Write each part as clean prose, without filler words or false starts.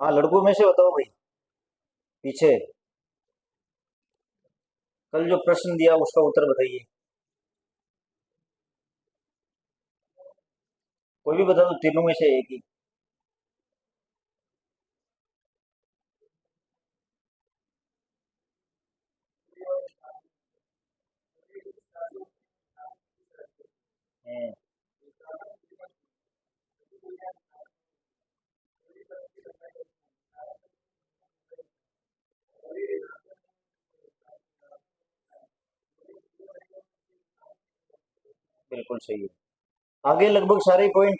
हाँ, लड़कों में से बताओ भाई। पीछे कल जो प्रश्न दिया उसका उत्तर बताइए। कोई भी बता दो, तीनों में से एक ही। हम्म, बिल्कुल सही है। आगे लगभग सारे पॉइंट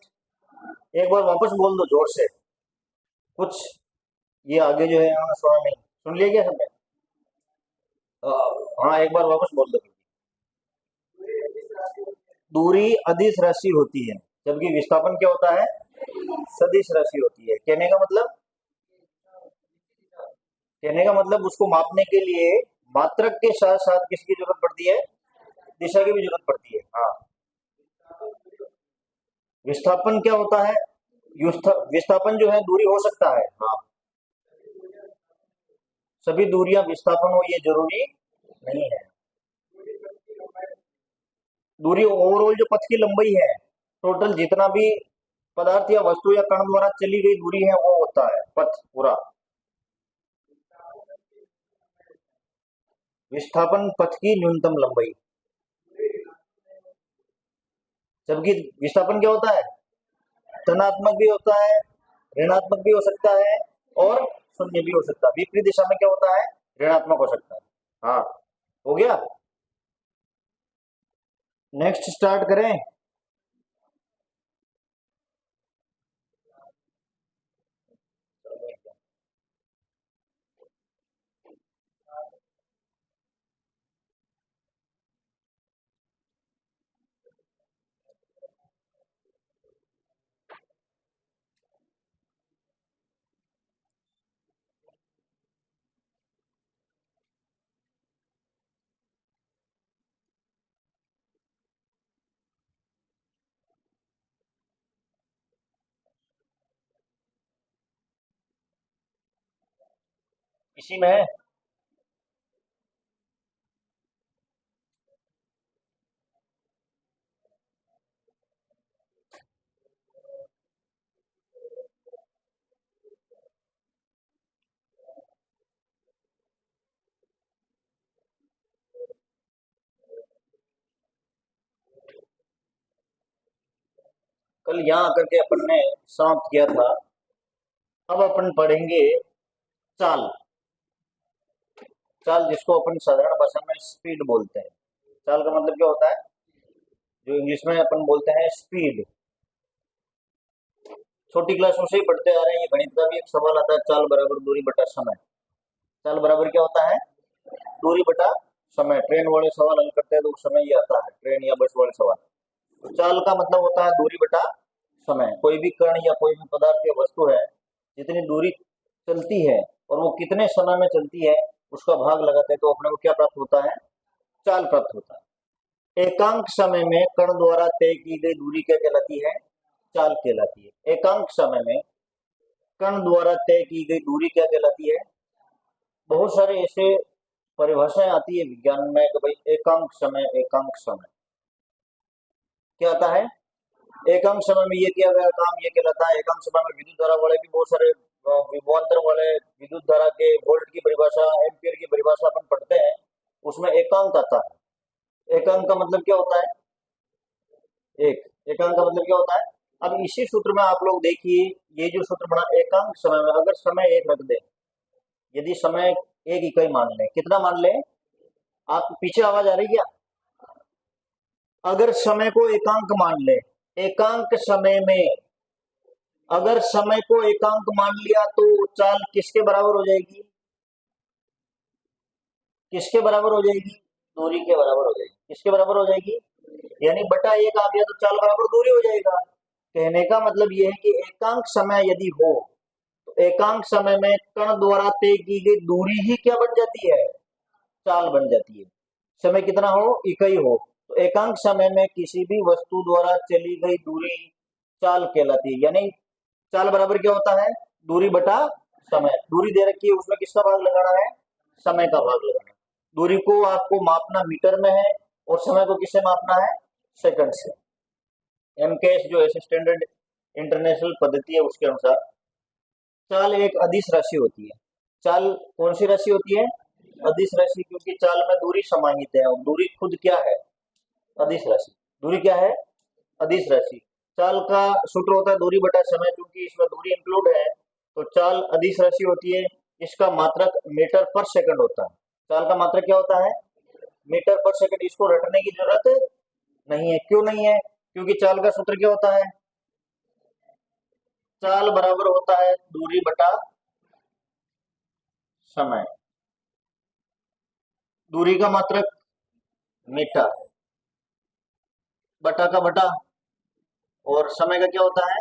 एक बार वापस बोल दो जोर से कुछ। ये आगे जो है हाँ, सुना नहीं, सुन लिया क्या सबने? हाँ, एक बार वापस बोल दो। दूरी अदिश राशि होती है, जबकि विस्थापन क्या होता है? सदिश राशि होती है। कहने का मतलब उसको मापने के लिए मात्रक के साथ साथ किसकी जरूरत पड़ती है? दिशा की भी जरूरत पड़ती है। हाँ। विस्थापन क्या होता है? विस्थापन जो है दूरी हो सकता है। हाँ। सभी दूरियां विस्थापन हो ये जरूरी नहीं है। दूरी ओवरऑल जो पथ की लंबाई है, टोटल जितना भी पदार्थ या वस्तु या कण द्वारा चली गई दूरी है वो होता है पथ पूरा। विस्थापन पथ की न्यूनतम लंबाई। जबकि विस्थापन क्या होता है? धनात्मक भी होता है, ऋणात्मक भी हो सकता है, और शून्य भी हो सकता है। विपरीत दिशा में क्या होता है? ऋणात्मक हो सकता है। हाँ। हो गया। नेक्स्ट स्टार्ट करें। इसी में है। कल यहाँ आकर के अपन ने समाप्त किया था। अब अपन पढ़ेंगे चाल। चाल जिसको अपन साधारण भाषा में स्पीड बोलते हैं। चाल का मतलब क्या होता है? जो इंग्लिश में अपन बोलते हैं स्पीड। छोटी क्लासों से ही पढ़ते आ रहे हैं। ये गणित का भी एक सवाल आता है, चाल बराबर दूरी बटा समय। चाल बराबर क्या होता है? दूरी बटा समय। ट्रेन वाले सवाल हल करते हैं तो उस समय ये आता है, ट्रेन या बस वाले सवाल। तो चाल का मतलब होता है दूरी बटा समय। कोई भी कण या कोई भी पदार्थ या वस्तु है, जितनी दूरी चलती है और वो कितने समय में चलती है, उसका भाग लगाते हैं तो अपने को क्या प्राप्त होता है? चाल प्राप्त होता है। एकांक समय में कण द्वारा तय की गई दूरी क्या कहलाती है? चाल कहलाती है। एकांक समय में कण द्वारा तय की गई दूरी क्या कहलाती है? बहुत सारे ऐसे परिभाषाएं आती है विज्ञान में कि भाई एकांक समय, एकांक समय क्या आता है? एकांक समय में ये किया गया काम ये कहलाता है। एकांक समय में विद्युत धारा वाले भी बहुत सारे विभवांतर वाले विद्युत धारा के वोल्ट की परिभाषा, एम्पियर की परिभाषा अपन पढ़ते हैं, उसमें एकांक आता है। एकांक का मतलब क्या होता है? एक। एकांक का मतलब क्या होता है? अब इसी सूत्र में आप लोग देखिए, ये जो सूत्र बना एकांक समय में, अगर समय एक रख दे, यदि समय एक इकाई मान ले, कितना मान ले? आप पीछे आवाज आ रही है क्या? अगर समय को एकांक मान ले, एकांक समय में अगर समय को एकांक मान लिया तो चाल किसके बराबर हो जाएगी? किसके बराबर हो जाएगी? दूरी के बराबर हो जाएगी। किसके बराबर हो जाएगी? यानी बटा एक आ गया तो चाल बराबर दूरी हो जाएगा। कहने का मतलब यह है कि एकांक समय यदि हो तो एकांक समय में कण द्वारा तय की गई दूरी ही क्या बन जाती है? चाल बन जाती है। समय कितना हो? इकाई हो। तो एकांक समय में किसी भी वस्तु द्वारा चली गई दूरी चाल कहलाती है। यानी चाल बराबर क्या होता है? दूरी बटा समय, दूरी दे रखी है उसमें किसका भाग लगाना है, समय का भाग लगाना है। दूरी को आपको मापना मीटर में है और समय को किससे मापना है, सेकंड से। एमकेएस जो ऐसे स्टैंडर्ड इंटरनेशनल पद्धति है उसके अनुसार चाल एक अदिश राशि होती है। चाल कौन सी राशि होती है, अदिश राशि, क्योंकि चाल में दूरी समाहित है और दूरी खुद क्या है, अदिश राशि। दूरी क्या है, अदिश राशि। चाल का सूत्र होता है दूरी बटा समय, क्योंकि इसमें दूरी इंक्लूड है तो चाल अदिश राशि होती है। इसका मात्रक मीटर पर सेकंड होता है। चाल का मात्रक क्या होता है, मीटर पर सेकंड। इसको रटने की जरूरत नहीं है। क्यों नहीं है, क्योंकि चाल का सूत्र क्या होता है, चाल बराबर होता है दूरी बटा समय। दूरी का मात्रक मीटर, बटा का बटा, और समय का क्या होता है,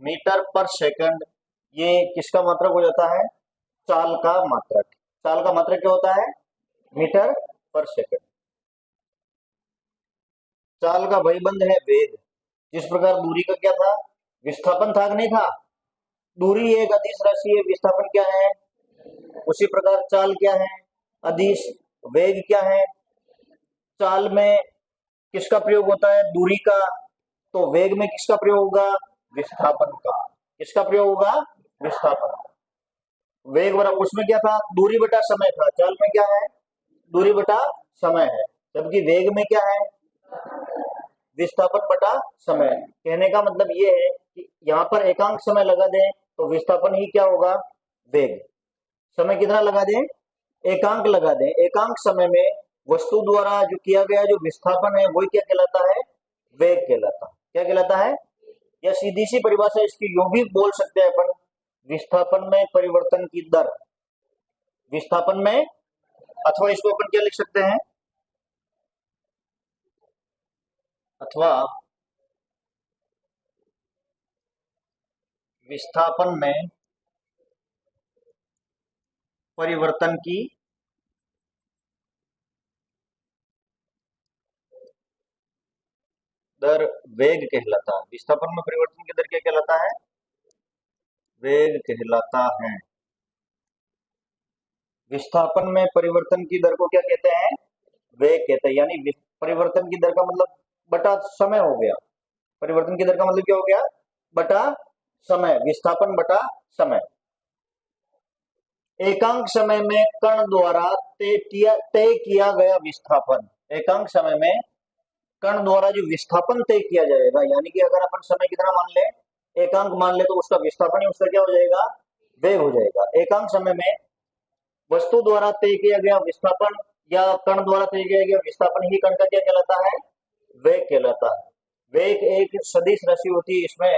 मीटर पर सेकंड। ये किसका मात्रक हो जाता है, चाल का मात्रक। चाल का मात्रक क्या होता है, मीटर पर सेकंड। चाल का भाईबंध है वेग। जिस प्रकार दूरी का क्या था, विस्थापन था कि नहीं था। दूरी एक अदिश राशि है, विस्थापन क्या है, उसी प्रकार चाल क्या है, अदिश। वेग क्या है, चाल में किसका प्रयोग होता है, दूरी का, तो वेग में किसका प्रयोग होगा, विस्थापन का। किसका प्रयोग होगा, विस्थापन। वेग बराबर उसमें क्या था, दूरी बटा समय था। चाल में क्या है, दूरी बटा समय है, जबकि वेग में क्या है, विस्थापन बटा समय। कहने का मतलब ये है कि यहाँ पर एकांक समय लगा दें तो विस्थापन ही क्या होगा, वेग। समय कितना लगा दें, एकांक लगा दें। एकांक समय में वस्तु द्वारा जो किया गया जो विस्थापन है वही क्या कहलाता है, वेग कहलाता है। क्या कहलाता है, या सीधी सी परिभाषा इसकी यूं भी बोल सकते हैं अपन, विस्थापन में परिवर्तन की दर। विस्थापन में, अथवा इसको अपन क्या लिख सकते हैं, अथवा विस्थापन में परिवर्तन की दर वेग कहलाता है। विस्थापन में परिवर्तन की दर क्या कहलाता है, वेग कहलाता है। विस्थापन में परिवर्तन की दर को क्या कहते हैं, वेग कहते हैं। यानी परिवर्तन की दर का मतलब बटा समय हो गया। परिवर्तन की दर का मतलब क्या हो गया, बटा समय, विस्थापन बटा समय। एकांक समय में कण द्वारा तय किया गया विस्थापन। एकांक समय में कण द्वारा जो विस्थापन तय किया जाएगा, यानी कि अगर अपन समय कितना मान ले, एकांक मान ले, तो उसका विस्थापन ही उसका क्या हो जाएगा, वेग हो जाएगा। एकांक समय में वस्तु द्वारा तय किया गया विस्थापन या कण द्वारा तय किया गया विस्थापन ही कण का क्या कहलाता है, वेग कहलाता है। वेग एक सदिश राशि होती है। इसमें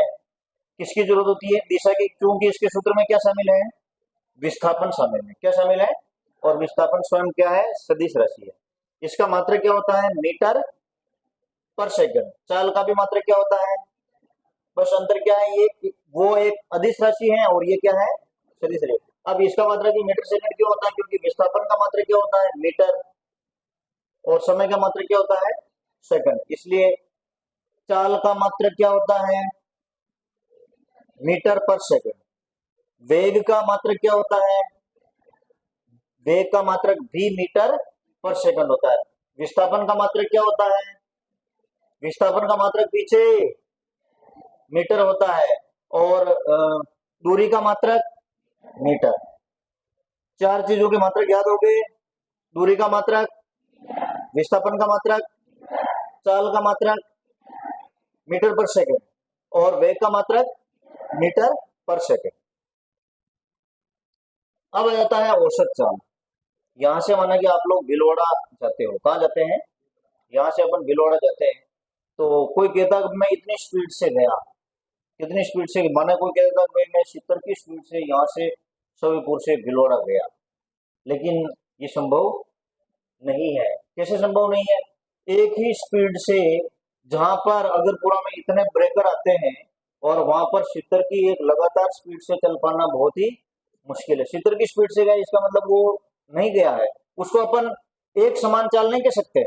किसकी जरूरत होती है, दिशा की, क्योंकि इसके सूत्र में क्या शामिल है, विस्थापन शामिल है। क्या शामिल है, और विस्थापन स्वयं क्या है, सदिश राशि है। इसका मात्रक क्या होता है, मीटर पर सेकंड। चाल का भी मात्रक क्या होता है, बस अंतर क्या है, ये वो एक अदिश राशि है और ये क्या है, सदिश राशि। अब इसका मात्रक मीटर सेकंड क्यों होता है, क्योंकि विस्थापन का मात्रक क्या होता है, मीटर, और समय का मात्रक क्या होता है, सेकंड। इसलिए चाल का मात्रक क्या होता है, मीटर पर सेकंड। वेग का मात्रक क्या होता है, वेग का मात्रक भी मीटर पर सेकंड होता है। विस्थापन का मात्रक क्या होता है, विस्थापन का मात्रक पीछे मीटर होता है, और दूरी का मात्रक मीटर। चार चीजों के मात्रक याद हो गए, दूरी का मात्रक, विस्थापन का मात्रक, चाल का मात्रक मीटर पर सेकंड, और वेग का मात्रक मीटर पर सेकंड। अब आ जाता है औसत चाल। यहां से माना कि आप लोग भिलवाड़ा जाते हो, कहाँ जाते हैं, यहाँ से अपन भिलवाड़ा जाते हैं, तो कोई कहता है मैं इतनी स्पीड से गया, कितनी स्पीड से, माना कोई कहता है भाई मैं 70 की स्पीड से यहाँ से सवीपुर से भिलवाड़ा गया, लेकिन ये संभव नहीं है। कैसे संभव नहीं है, एक ही स्पीड से जहां पर अगरपुरा में इतने ब्रेकर आते हैं और वहां पर 70 की एक लगातार स्पीड से चल पाना बहुत ही मुश्किल है। 70 की स्पीड से गया इसका मतलब वो नहीं गया है, उसको अपन एक समान चाल नहीं कह सकते।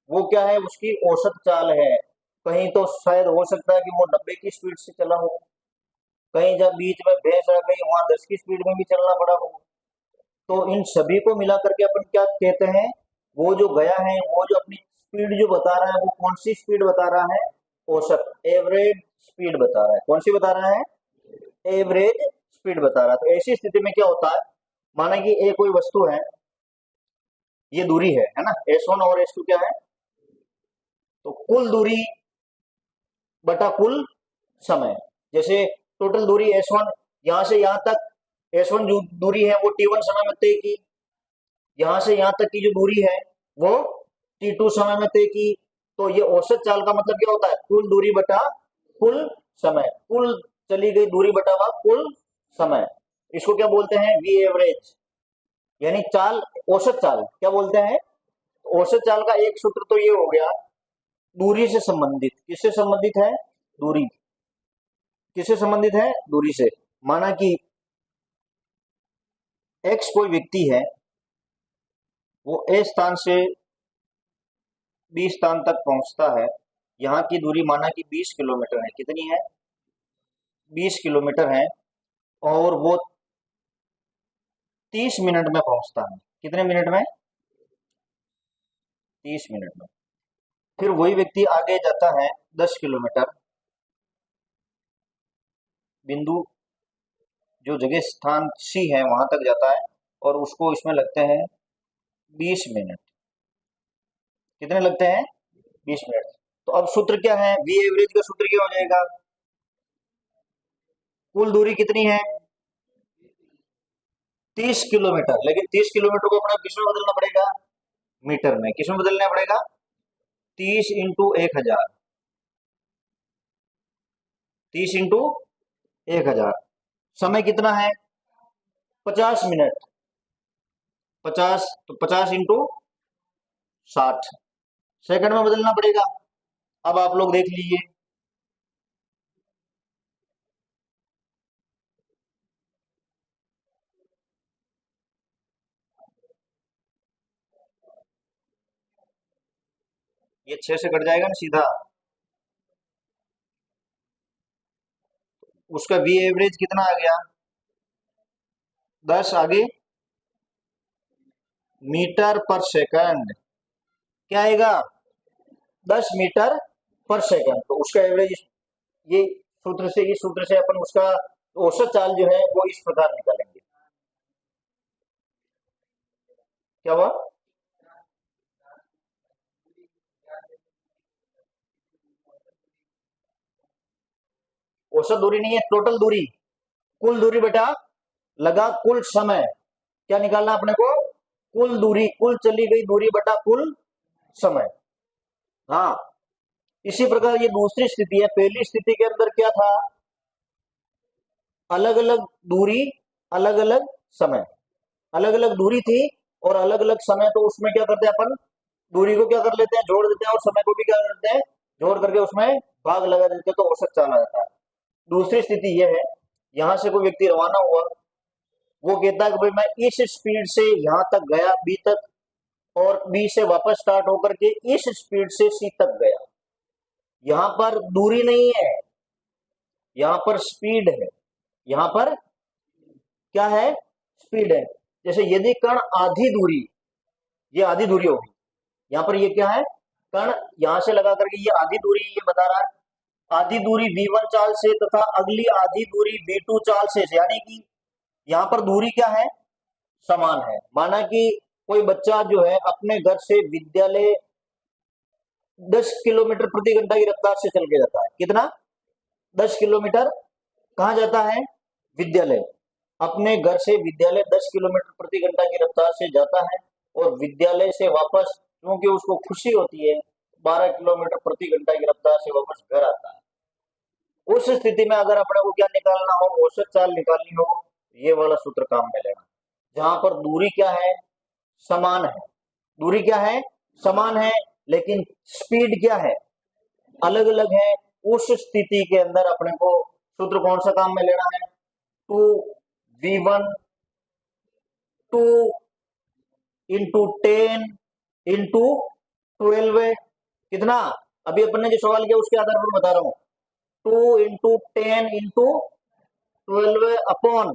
वो क्या है, उसकी औसत चाल है। कहीं तो शायद हो सकता है कि वो 90 की स्पीड से चला हो, कहीं जब बीच में भैंस आ गई वहां 10 की स्पीड में भी चलना पड़ा हो, तो इन सभी को मिला करके अपन क्या कहते हैं, वो जो गया है वो जो अपनी स्पीड जो बता रहा है वो कौन सी स्पीड बता रहा है, औसत एवरेज स्पीड बता रहा है। कौन सी बता रहा है, एवरेज स्पीड बता रहा है। तो ऐसी स्थिति में क्या होता है, माना कि एक कोई वस्तु है, ये दूरी है ना, S1 और S2 क्या है, तो कुल दूरी बटा कुल समय। जैसे टोटल दूरी S1 यहां से यहां तक, S1 जो दूरी है वो T1 समय में तय की, यहां से यहां तक की जो दूरी है वो T2 समय में तय की। तो ये औसत चाल का मतलब क्या होता है, कुल दूरी बटा कुल समय, कुल चली गई दूरी बटा हुआ कुल समय। इसको क्या बोलते हैं, वी एवरेज, यानी चाल, औसत चाल क्या बोलते हैं। औसत चाल का एक सूत्र तो ये हो गया, दूरी से संबंधित। किससे संबंधित है, दूरी, किससे संबंधित है, दूरी से। माना कि x कोई व्यक्ति है, वो A स्थान से B स्थान तक पहुंचता है, यहाँ की दूरी माना कि 20 किलोमीटर है। कितनी है, 20 किलोमीटर है, और वो 30 मिनट में पहुंचता है। कितने मिनट में, 30 मिनट में। फिर वही व्यक्ति आगे जाता है 10 किलोमीटर, बिंदु जो जगह स्थान C है वहां तक जाता है, और उसको इसमें लगते हैं 20 मिनट। कितने लगते हैं, 20 मिनट। तो अब सूत्र क्या है, वी एवरेज का सूत्र क्या हो जाएगा, कुल दूरी कितनी है, 30 किलोमीटर। लेकिन 30 किलोमीटर को अपना किसमें बदलना पड़ेगा, मीटर में। किसमें बदलना पड़ेगा, 30 इंटू 1000, 30 इंटू 1000। समय कितना है, 50 मिनट, 50, तो 50 इंटू 60 सेकंड में बदलना पड़ेगा। अब आप लोग देख लीजिए, ये 6 से कट जाएगा ना सीधा, उसका वी एवरेज कितना आ गया, 10 आगे मीटर पर सेकंड, क्या आएगा, 10 मीटर पर सेकंड। तो उसका एवरेज, ये सूत्र से, इस सूत्र से अपन उसका औसत चाल जो है वो इस प्रकार निकालेंगे। क्या हुआ, औसत दूरी नहीं है, टोटल दूरी, कुल दूरी बेटा लगा कुल समय। क्या निकालना अपने को, कुल दूरी, कुल चली गई दूरी बटा कुल समय। हाँ, इसी प्रकार ये दूसरी स्थिति है। पहली स्थिति के अंदर क्या था, अलग अलग दूरी, अलग अलग समय, अलग अलग दूरी थी और अलग अलग समय। तो उसमें क्या करते हैं अपन, दूरी को क्या कर लेते हैं, जोड़ देते हैं, और समय को भी क्या करते हैं, जोड़ करके उसमें भाग लगा देते हैं, तो औसत चाल आ जाता है। दूसरी स्थिति यह है, यहां से कोई व्यक्ति रवाना हुआ, वो कहता है कि भाई मैं इस स्पीड से यहां तक गया बी तक, और बी से वापस स्टार्ट होकर के इस स्पीड से सी तक गया। यहां पर दूरी नहीं है, यहां पर स्पीड है, यहां पर क्या है, स्पीड है। जैसे यदि कण आधी दूरी, ये आधी दूरी होगी, यहाँ पर ये क्या है, कण यहां से लगा करके ये आधी दूरी ये बता रहा है, आधी दूरी v1 चाल से तथा अगली आधी दूरी v2 चाल से, यानी कि यहाँ पर दूरी क्या है, समान है। माना कि कोई बच्चा जो है अपने घर से विद्यालय 10 किलोमीटर प्रति घंटा की रफ्तार से चल के जाता है। कितना, 10 किलोमीटर, कहाँ जाता है, विद्यालय। अपने घर से विद्यालय 10 किलोमीटर प्रति घंटा की रफ्तार से जाता है, और विद्यालय से वापस, क्योंकि उसको खुशी होती है, 12 किलोमीटर प्रति घंटा की रफ्तार से वापस घर आता है। उस स्थिति में अगर अपने को क्या निकालना हो, औसत चाल निकालनी हो, ये वाला सूत्र काम में लेना। जहां पर दूरी क्या है, समान है, दूरी क्या है, समान है, लेकिन स्पीड क्या है, अलग अलग है। उस स्थिति के अंदर अपने को सूत्र कौन सा काम में लेना है, 2v1 2 इंटू 10 इंटू 12, कितना, अभी अपन ने जो सवाल किया उसके आधार पर बता रहा हूं, 2 इंटू 10 इंटू 12 अपॉन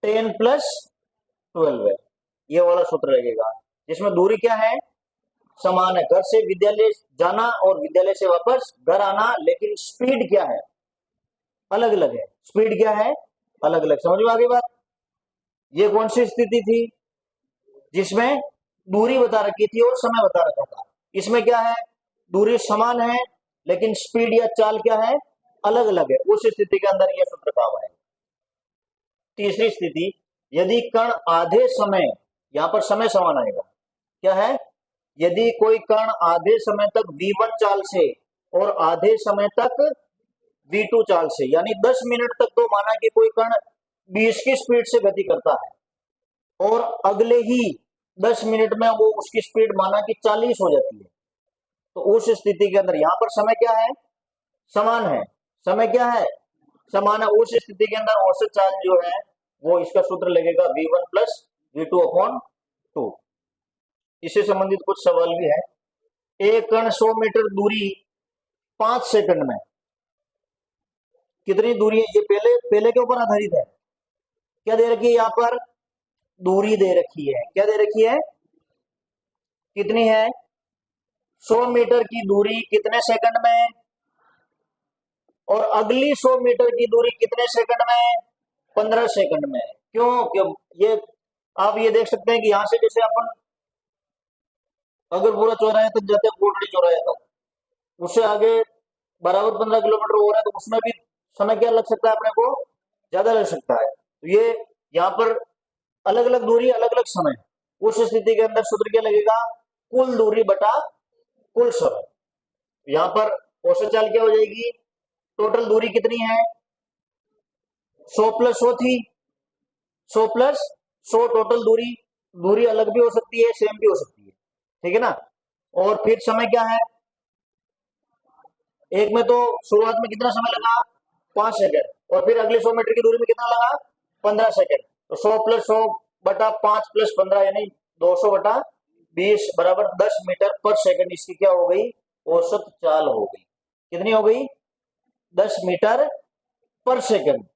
10 प्लस 12 है, ये वाला सूत्र लगेगा, जिसमें दूरी क्या है, समान है, घर से विद्यालय जाना और विद्यालय से वापस घर आना, लेकिन स्पीड क्या है, अलग अलग है। स्पीड क्या है, अलग अलग। समझ में आ गई बात। ये कौन सी स्थिति थी, जिसमें दूरी बता रखी थी और समय बता रखा था। इसमें क्या है, दूरी समान है लेकिन स्पीड या चाल क्या है, अलग अलग है। उस स्थिति के अंदर यह सूत्र काम आएगा। तीसरी स्थिति, यदि कण आधे समय, यहां पर समय समान आएगा, क्या है, यदि कोई कण आधे समय तक v1 चाल से और आधे समय तक v2 चाल से, यानी 10 मिनट तक तो माना कि कोई कण 20 की स्पीड से गति करता है और अगले ही 10 मिनट में वो उसकी स्पीड माना कि 40 हो जाती है, तो उस स्थिति के अंदर यहां पर समय क्या है, समान है। समय क्या है, समान है। उस स्थिति के अंदर औसत चाल जो है वो इसका सूत्र लगेगा v1 प्लस v2 अपॉन 2। इससे संबंधित कुछ सवाल भी है। एक कण 100 मीटर दूरी 5 सेकंड में, कितनी दूरी है, ये पहले के ऊपर आधारित है। क्या दे रखी है, यहां पर दूरी दे रखी है, क्या दे रखी है, कितनी है, 100 मीटर की दूरी कितने सेकंड में, और अगली 100 मीटर की दूरी कितने सेकंड में, 15 सेकंड में। क्यों ये आप ये देख सकते हैं कि यहां से जैसे अपन अगर पूरा चौराहे तक जाते हैं, कोटड़ी चौराहे तक, उससे आगे बराबर 15 किलोमीटर हो रहा है, तो उसमें भी समय क्या लग सकता है, अपने को ज्यादा लग सकता है। तो ये यहाँ पर अलग अलग दूरी अलग अलग समय, उस स्थिति के अंदर सूत्र क्या लगेगा, कुल दूरी बटा कुल समय। यहाँ पर औसत चाल क्या हो जाएगी, टोटल दूरी कितनी है, 100 प्लस 100 थी, 100 प्लस 100 टोटल दूरी। दूरी अलग भी हो सकती है, सेम भी हो सकती है, ठीक है ना। और फिर समय क्या है, एक में तो शुरुआत में कितना समय लगा, 5 सेकंड, और फिर अगले 100 मीटर की दूरी में कितना लगा, 15 सेकंड। तो 100 प्लस 100 बटा 5 प्लस 15 यानी 200 बटा 20 बराबर 10 मीटर पर सेकंड। इसकी क्या हो गई, औसत चाल हो गई। कितनी हो गई, 10 मीटर पर सेकंड।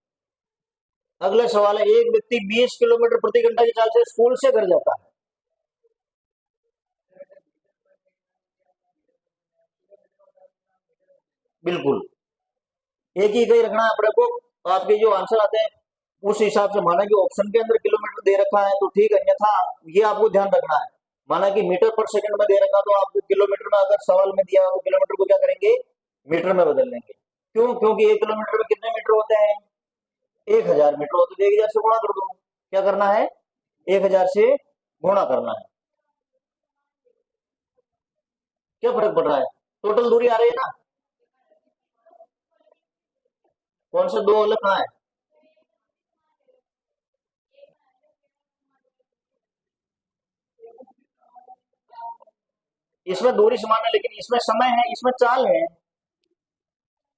अगला सवाल है, एक व्यक्ति 20 किलोमीटर प्रति घंटा की चाल से स्कूल से घर जाता है। बिल्कुल एक ही कहीं रखना है अपने को। आपके जो आंसर आते हैं उस हिसाब से, माना कि ऑप्शन के अंदर किलोमीटर दे रखा है तो ठीक है, अन्यथा ये आपको ध्यान रखना है। माना कि मीटर पर सेकंड में दे रखा, तो आपको किलोमीटर में अगर सवाल में दिया तो किलोमीटर को क्या करेंगे, मीटर में बदल लेंगे। क्यों, क्योंकि 1 किलोमीटर में कितने मीटर होते हैं, 1000 मीटर होते हैं। 1000 से गुणा कर दो, क्या करना है, 1000 से गुणा करना है। क्या फर्क पड़ रहा है, टोटल दूरी आ रही है ना, कौन से दो अलग कहाँ है, इसमें दूरी समान है लेकिन इसमें समय है, इसमें चाल है,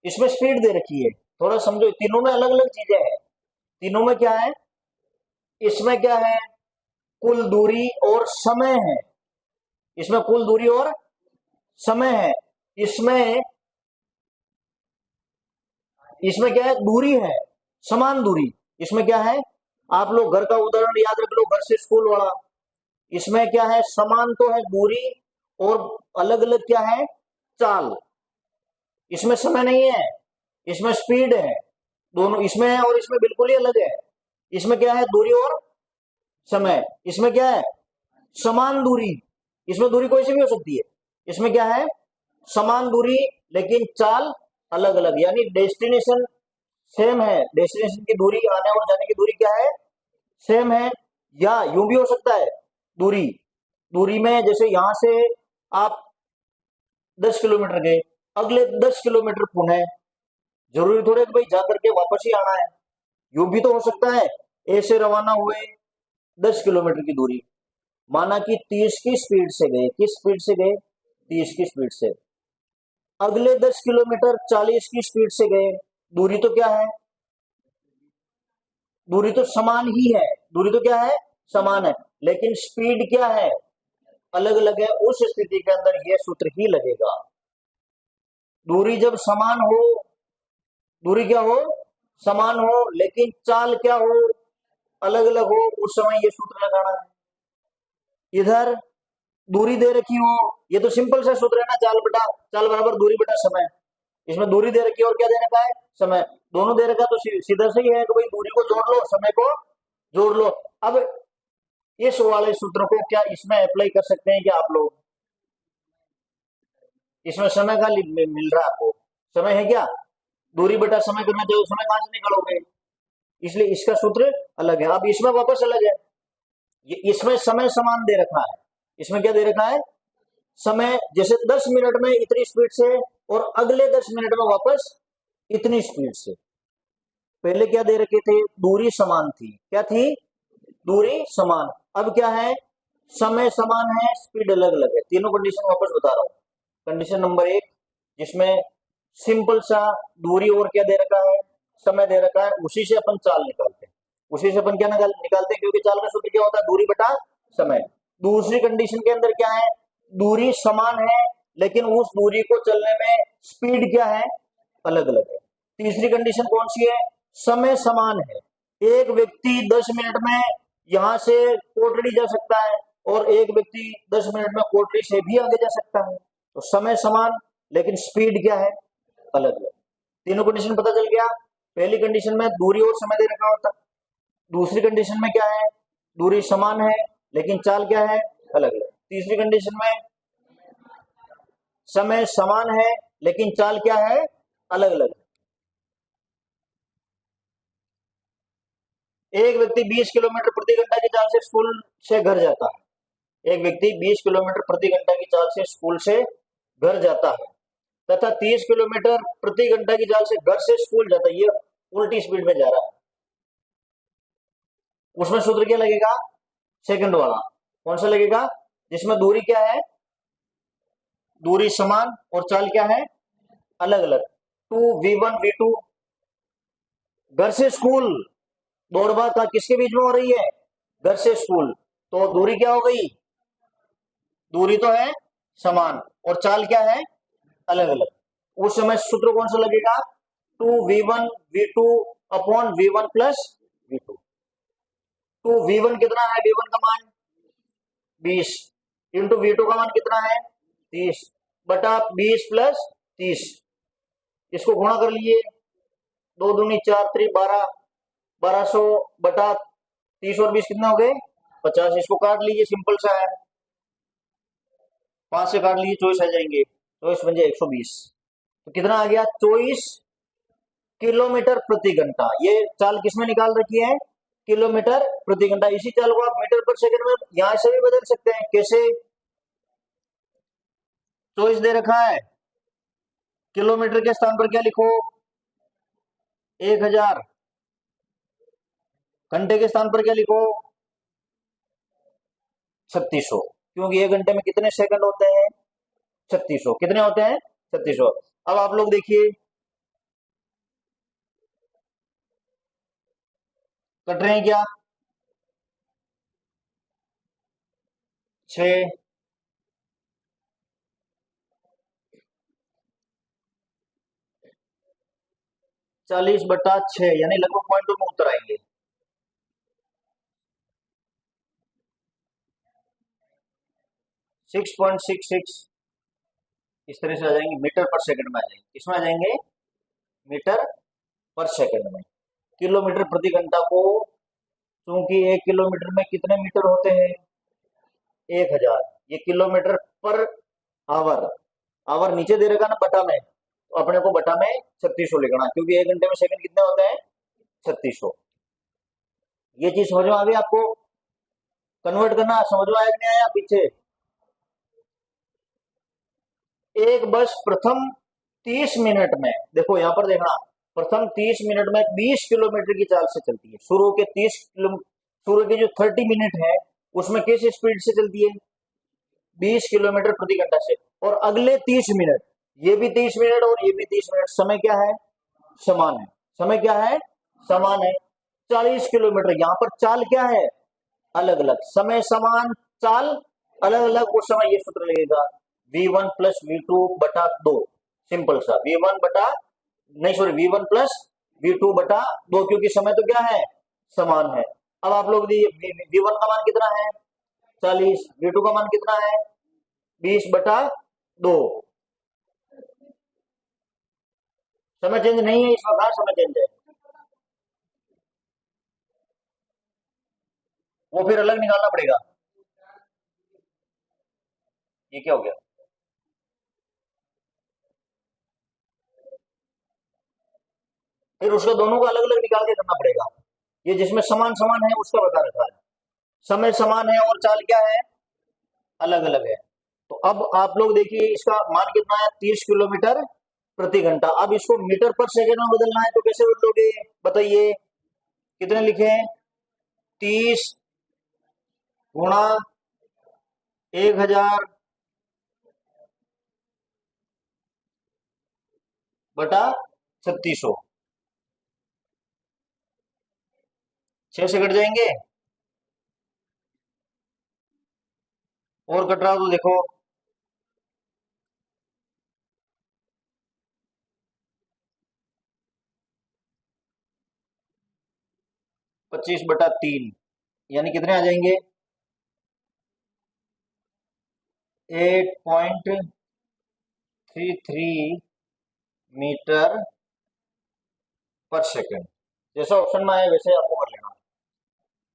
इसमें स्पीड दे रखी है। थोड़ा समझो, तीनों में अलग अलग चीजें हैं। तीनों में क्या है, इसमें क्या है, कुल दूरी और समय है, इसमें कुल दूरी और समय है। इसमें इसमें क्या है, दूरी है, समान दूरी। इसमें क्या है, आप लोग घर का उदाहरण याद रख लो, घर से स्कूल वाला। इसमें क्या है, समान तो है दूरी और अलग अलग क्या है, चाल। इसमें समय नहीं है, इसमें स्पीड है। दोनों इसमें है और इसमें बिल्कुल ही अलग है। इसमें क्या है, दूरी और समय। इसमें क्या है, समान दूरी। इसमें दूरी कोई सी भी हो सकती है। इसमें क्या है, समान दूरी लेकिन चाल अलग अलग, यानी डेस्टिनेशन सेम है, डेस्टिनेशन की दूरी, आने और जाने की दूरी क्या है, सेम है। या यूं भी हो सकता है, दूरी दूरी में जैसे यहां से आप 10 किलोमीटर गए, अगले 10 किलोमीटर पुणे, जरूरी थोड़े कि भाई जा करके वापस ही आना है। यूं भी तो हो सकता है, ए से रवाना हुए 10 किलोमीटर की दूरी, माना कि 30 की स्पीड से गए, किस स्पीड से गए, 30 की स्पीड से। अगले 10 किलोमीटर 40 की स्पीड से गए, दूरी तो क्या है, दूरी तो समान ही है, दूरी तो क्या है, समान है, लेकिन स्पीड क्या है, अलग अलग है। उस स्थिति के अंदर यह सूत्र ही लगेगा। दूरी जब समान हो, दूरी क्या हो, समान हो लेकिन चाल क्या हो, अलग अलग हो, उस समय ये सूत्र लगाना है। इधर दूरी दे रखी हो, ये तो सिंपल सा सूत्र है ना, चाल बराबर दूरी बटा समय। इसमें दूरी दे रखी है और क्या दे रखा है, समय। दोनों दे रखा है तो सीधा सही है कि भाई दूरी को जोड़ लो, समय को जोड़ लो। अब इस वाले सूत्र को क्या इसमें अप्लाई कर सकते हैं क्या आप लोग? इसमें समय का मिल रहा है आपको, समय है क्या, दूरी बटा समय करना चाहिए, समय कहां से निकालोगे, इसलिए इसका सूत्र अलग है। अब इसमें वापस अलग है, ये इसमें समय समान दे रखा है, इसमें क्या दे रखा है, समय। जैसे 10 मिनट में इतनी स्पीड से और अगले 10 मिनट में वापस इतनी स्पीड से। पहले क्या दे रखे थे, दूरी समान थी, क्या थी, दूरी समान। अब क्या है, समय समान है, स्पीड अलग अलग है। तीनों कंडीशन वापस बता रहा हूं। कंडीशन नंबर 1 जिसमें सिंपल सा दूरी और क्या दे रखा है, समय दे रखा है, उसी से अपन चाल निकालते हैं, उसी से अपन क्या निकालते हैं, क्योंकि चाल का सूत्र क्या होता है, दूरी बटा समय। दूसरी कंडीशन के अंदर क्या है, दूरी समान है लेकिन उस दूरी को चलने में स्पीड क्या है, अलग अलग है। तीसरी कंडीशन कौन सी है, समय समान है। एक व्यक्ति 10 मिनट में यहां से कोटड़ी जा सकता है और एक व्यक्ति 10 मिनट में कोटड़ी से भी आगे जा सकता है। तो समय समान लेकिन स्पीड क्या है, अलग अलग। तीनों कंडीशन पता चल गया। पहली कंडीशन में दूरी और समय दे रखा होता, दूसरी कंडीशन में क्या है, दूरी समान है लेकिन चाल क्या है, अलग अलग। तीसरी कंडीशन में समय समान है लेकिन चाल क्या है, अलग अलग। एक व्यक्ति 20 किलोमीटर प्रति घंटा की चाल से स्कूल से घर जाता है, एक व्यक्ति 20 किलोमीटर प्रति घंटा की चाल से स्कूल से घर जाता है तथा 30 किलोमीटर प्रति घंटा की चाल से घर से स्कूल जाता है, ये उल्टी स्पीड में जा रहा है। उसमें सूत्र क्या लगेगा, सेकंड वाला। कौन सा लगेगा, जिसमें दूरी क्या है, दूरी समान और चाल क्या है, अलग अलग। 2v1 v2, घर से स्कूल दौड़ भाग का किसके बीच में हो रही है, घर से स्कूल, तो दूरी क्या हो गई, दूरी तो है समान और चाल क्या है, अलग अलग। उस समय सूत्र कौन सा लगेगा, 2v1 v2 upon v1 plus v2। 2v1 कितना है, v1 का मान 20 इंटू v2 का मान कितना है 30 बटा 20 प्लस 30, इसको गुणा कर लिए, 2 दूनी 4 3 12, 1200 बटा 30 और 20 कितना हो गए 50। इसको काट लीजिए, सिंपल सा है, 5 से काट लीजिए, 24 आ जाएंगे, 24 बन जाए 120। तो कितना आ गया, 24 किलोमीटर प्रति घंटा। ये चाल किसमें निकाल रखी है, किलोमीटर प्रति घंटा। इसी चाल को आप मीटर पर सेकंड में यहां से भी बदल सकते हैं, कैसे, 24 दे रखा है, किलोमीटर के स्थान पर क्या लिखो 1000, घंटे के स्थान पर क्या लिखो 3600, क्योंकि 1 घंटे में कितने सेकंड होते हैं 3600, कितने होते हैं 3600। अब आप लोग देखिए, कट रहे हैं क्या, 6 40/6 यानी लगभग पॉइंट में उत्तर आएंगे। 6.66 इस तरह से आ जाएंगे, मीटर पर सेकंड में आ जाएंगे, किसमें आ जाएंगे, मीटर पर सेकंड में। किलोमीटर प्रति घंटा को, क्योंकि 1 किलोमीटर में कितने मीटर होते हैं 1000, ये किलोमीटर पर आवर, आवर नीचे दे रखा ना बटा में, तो अपने को बटा में 3600 लिखना, क्योंकि 1 घंटे में सेकंड कितने होते हैं 3600। ये चीज समझ में आ गई आपको, कन्वर्ट करना समझ में आया कि नहीं आया पीछे। एक बस प्रथम 30 मिनट में, देखो यहां पर देखना, प्रथम 30 मिनट में 20 किलोमीटर की चाल से चलती है। शुरू के 30 किलो, शुरू के जो 30 मिनट है उसमें किस स्पीड से चलती है 20 किलोमीटर प्रति घंटा से, और अगले 30 मिनट, ये भी 30 मिनट और ये भी 30 मिनट, समय क्या है समान है, समय क्या है समान है, 40 किलोमीटर। यहां पर चाल क्या है अलग अलग, समय समान चाल अलग अलग। उस समय ये सूत्र लगेगा v1 प्लस v2 बटा 2, सिंपल सा, v1 बटा नहीं सॉरी v1 प्लस v2 बटा 2, क्योंकि समय तो क्या है, समान है। अब आप लोग v1 का मान कितना है 40, v2 का मान कितना है 20 बटा 2। समय चेंज नहीं है इस प्रकार, समय चेंज है वो फिर अलग निकालना पड़ेगा। ये क्या हो गया, फिर उसको दोनों को अलग अलग निकाल के करना पड़ेगा। ये जिसमें समान समान है उसका बता रखा है, समय समान है और चाल क्या है, अलग अलग है। तो अब आप लोग देखिए इसका मान कितना है 30 किलोमीटर प्रति घंटा। अब इसको मीटर पर सेकंड में बदलना है तो कैसे बदलोगे बताइए, कितने लिखे, 30 गुणा 1000 बटा 3600, 6 से कट जाएंगे, और कट रहा हो तो देखो, पच्चीस बटा 3 यानी कितने आ जाएंगे 8.33 मीटर पर सेकंड। जैसा ऑप्शन में आया वैसे आपको कर लेना।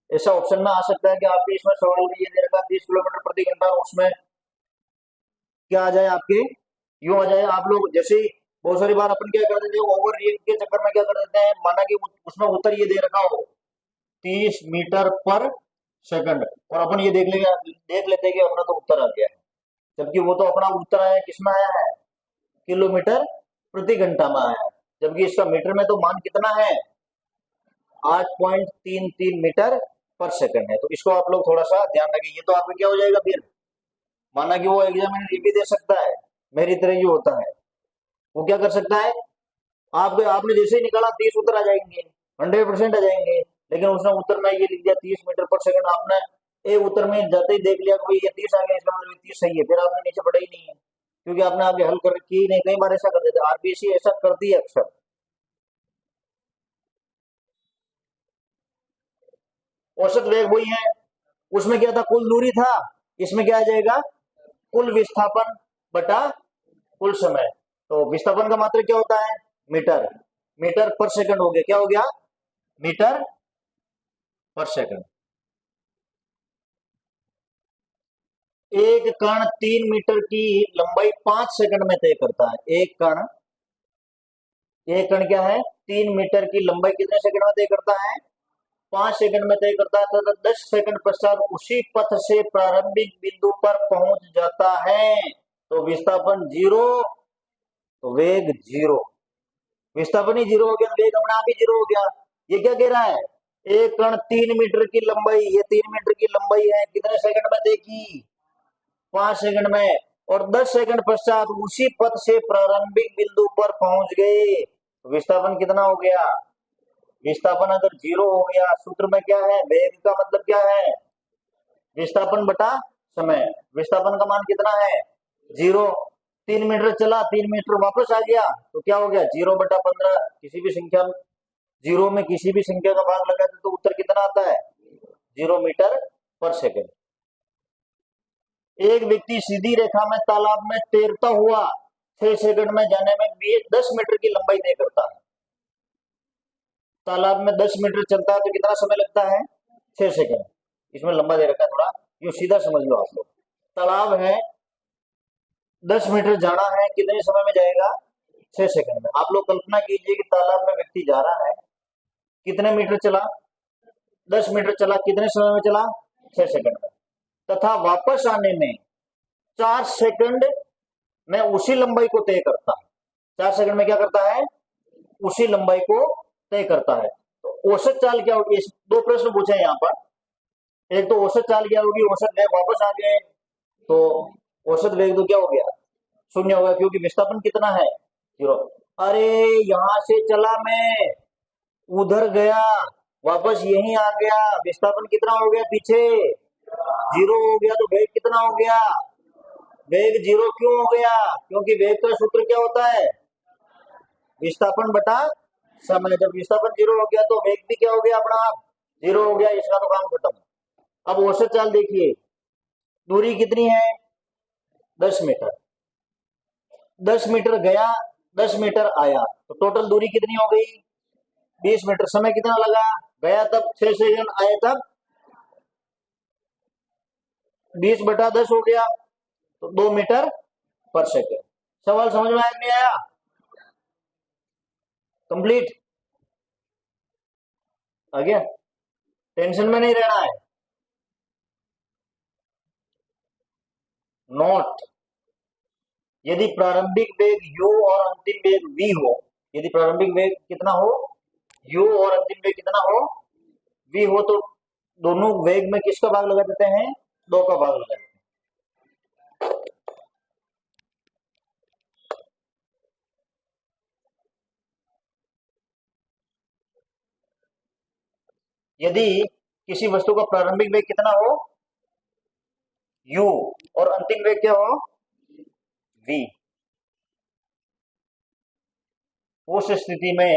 ऐसा ऑप्शन में आ सकता है कि आपके इसमें सवाल में ये दे रखा 30 किलोमीटर प्रति घंटा, उसमें क्या आ जाए आपके, यूं आ जाए। आप लोग जैसे ही बहुत सारी बार अपन क्या कर देते हैं, ओवर रिएक्ट के चक्कर में क्या कर देते हैं, माना कि उसमें उत्तर ये दे रखा हो 30 मीटर पर सेकंड, और अपन ये देख लेते हैं कि अपना तो उत्तर आ गया है, जबकि वो तो अपना उत्तर आया किसमें आया है, किलोमीटर प्रति घंटा में आया है, जबकि इसका मीटर में तो मान कितना है 8.33 मीटर पर सेकंड है। तो इसको आप लोग थोड़ा सा ध्यान रखें। ये तो आपका क्या हो जाएगा फिर, माना कि वो एग्जामिनर ये भी दे सकता है मेरी तरह ही होता है, वो क्या कर सकता है, आपने जैसे ही निकाला 30 उत्तर आ जाएंगे, 100% आ जाएंगे, लेकिन उसने उत्तर में ये लिख दिया 30 मीटर पर सेकंड, आपने एक उत्तर में जाते ही देख लिया कि भाई ये 30 आ गया, इसका मतलब 30 सही है, फिर आपने नीचे पढ़ा ही नहीं है, क्योंकि आपने आगे हल कर की ही नहीं। कई बार ऐसा कर देते, आरबीएससी ऐसा करती है अक्सर। औसत वेग वही है, उसमें क्या था कुल दूरी था, इसमें क्या आ जाएगा कुल विस्थापन बटा कुल समय। तो विस्थापन का मात्रक क्या होता है मीटर, मीटर पर सेकंड हो गया, क्या हो गया मीटर पर सेकंड। एक कण 3 मीटर की लंबाई 5 सेकंड में तय करता है। एक कण क्या है 3 मीटर की लंबाई कितने सेकंड में तय करता है, 5 सेकंड में तय करता है, तथा 10 सेकंड पश्चात उसी पथ से प्रारंभिक बिंदु पर पहुंच जाता है। तो विस्थापन जीरो, तो वेग जीरो, विस्थापन ही जीरो हो गया, वेग अपने आप ही जीरो हो गया। ये क्या कह रहा है, एक कण 3 मीटर की लंबाई, ये 3 मीटर की लंबाई है, कितने सेकंड में देखी 5 सेकंड में, और 10 सेकंड पश्चात उसी पथ से प्रारंभिक बिंदु पर पहुंच गए। तो विस्थापन कितना हो गया, विस्थापन अगर जीरो हो गया, सूत्र में क्या है, वेग का मतलब क्या है विस्थापन बटा समय, विस्थापन का मान कितना है जीरो, 3 मीटर चला, 3 मीटर वापस आ गया, तो क्या हो गया 0/15। किसी भी संख्या जीरो में किसी भी संख्या का भाग लगाते तो उत्तर कितना आता है 0 मीटर पर सेकंड। एक व्यक्ति सीधी रेखा में तालाब में तैरता हुआ 6 सेकंड में जाने में 10 मीटर की लंबाई तय करता है। तालाब में 10 मीटर चलता है तो कितना समय लगता है 6 सेकंड। इसमें लंबा दे रखा है थोड़ा, यूं सीधा समझ लो आप लोग। तालाब है 10 मीटर जाना है, कितने समय में जाएगा 6 सेकंड में। आप लोग कल्पना कीजिए कि तालाब में व्यक्ति जा रहा है, कितने मीटर चला 10 मीटर चला, कितने समय में चला 6 सेकंड में, तथा वापस आने में 4 सेकंड में उसी लंबाई को तय करता है। 4 सेकंड में क्या करता है, उसी लंबाई को तय करता है। तो औसत चाल क्या होगी, दो प्रश्न पूछे यहाँ पर, एक तो औसत चाल क्या होगी, औसत वेग वापस आ गए तो औसत वेग तो क्या हो गया शून्य हो गया, क्योंकि विस्थापन कितना है जीरो। अरे यहां से चला मैं, उधर गया, वापस यहीं आ गया, विस्थापन कितना हो गया पीछे जीरो हो गया, तो वेग कितना हो गया, वेग जीरो क्यों हो गया, क्योंकि वेग का सूत्र क्या होता है विस्थापन बटा समय। जब विस्थापन जीरो हो गया तो वेग भी क्या हो गया अपना आप जीरो हो गया, इसका तो काम खत्म। अब औसत चाल देखिए, दूरी कितनी है 10 मीटर, 10 मीटर गया 10 मीटर आया, तो टोटल दूरी कितनी हो गई 20 मीटर। समय कितना लगा, गया तब 6 सेकंड, आए तब 20/10 हो गया, तो 2 मीटर पर सेकंड। सवाल समझ में आया कि नहीं आया, कंप्लीट आ गया, टेंशन में नहीं रहना है। नोट, यदि प्रारंभिक वेग u और अंतिम वेग v हो, यदि प्रारंभिक वेग कितना हो u और अंतिम वेग कितना हो v हो, तो दोनों वेग में किसका भाग लगा देते हैं, 2 का भाग लगा देते हैं। यदि किसी वस्तु का प्रारंभिक वेग कितना हो u और अंतिम वेग क्या हो v, उस स्थिति में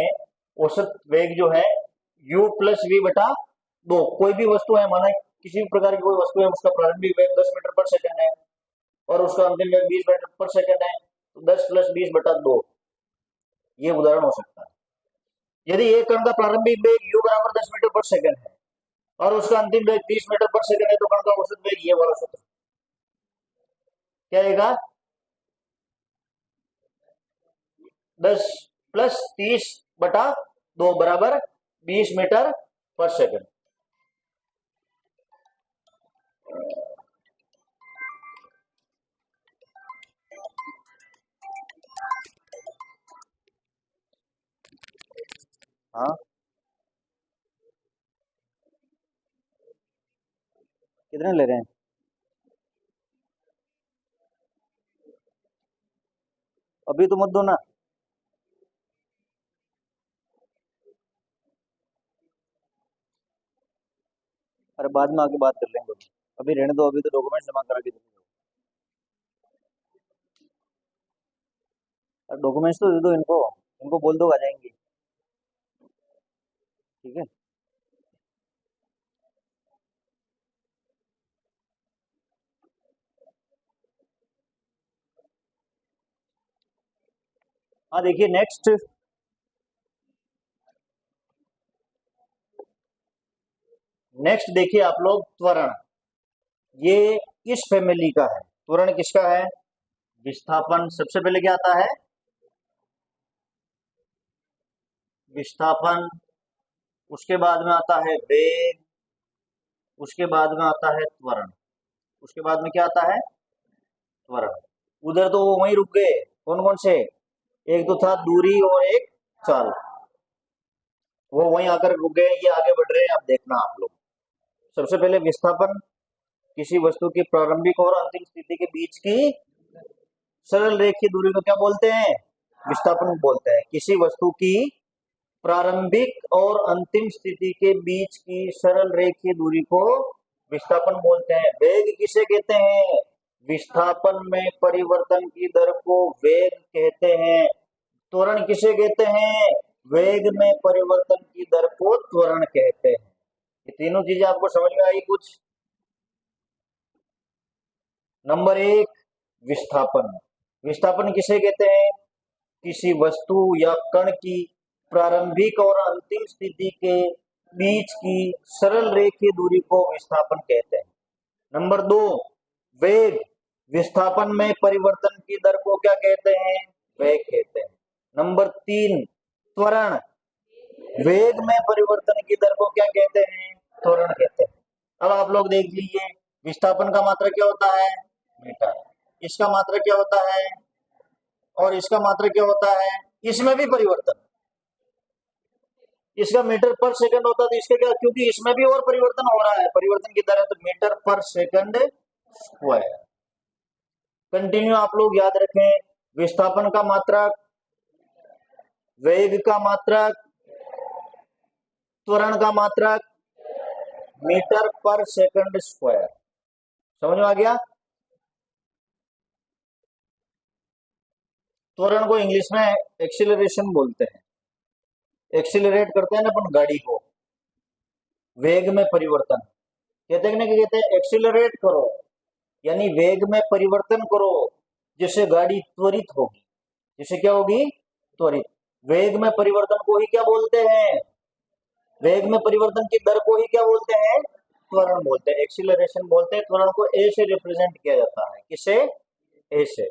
औसत वेग जो है u प्लस v बटा 2। कोई भी वस्तु है, माना किसी भी प्रकार की कोई वस्तु है, उसका प्रारंभिक वेग 10 मीटर पर सेकंड है और उसका अंतिम वेग 20 मीटर पर सेकंड है, तो 10 प्लस 20/2 ये उदाहरण हो सकता है। यदि एक कण का प्रारंभिक वेग u बराबर 10 मीटर पर सेकंड है और उसका अंतिम वेग 30 मीटर पर सेकंड है, तो कण का औसत वेग ये वाला सूत्र क्या आएगा, 10 प्लस 30/2 बराबर 20 मीटर पर सेकंड। हाँ, कितने ले रहे हैं, अभी तो मत दो ना, अरे बाद में आके बात कर लेंगे, अभी रहने दो, अभी तो डॉक्यूमेंट जमा करा के दो, डॉक्यूमेंट्स तो दे दो इनको, इनको बोल दो आ जाएंगे, ठीक है। हाँ देखिए नेक्स्ट, नेक्स्ट देखिए आप लोग, त्वरण, ये किस फैमिली का है, त्वरण किसका है, विस्थापन। सबसे पहले क्या आता है, विस्थापन, उसके बाद में आता है वेग, उसके बाद में आता है त्वरण, उसके बाद में क्या आता है त्वरण। उधर तो वो वहीं रुक गए, कौन कौन से, एक तो था दूरी और एक चाल, वो वहीं आकर रुक गए, ये आगे बढ़ रहे हैं, अब देखना आप लोग। सबसे पहले विस्थापन, किसी वस्तु की प्रारंभिक और अंतिम स्थिति के बीच की सरल रेखीय दूरी को क्या बोलते हैं, विस्थापन बोलते हैं। किसी वस्तु की प्रारंभिक और अंतिम स्थिति के बीच की सरल रेखीय दूरी को विस्थापन बोलते हैं। वेग किसे कहते हैं, विस्थापन में परिवर्तन की दर को वेग कहते हैं। त्वरण किसे कहते हैं, वेग में परिवर्तन की दर को त्वरण कहते हैं। ये तीनों चीजें आपको समझ में आई कुछ। नंबर 1, विस्थापन, विस्थापन किसे कहते हैं, किसी वस्तु या कण की प्रारंभिक और अंतिम स्थिति के बीच की सरल रेखीय दूरी को विस्थापन कहते हैं। नंबर 2, वेग, विस्थापन में परिवर्तन की दर को क्या कहते हैं, वेग कहते हैं। नंबर 3, त्वरण, वेग में परिवर्तन की दर को क्या कहते हैं, त्वरण कहते हैं। अब आप लोग देख लीजिए, विस्थापन का मात्रक क्या होता है मीटर, इसका मात्रक क्या होता है और इसका मात्रक क्या होता है, इसमें भी परिवर्तन, इसका मीटर पर सेकंड होता है, तो इसका क्या, क्योंकि इसमें भी और परिवर्तन हो रहा है, परिवर्तन की दर है, तो मीटर पर सेकंड स्क्वायर। कंटिन्यू आप लोग याद रखें, विस्थापन का मात्रक, वेग का मात्रक, त्वरण का मात्रक, मीटर पर सेकंड स्क्वायर। समझ में आ गया। त्वरण को इंग्लिश में एक्सीलरेशन बोलते हैं, एक्सिलरेट करते हैं ना अपन गाड़ी को, वेग में परिवर्तन कहते हैं ना, कि कहते हैं एक्सिलरेट करो, यानी वेग में परिवर्तन करो, जिससे गाड़ी त्वरित होगी। जिससे क्या होगी? त्वरित। वेग में परिवर्तन को ही क्या बोलते हैं? वेग में परिवर्तन की दर को ही क्या बोलते हैं? त्वरण बोलते हैं, एक्सीलरेशन बोलते हैं। त्वरण को ए से रिप्रेजेंट किया जाता है। किससे? ए से।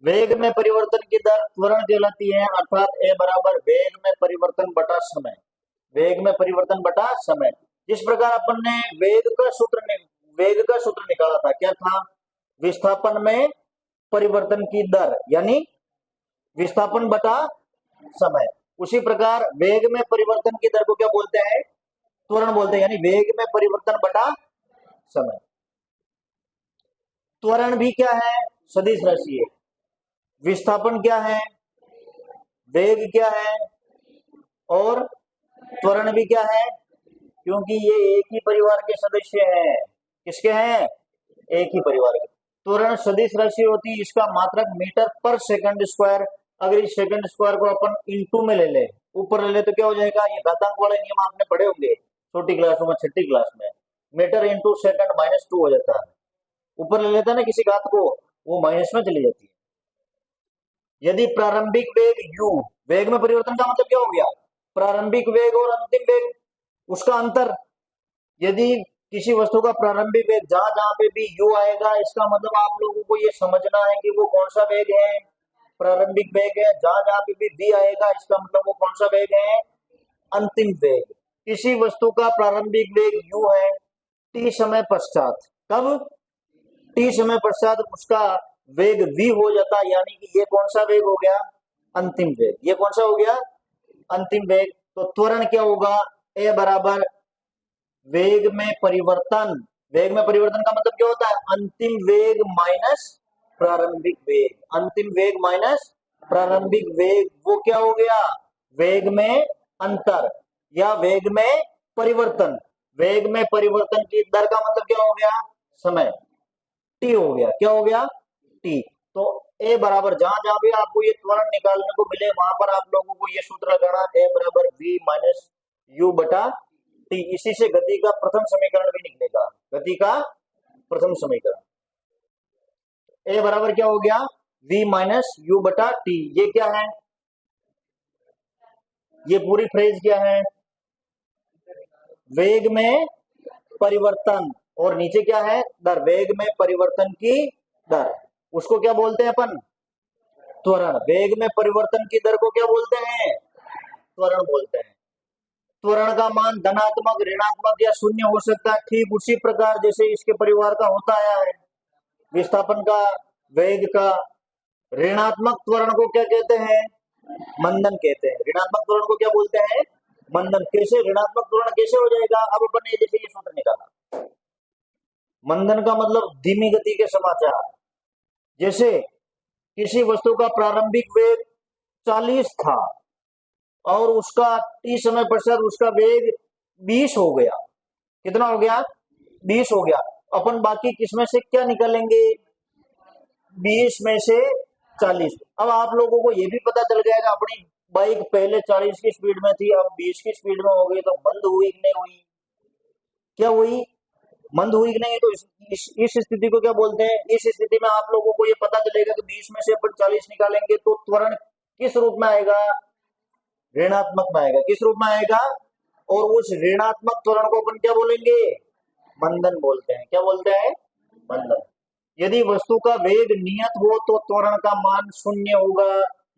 वेग में परिवर्तन की दर त्वरण कहलाती है, अर्थात ए बराबर वेग में परिवर्तन बटा समय। वेग में परिवर्तन बटा समय। जिस प्रकार अपन ने वेग का सूत्र निकाला था, क्या था? विस्थापन में परिवर्तन की दर, यानी विस्थापन बटा समय। उसी प्रकार वेग में परिवर्तन की दर को क्या बोलते हैं? त्वरण बोलते हैं, यानी वेग में परिवर्तन बटा समय। त्वरण भी क्या है? सदिश राशि है। विस्थापन क्या है? वेग क्या है? और त्वरण भी क्या है? क्योंकि ये एक ही परिवार के सदस्य हैं। किसके हैं? एक ही परिवार के। त्वरण सदिश राशि होती है, इसका मात्रक मीटर पर सेकंड स्क्वायर। अगर इस सेकंड स्क्वायर को अपन इंटू में ले ले, ऊपर ले ले, तो क्या हो जाएगा? ये घातांक वाले नियम आपने पढ़े होंगे छोटी क्लासों में, छठी क्लास में। मीटर इंटू सेकंड -2 हो जाता है। ऊपर ले लेता है ना किसी घात को, वो माइनस में चली जाती है। यदि प्रारंभिक वेग u, वेग में परिवर्तन का मतलब क्या हो गया? प्रारंभिक वेग और अंतिम वेग, उसका अंतर। यदि किसी वस्तु का प्रारंभिक वेग जहां जहां पे भी u आएगा, इसका मतलब आप लोगों को ये समझना है कि वो कौन सा वेग है? प्रारंभिक वेग है। जहां जहां पे भी v आएगा, इसका मतलब वो कौन सा वेग है? अंतिम वेग। किसी वस्तु का प्रारंभिक वेग u है, t समय पश्चात, कब? t समय पश्चात उसका वेग v हो जाता है, यानी कि ये कौन सा वेग हो गया? अंतिम वेग। ये कौन सा हो गया? अंतिम वेग। तो त्वरण क्या होगा? a बराबर वेग में परिवर्तन। वेग में परिवर्तन का मतलब क्या होता है? अंतिम वेग माइनस प्रारंभिक वेग। अंतिम वेग माइनस प्रारंभिक वेग, वो क्या हो गया? वेग में अंतर या वेग में परिवर्तन। वेग में परिवर्तन की दर का मतलब क्या हो गया? समय, टी हो गया। क्या हो गया? टी। तो ए बराबर जहां जहां भी आपको ये त्वरण निकालने को मिले, वहां पर आप लोगों को ये सूत्र लगाना, ए बराबर वी माइनस यू बटा टी। इसी से गति का प्रथम समीकरण भी निकलेगा। गति का प्रथम समीकरण ए बराबर क्या हो गया? v माइनस यू बटा टी। ये क्या है? ये पूरी फ्रेज क्या है? वेग में परिवर्तन, और नीचे क्या है? दर। वेग में परिवर्तन की दर, उसको क्या बोलते हैं अपन? त्वरण। वेग में परिवर्तन की दर को क्या बोलते हैं? त्वरण बोलते हैं। त्वरण का मान धनात्मक, ऋणात्मक या शून्य हो सकता है। ठीक उसी प्रकार जैसे इसके परिवार का होता आया है। विस्थापन का, वेग का। ऋणात्मक त्वरण को क्या कहते हैं? मंदन कहते हैं। ऋणात्मक त्वरण को क्या बोलते हैं? मंदन। कैसे ऋणात्मक त्वरण कैसे हो जाएगा? अब अपन ने जैसे ये सूत्र निकाला, मंदन का मतलब धीमी गति के समाचार। जैसे किसी वस्तु का प्रारंभिक वेग 40 था और उसका t समय पश्चात उसका वेग 20 हो गया। कितना हो गया? 20 हो गया। अपन बाकी किसमें से क्या निकालेंगे? 20 में से 40। अब आप लोगों को ये भी पता चल जाएगा, अपनी बाइक पहले 40 की स्पीड में थी, अब 20 की स्पीड में हो गई, तो मंद हुई कि नहीं हुई? क्या हुई? मंद हुई कि नहीं? तो इस स्थिति को क्या बोलते हैं? इस स्थिति में आप लोगों को ये पता चलेगा कि 20 में से अपन 40 निकालेंगे तो त्वरण किस रूप में आएगा? ऋणात्मक में आएगा। किस रूप में आएगा? और उस ऋणात्मक त्वरण को अपन क्या बोलेंगे? मंदन बोलते हैं। क्या बोलते हैं? मंदन। यदि वस्तु का वेग नियत हो तो त्वरण का मान शून्य होगा।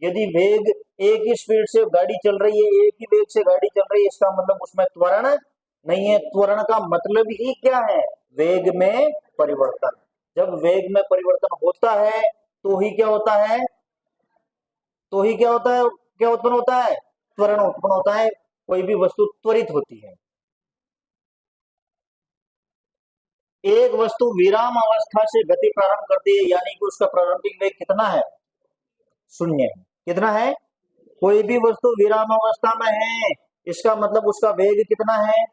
यदि वेग एक ही स्पीड से गाड़ी चल रही है, एक ही वेग से गाड़ी चल रही है, इसका मतलब उसमें त्वरण नहीं है। त्वरण का मतलब ही क्या है? वेग में परिवर्तन। जब वेग में परिवर्तन होता है तो ही क्या होता है? तो ही क्या होता है? क्या उत्पन्न होता है? त्वरण उत्पन्न होता है। कोई भी वस्तु त्वरित होती है। एक वस्तु विराम अवस्था से गति प्रारंभ करती है, यानी कि उसका प्रारंभिक वेग कितना है? शून्य है। कितना है? कोई भी वस्तु विराम अवस्था में है, इसका मतलब उसका वेग कितना है?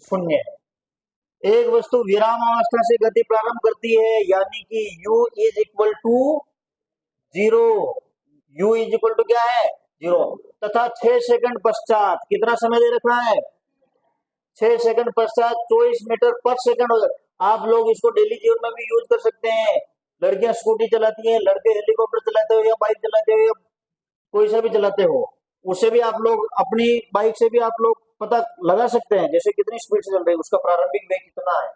शून्य है। एक वस्तु विराम अवस्था से गति प्रारंभ करती है, यानी कि u is equal to 0। u is equal to क्या है? जीरो, तथा 6 सेकंड पश्चात कितना समय दे रखा है, 6 सेकंड पश्चात 24 मीटर पर सेकंड हो जाता। आप लोग इसको डेली जीवन में भी यूज कर सकते हैं। लड़कियां स्कूटी चलाती हैं, लड़के हेलीकॉप्टर चलाते हो या बाइक चलाते हो या कोई सा भी चलाते हो, उससे भी आप लोग अपनी बाइक से भी आप लोग पता लगा सकते हैं जैसे कितनी स्पीड से चल रही है, उसका प्रारंभिक वेग कितना है।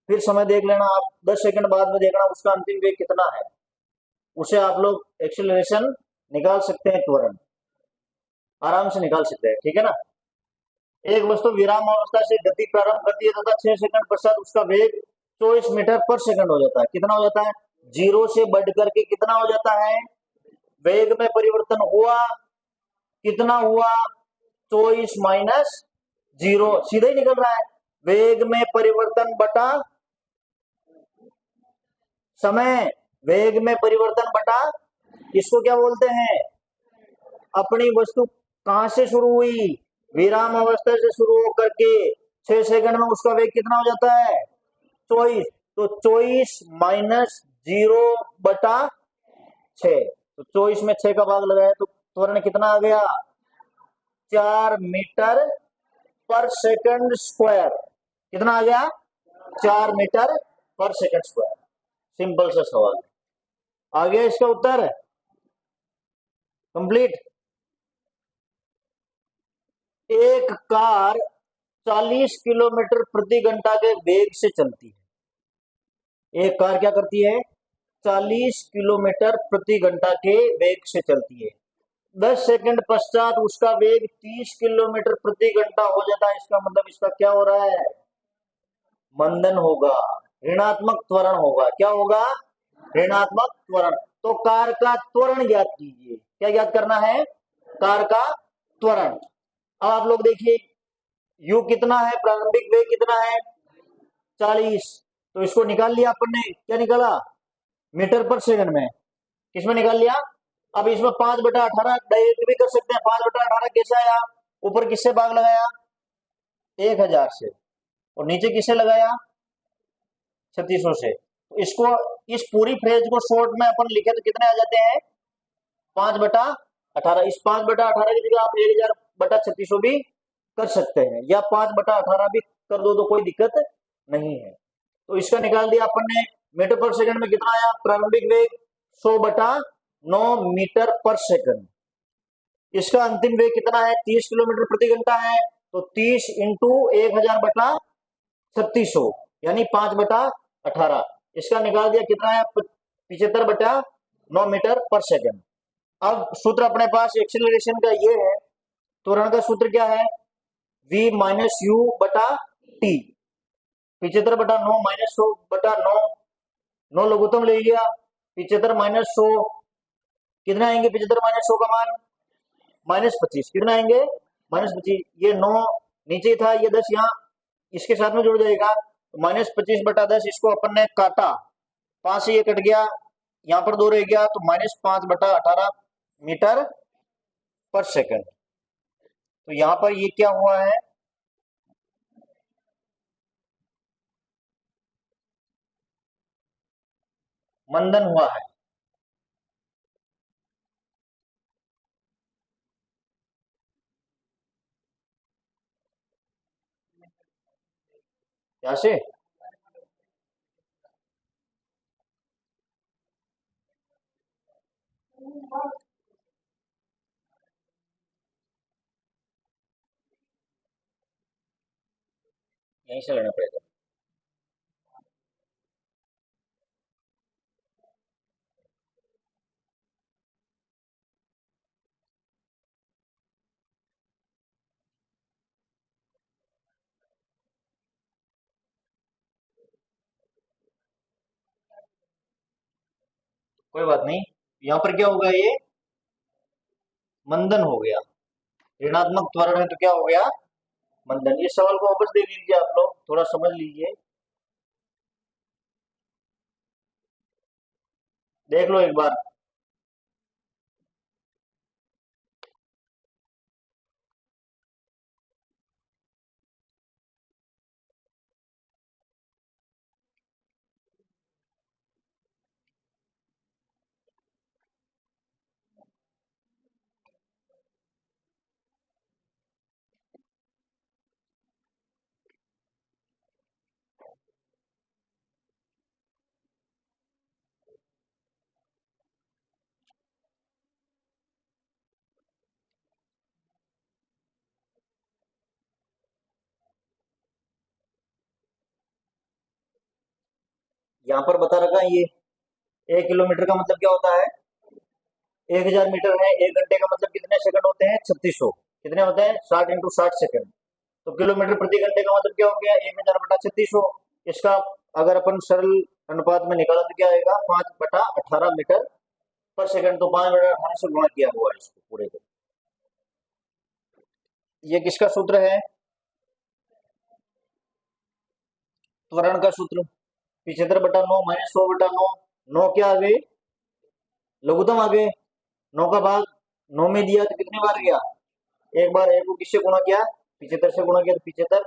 फिर समय देख लेना आप, 10 सेकंड बाद में देखना उसका अंतिम वेग कितना है, उसे आप लोग एक्सेलरेशन निकाल सकते हैं, त्वरण आराम से निकाल सकते हैं, ठीक है ना। एक वस्तु विराम अवस्था से गति प्रारंभ करती है तथा 6 सेकंड पश्चात उसका वेग 24 मीटर पर सेकंड हो जाता है। कितना हो जाता है, जीरो से बढ़ करके कितना हो जाता है, वेग में परिवर्तन हुआ, कितना हुआ, 24 माइनस जीरो, सीधे ही निकल रहा है। वेग में परिवर्तन बटा समय, वेग में परिवर्तन बटा, इसको क्या बोलते हैं, अपनी वस्तु कहां से शुरू हुई, विराम अवस्था से शुरू होकर के 6 सेकंड में उसका वेग कितना हो जाता है, 24, तो 24 माइनस जीरो बटा 6, तो 24 में 6 का भाग लगाया तो त्वरण कितना आ गया, 4 मीटर पर सेकंड स्क्वायर, कितना आ गया, 4 मीटर पर सेकंड स्क्वायर। सिंपल सा सवाल, आ गया इसका उत्तर कंप्लीट। एक कार 40 किलोमीटर प्रति घंटा के वेग से चलती है, एक कार क्या करती है, 40 किलोमीटर प्रति घंटा के वेग से चलती है, 10 सेकंड पश्चात उसका वेग 30 किलोमीटर प्रति घंटा हो जाता है। इसका मतलब इसका क्या हो रहा है, मंदन होगा, ऋणात्मक त्वरण होगा, क्या होगा, ऋणात्मक त्वरण। तो कार का त्वरण ज्ञात कीजिए, क्या ज्ञात करना है, कार का त्वरण। अब आप लोग देखिए u कितना है, प्रारंभिक वेग कितना है, 40, तो इसको निकाल लिया अपन ने, क्या निकाला, मीटर पर सेकंड में, किसमें निकाल लिया। अब इसमें 5/18 डायरेक्ट भी कर सकते हैं, 5/18 कैसे आया, ऊपर किससे भाग लगाया, 1000 से, और नीचे किससे लगाया, 3600 से। तो इसको, इस पूरी फ्रेज को शॉर्ट में अपन लिखे तो कितने आ जाते हैं, 5/18। इस 5/18 की जगह आप 1000/3600 भी कर सकते हैं, या 5/18 भी कर दो तो कोई दिक्कत नहीं है। तो इसका निकाल दिया अपन ने, मीटर पर सेकंड में कितना आया, प्रारंभिक वेग 100/9 मीटर पर सेकंड। इसका अंतिम वेग कितना है, 30 किलोमीटर प्रति घंटा है, तो 30 इंटू 1000/3600 यानी 5/18। इसका निकाल दिया कितना है, 75/9 मीटर पर सेकंड। अब सूत्र अपने पास एक्सीलरेशन का ये है, त्वरण का सूत्र क्या है, v माइनस यू बटा टी, 75/9 माइनस 100/9, 9 लघुत्तम ले लिया, 75 माइनस 100 कितना आएंगे, 75 माइनस 100 का मान -25, कितना आएंगे, -25, ये 9 नीचे था, ये 10 यहाँ इसके साथ में जुड़ जाएगा, तो -25/10, इसको अपन ने काटा, 5 से ये कट गया, यहाँ पर 2 रह गया, तो -5/18 मीटर पर सेकंड। तो यहाँ पर ये क्या हुआ है, मंदन हुआ है। यहाँ से यहीं से लेना पड़ेगा। कोई बात नहीं, यहाँ पर क्या होगा, ये मंदन हो गया, ऋणात्मक त्वरण है तो क्या हो गया, मंदन। ये सवाल को वापस देख लीजिए, आप लोग थोड़ा समझ लीजिए, देख लो एक बार। यहाँ पर बता रखा है ये 1 किलोमीटर का मतलब क्या होता है 1000 मीटर है। 1 घंटे का मतलब कितने सेकंड होते हैं 3600। कितने होते हैं 60 × 60 सेकंड। तो किलोमीटर प्रति घंटे का मतलब क्या हो गया 1000 बटा 3600। इसका अगर अपन सरल अनुपात में निकाला तो क्या आएगा 5 बटा 18 मीटर पर सेकंड। तो 5 बटा 18 से गुणा किया हुआ है इसको पूरे को। ये किसका सूत्र है त्वरण का सूत्र। 75 बटा 9 माइनस 100 बटा 9। 9 क्या आ गए लघुत्तम आ गए। 9 का भाग 9 में दिया तो कितनी बार गया एक बार। एक को किससे गुणा किया 75 से गुणा किया तो 75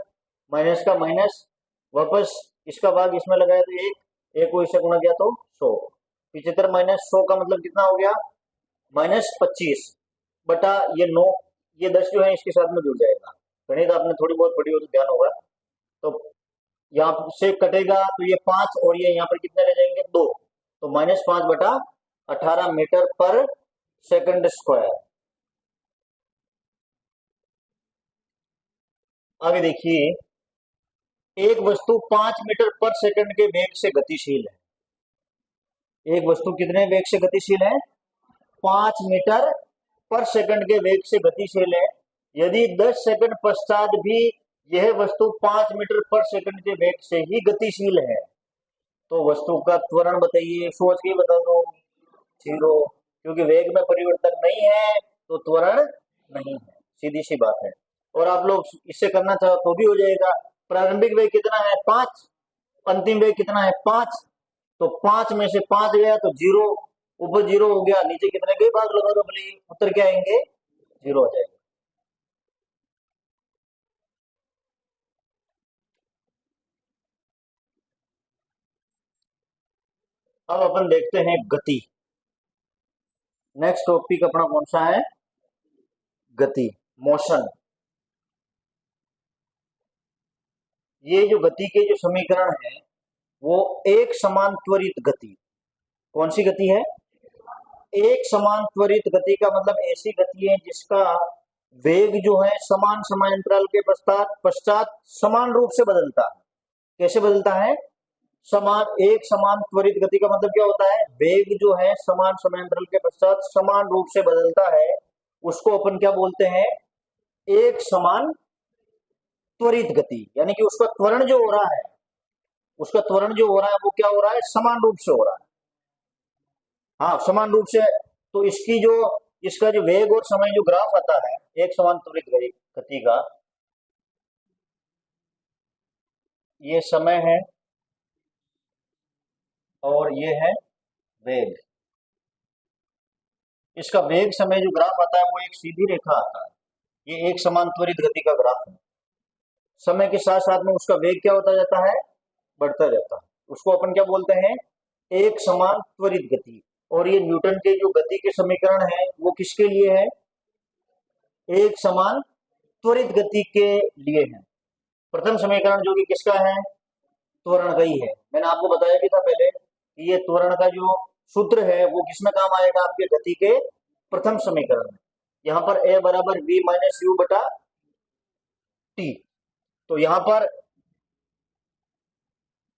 माइनस का माइनस वापस इसका भाग इसमें लगाया तो एक को इससे गुणा किया तो 100। 75 माइनस 100 का मतलब कितना हो गया -25 बटा ये 9। ये 10 जो है इसके साथ में जुड़ जाएगा। गणित आपने थोड़ी बहुत पढ़ी हो तो ध्यान होगा। तो यहाँ से कटेगा तो ये 5 और ये यहाँ पर कितने रह जाएंगे 2। तो -5 बटा 18 मीटर पर सेकंड स्क्वायर। आगे देखिए एक वस्तु 5 मीटर पर सेकंड के वेग से गतिशील है। एक वस्तु कितने वेग से गतिशील है 5 मीटर पर सेकंड के वेग से गतिशील है। यदि 10 सेकंड पश्चात भी यह वस्तु 5 मीटर पर सेकंड के वेग से ही गतिशील है तो वस्तु का त्वरण बताइए। सोच के बता दो 0, क्योंकि वेग में परिवर्तन नहीं है तो त्वरण नहीं है, सीधी सी बात है। और आप लोग इससे करना चाहो तो भी हो जाएगा। प्रारंभिक वेग कितना है 5, अंतिम वेग कितना है 5। तो 5 में से 5 गया तो 0, ऊपर 0 हो गया, नीचे कितने गए भाग लगा दो बोले उत्तर क्या आएंगे 0 हो जाएगा। अब अपन देखते हैं गति। नेक्स्ट टॉपिक अपना कौन सा है गति मोशन। ये जो गति के जो समीकरण है वो एक समान त्वरित गति। कौन सी गति है एक समान त्वरित गति का मतलब ऐसी गति है जिसका वेग जो है समान समयांतराल के पश्चात समान रूप से बदलता है। कैसे बदलता है समान एक समान त्वरित गति का मतलब क्या होता है वेग जो है समान समयांतराल के पश्चात समान रूप से बदलता है। उसको अपन क्या बोलते हैं एक समान त्वरित गति। यानी कि उसका त्वरण जो हो रहा है वो क्या हो रहा है समान रूप से हो रहा है। हाँ समान रूप से। तो इसका जो वेग और समय जो ग्राफ आता है एक समान त्वरित गति का, ये समय है और ये है वेग। इसका वेग समय जो ग्राफ आता है वो एक सीधी रेखा आता है। ये एक समान त्वरित गति का ग्राफ है। समय के साथ साथ में उसका वेग क्या होता जाता है बढ़ता जाता है। उसको अपन क्या बोलते हैं एक समान त्वरित गति। और ये न्यूटन के जो गति के समीकरण है वो किसके लिए है एक समान त्वरित गति के लिए है। प्रथम समीकरण जो कि किसका है त्वरण का ही है। मैंने आपको बताया भी था पहले कि ये त्वरण का जो सूत्र है वो किसमें काम आएगा आपके गति के प्रथम समीकरण में। यहाँ पर a बराबर v माइनस यू बटा टी। तो यहाँ पर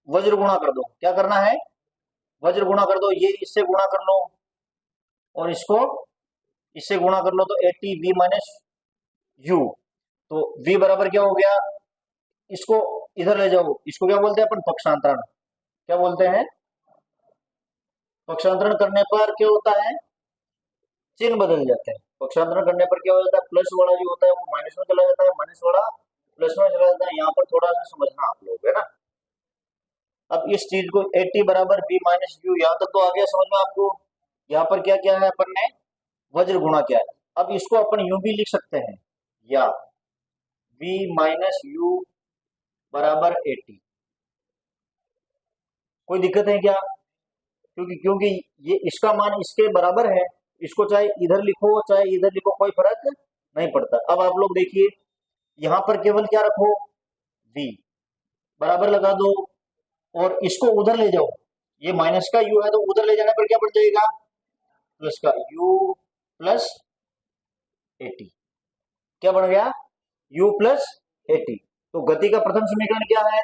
वज्र गुणा कर दो। क्या करना है वज्र गुणा कर दो। ये इससे गुणा कर लो और इसको इससे गुणा कर लो तो 80v माइनस यू। तो v बराबर क्या हो गया इसको इधर ले जाओ। इसको क्या बोलते हैं अपन पक्षांतरण। क्या बोलते हैं पक्षांतरण करने पर क्या होता है चिन्ह बदल जाते हैं। पक्षांतरण करने पर क्या हो जाता है प्लस वाला जो होता है वो माइनस में चला जाता है, माइनस वाला प्लस में चला जाता है। यहाँ पर थोड़ा सा समझना आप लोग है ना। अब इस चीज को 80 बराबर v माइनस यू यहाँ तक तो आ गया समझ में आपको। यहाँ पर क्या क्या है अपन ने वज्र गुणा किया है। अब इसको अपन यूं भी लिख सकते हैं या v माइनस यू बराबर 80। कोई दिक्कत है क्या क्योंकि ये इसका मान इसके बराबर है। इसको चाहे इधर लिखो चाहे इधर लिखो कोई फर्क नहीं पड़ता। अब आप लोग देखिए यहाँ पर केवल क्या रखो v बराबर लगा दो और इसको उधर ले जाओ। ये माइनस का u है तो उधर ले जाने पर क्या बन जाएगा प्लस का u प्लस 80। क्या बन गया u प्लस 80। तो गति का प्रथम समीकरण क्या है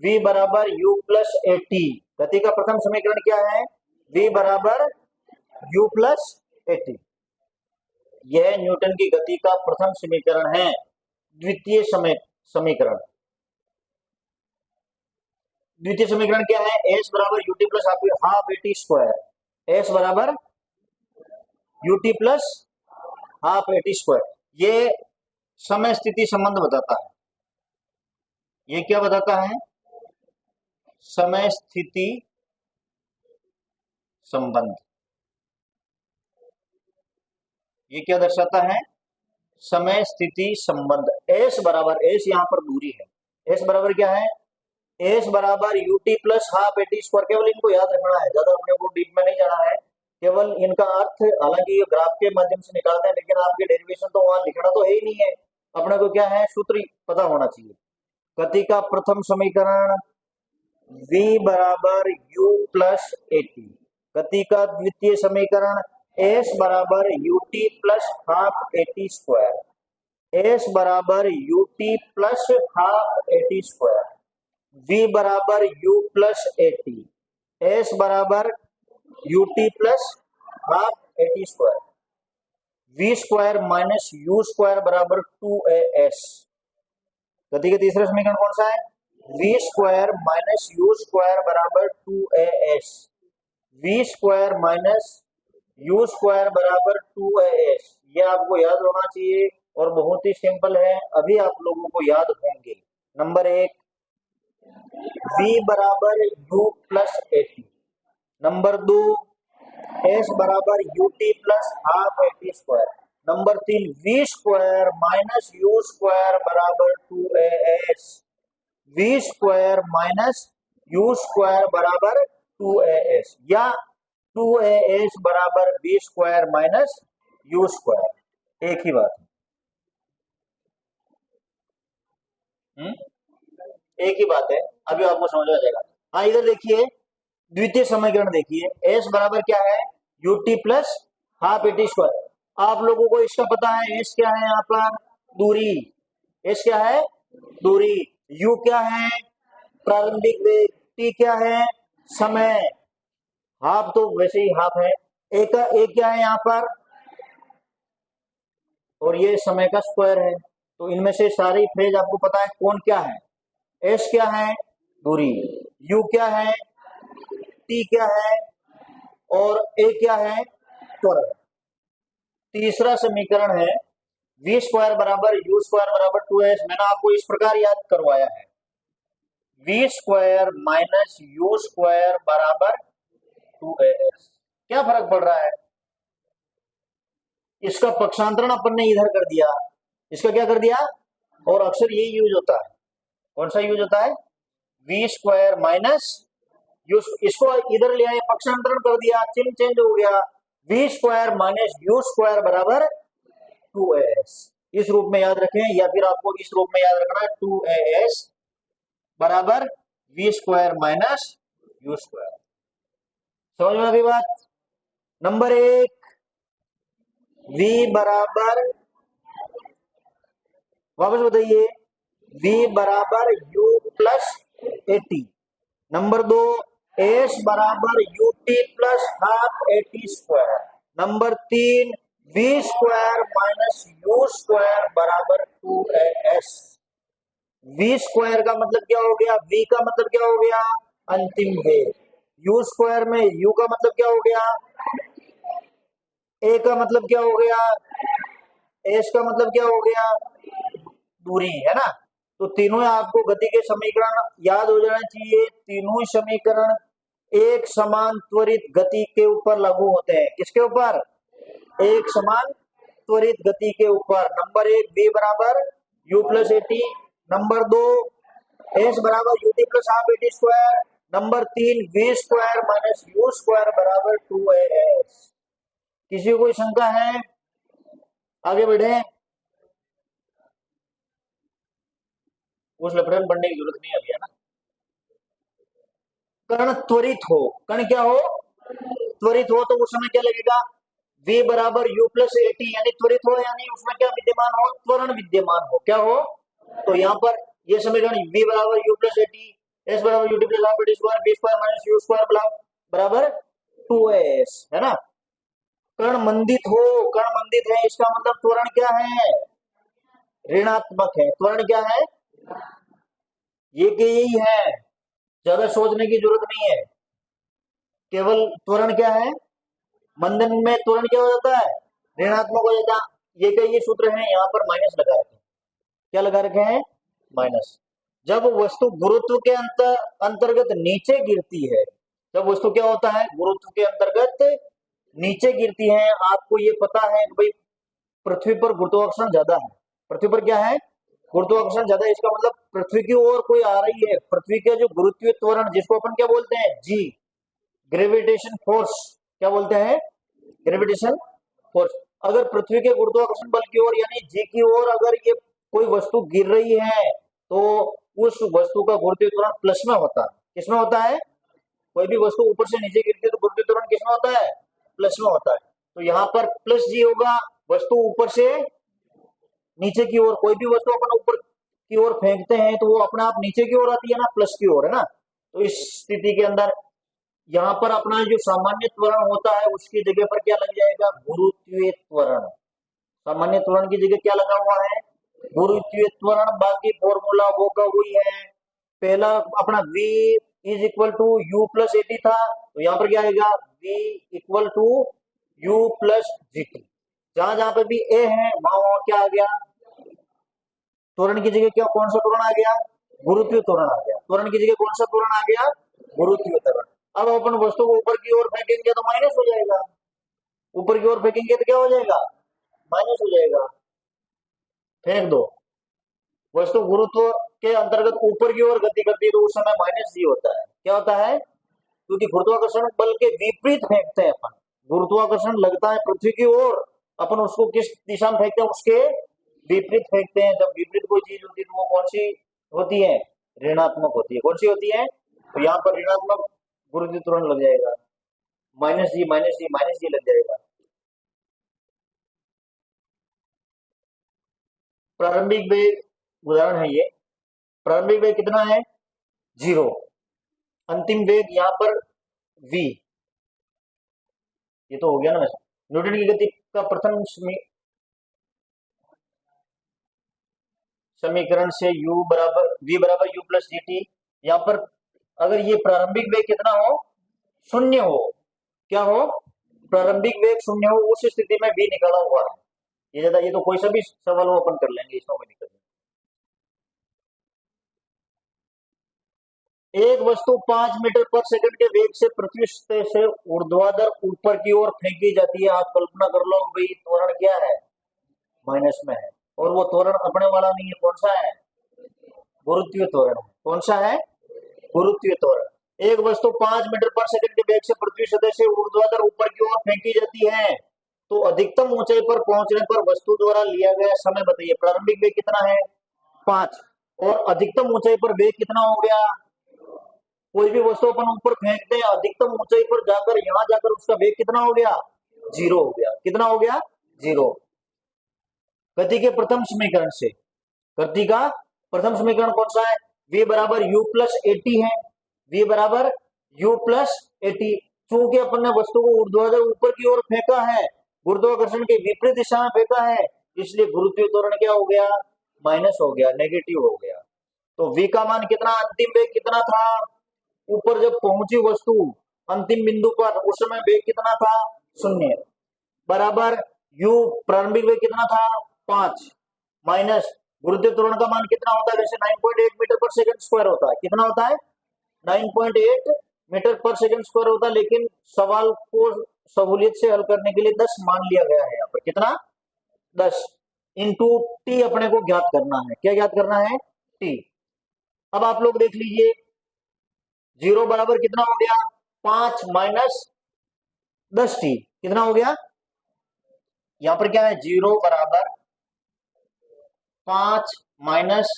v बराबर u प्लस 80 गति का प्रथम समीकरण क्या है? v बराबर u प्लस एटी। यह न्यूटन की गति का प्रथम समीकरण है। द्वितीय समीकरण क्या है? s बराबर ut plus half eighty square. s बराबर ut plus half eighty square. ये समय स्थिति संबंध बताता है। ये क्या बताता है? समय स्थिति संबंध। ये क्या दर्शाता है? समय स्थिति संबंध। s बराबर, s यहां पर दूरी है, s बराबर क्या है? s बराबर ut plus half eighty square. केवल इनको याद रखना है, ज्यादा अपने को डीप में नहीं जाना है, केवल इनका अर्थ हालांकि ये ग्राफ के माध्यम से निकालते हैं, लेकिन आपके डेरिवेशन तो वहां लिखना तो है ही नहीं है। अपने को क्या है? सूत्र पता होना चाहिए। गति का प्रथम समीकरण v बराबर u प्लस एटी। गति का द्वितीय समीकरण s बराबर ut plus half eighty square. s बराबर ut plus half eighty square. v बराबर u प्लस एटी। s बराबर ut plus half eighty square. v square minus u square बराबर 2as। गति का तीसरा समीकरण कौन सा है? v square minus u square बराबर 2as। v square minus u square बराबर 2as। ये आपको याद होना चाहिए और बहुत ही सिंपल है, अभी आप लोगों को याद होंगे। नंबर 1 v बराबर u plus eighty. Number 2 s बराबर ut plus half eighty square. Number 3 v square minus u square बराबर 2as। v square minus u square बराबर 2as या 2as बराबर v square minus u square, एक ही बात है। एक ही बात है, अभी आपको समझ आ जाएगा। हाँ, इधर देखिए द्वितीय समीकरण देखिए, s बराबर क्या है? ut plus half eighty square. आप लोगों को इसका पता है, s क्या है? यहाँ पर दूरी। s क्या है? दूरी। u क्या है? प्रारंभिक वेग। t क्या है? समय। हाफ तो वैसे ही हाफ है। एक क्या है यहाँ पर? और ये समय का स्क्वायर है। तो इनमें से सारी फ्रेज आपको पता है कौन क्या है? s क्या है? दूरी। u क्या है? t क्या है? और a क्या है? त्वरण। तीसरा समीकरण है v स्क्वायर बराबर u स्क्वायर बराबर 2s। मैंने आपको इस प्रकार याद करवाया है, v square minus u square बराबर 2as। क्या फर्क पड़ रहा है? इसका पक्षांतरण अपन ने इधर कर दिया, इसका क्या कर दिया? और अक्सर ये यूज होता है। कौन सा यूज होता है? v स्क्वायर माइनस u, इसको इधर ले आए, पक्षांतरण कर दिया, चिन्ह चेंज हो गया, v square minus u square बराबर 2as। इस रूप में याद रखें, या फिर आपको इस रूप में याद रखना है 2as बराबर v square minus u square. समझ में आती बात? नंबर 1 v बराबर, वापस बताइए, v बराबर u plus eighty. Number 2 s बराबर ut plus half eighty square. Number 3 v square minus u square बराबर 2as। v स्क्वायर का मतलब क्या हो गया? v का मतलब क्या हो गया? अंतिम वेग। u स्क्वायर में u का मतलब क्या हो गया? a का मतलब क्या हो गया? s का मतलब क्या हो गया? दूरी, है ना? तो तीनों आपको गति के समीकरण याद हो जाना चाहिए। तीनों समीकरण एक समान त्वरित गति के ऊपर लागू होते हैं। किसके ऊपर? एक समान त्वरित गति के ऊपर। नंबर 1 v बराबर u plus eighty. Number 2 s बराबर ut plus half eighty square. Number 3 v square minus u square बराबर 2as। किसी को कोई शंका है? आगे बढ़े। उस लफड़े में बढ़ने की जरूरत नहीं अभी, है ना? कण त्वरित हो, कण क्या हो? त्वरित हो, तो उस समय क्या लगेगा? v बराबर u प्लस एटी, यानी त्वरित हो, यानी उसमें क्या विद्यमान हो? त्वरण विद्यमान हो। क्या हो? तो यहाँ पर ये समीकरण v बराबर u प्लस एटी, एस बराबर u t plus half t square v square minus you square बराबर 2s, है ना। कण मंदित है, इसका मतलब त्वरण क्या है, ऋणात्मक है। त्वरण क्या है, ये कि यही है, ज्यादा सोचने की जरूरत नहीं है। केवल त्वरण क्या है, मंदन में त्वरण क्या हो जाता है, ऋणात्मक हो जाता है। ये कई ये सूत्र है, यहाँ पर माइनस लगा रखे हैं। क्या लगा रखे हैं, माइनस। जब वस्तु गुरुत्व के अंतर्गत नीचे गिरती है, जब वस्तु क्या होता है, गुरुत्व के अंतर्गत नीचे गिरती है, आपको ये पता है कि भाई पृथ्वी पर गुरुत्वाकर्षण ज्यादा है। पृथ्वी पर क्या है, गुरुत्वाकर्षण ज्यादा है। इसका मतलब पृथ्वी की ओर कोई आ रही है, पृथ्वी का जो गुरुत्वीय त्वरण, जिसको अपन क्या बोलते हैं, जी, ग्रेविटेशन फोर्स, क्या बोलते हैं, ग्रेविटेशन फोर्स। अगर पृथ्वी के गुरुत्वाकर्षण बल की ओर यानी जी की ओर अगर ये कोई वस्तु गिर रही है, तो उस वस्तु का गुरुत्वीय त्वरण प्लस में होता है। किसमें होता है, कोई भी वस्तु ऊपर से नीचे गिरती है तो गुरुत्वीय त्वरण किसमें होता है, प्लस में होता है। तो यहाँ पर प्लस जी होगा, वस्तु ऊपर से नीचे की ओर, कोई भी वस्तु अपन ऊपर की ओर फेंकते हैं तो वो अपने आप नीचे की ओर आती है ना, प्लस की ओर, है ना। तो इस स्थिति के अंदर यहाँ पर अपना जो सामान्य त्वरण होता है उसकी जगह पर क्या लग जाएगा, गुरुत्वीय त्वरण। सामान्य त्वरण की जगह क्या लगा हुआ है, गुरुत्वीय त्वरण। बाकी फॉर्मूला वो का वही है। पहला अपना v is equal to u plus a t था, तो यहाँ पर क्या आएगा, v equal to u plus g t. जहां जहां पे भी a है वहां क्या आ गया, त्वरण की जगह क्या, कौन सा त्वरण आ गया, गुरुत्वीय त्वरण आ गया। त्वरण की जगह कौन सा त्वरण आ गया, गुरुत्वीय त्वरण। अब अपन वस्तु को ऊपर की ओर फेंकेंगे तो माइनस हो जाएगा, ऊपर की ओर फेंकेंगे तो क्या हो जाएगा, माइनस हो जाएगा। फेंक दो, वस्तु गुरुत्व के अंतर्गत ऊपर की ओर गति करती है तो उस समय माइनस जी होता है। क्या होता है, क्योंकि गुरुत्वाकर्षण बल के विपरीत फेंकते हैं अपन। गुरुत्वाकर्षण लगता है पृथ्वी की ओर, अपन उसको किस दिशा में फेंकते हैं, उसके विपरीत फेंकते हैं। जब विपरीत कोई चीज होती है तो वो कौन सी होती है, ऋणात्मक होती है। कौन सी होती है, तो यहाँ पर ऋणात्मक गुरुत्वीय त्वरण लग जाएगा, माइनस जी माइनस जी माइनस जी लग जाएगा। प्रारंभिक वेग उदाहरण है ये, प्रारंभिक वेग कितना है, 0। अंतिम वेग यहाँ पर v, ये तो हो गया ना वैसे। न्यूटन की गति का प्रथम समीकरण से u बराबर v बराबर u प्लस जी टी। यहाँ पर अगर ये प्रारंभिक वेग कितना हो, शून्य हो, क्या हो, प्रारंभिक वेग शून्य हो, उस स्थिति में v निकाला हुआ है। ये ज्यादा, ये तो कोई सा भी सवाल वो अपन कर लेंगे, इसमें कोई दिक्कत नहीं। एक वस्तु 5 मीटर पर सेकंड के वेग से पृथ्वी से ऊर्ध्वाधर ऊपर की ओर फेंकी जाती है। आप कल्पना कर लो भाई त्वरण क्या है, माइनस में है, और वो त्वरण अपने वाला नहीं है, कौन सा है, गुरुत्वीय त्वरण। कौन सा है, गुरुत्वीय त्वरण। एक वस्तु 5 मीटर पर सेकंड के वेग से पृथ्वी सतह से ऊर्ध्वाधर ऊपर की ओर फेंकी जाती है, तो अधिकतम ऊंचाई पर पहुंचने पर वस्तु द्वारा लिया गया समय बताइए। प्रारंभिक वेग कितना है, 5, और अधिकतम ऊंचाई पर वेग कितना हो गया। कोई भी वस्तु अपन ऊपर फेंकते हैं, अधिकतम ऊंचाई पर जाकर यहाँ जाकर उसका वेग कितना हो गया, 0 हो गया। कितना हो गया, 0। गति के प्रथम समीकरण से, गति का प्रथम समीकरण कौन सा है, v बराबर u प्लस ए टी है, v बराबर u प्लस ए टी। चूंकि अपन ने वस्तु को ऊर्ध्वाधर ऊपर की ओर फेंका है, गुरुत्वाकर्षण के विपरीत दिशा में फेंका है, इसलिए गुरुत्वीय त्वरण क्या हो गया, माइनस हो गया, नेगेटिव हो गया। तो v का मान कितना, अंतिम वेग कितना था, ऊपर जब पहुंची वस्तु अंतिम बिंदु पर उस समय वेग कितना था, 0, बराबर u प्रारंभिक वेग कितना था, 5, माइनस गुरुत्वीय त्वरण का मान कितना होता है, वैसे 9.8 मीटर पर सेकंड स्क्वायर होता है। कितना होता है, 9.8 मीटर पर सेकंड स्क्वायर होता है, लेकिन सवाल को सहूलियत से हल करने के लिए 10 मान लिया गया है। यहाँ पर कितना, 10 इंटू टी अपने को ज्ञात करना है। क्या ज्ञात करना है, टी। अब आप लोग देख लीजिए, 0 बराबर कितना हो गया, 5 माइनस 10 टी, कितना हो गया, यहां पर क्या है, 0 बराबर 5 माइनस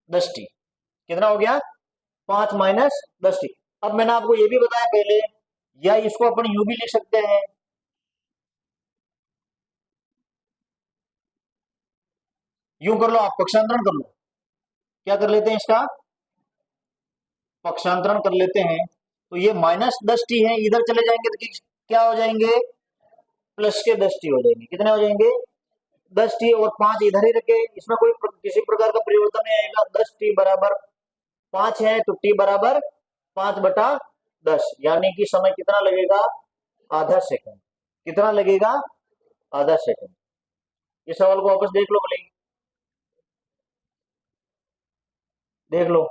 10 टी, कितना हो गया, 5 माइनस 10 टी। अब मैंने आपको ये भी बताया पहले, या इसको अपन यू भी लिख सकते हैं, यूं कर लो, आप पक्षांतरण कर लो। क्या कर लेते हैं, इसका पक्षांतरण कर लेते हैं। तो ये -10t है, इधर चले जाएंगे तो क्या हो जाएंगे, प्लस के 10t हो जाएंगे। कितने हो जाएंगे, 10t, और 5 इधर ही रखे, इसमें कोई किसी प्रकार का परिवर्तन नहीं आएगा। 10t बराबर 5 है तो t बराबर 5/10, यानी कि समय कितना लगेगा, आधा सेकंड। कितना लगेगा, आधा सेकंड। इस सवाल को वापस देख लो भले, देख लो,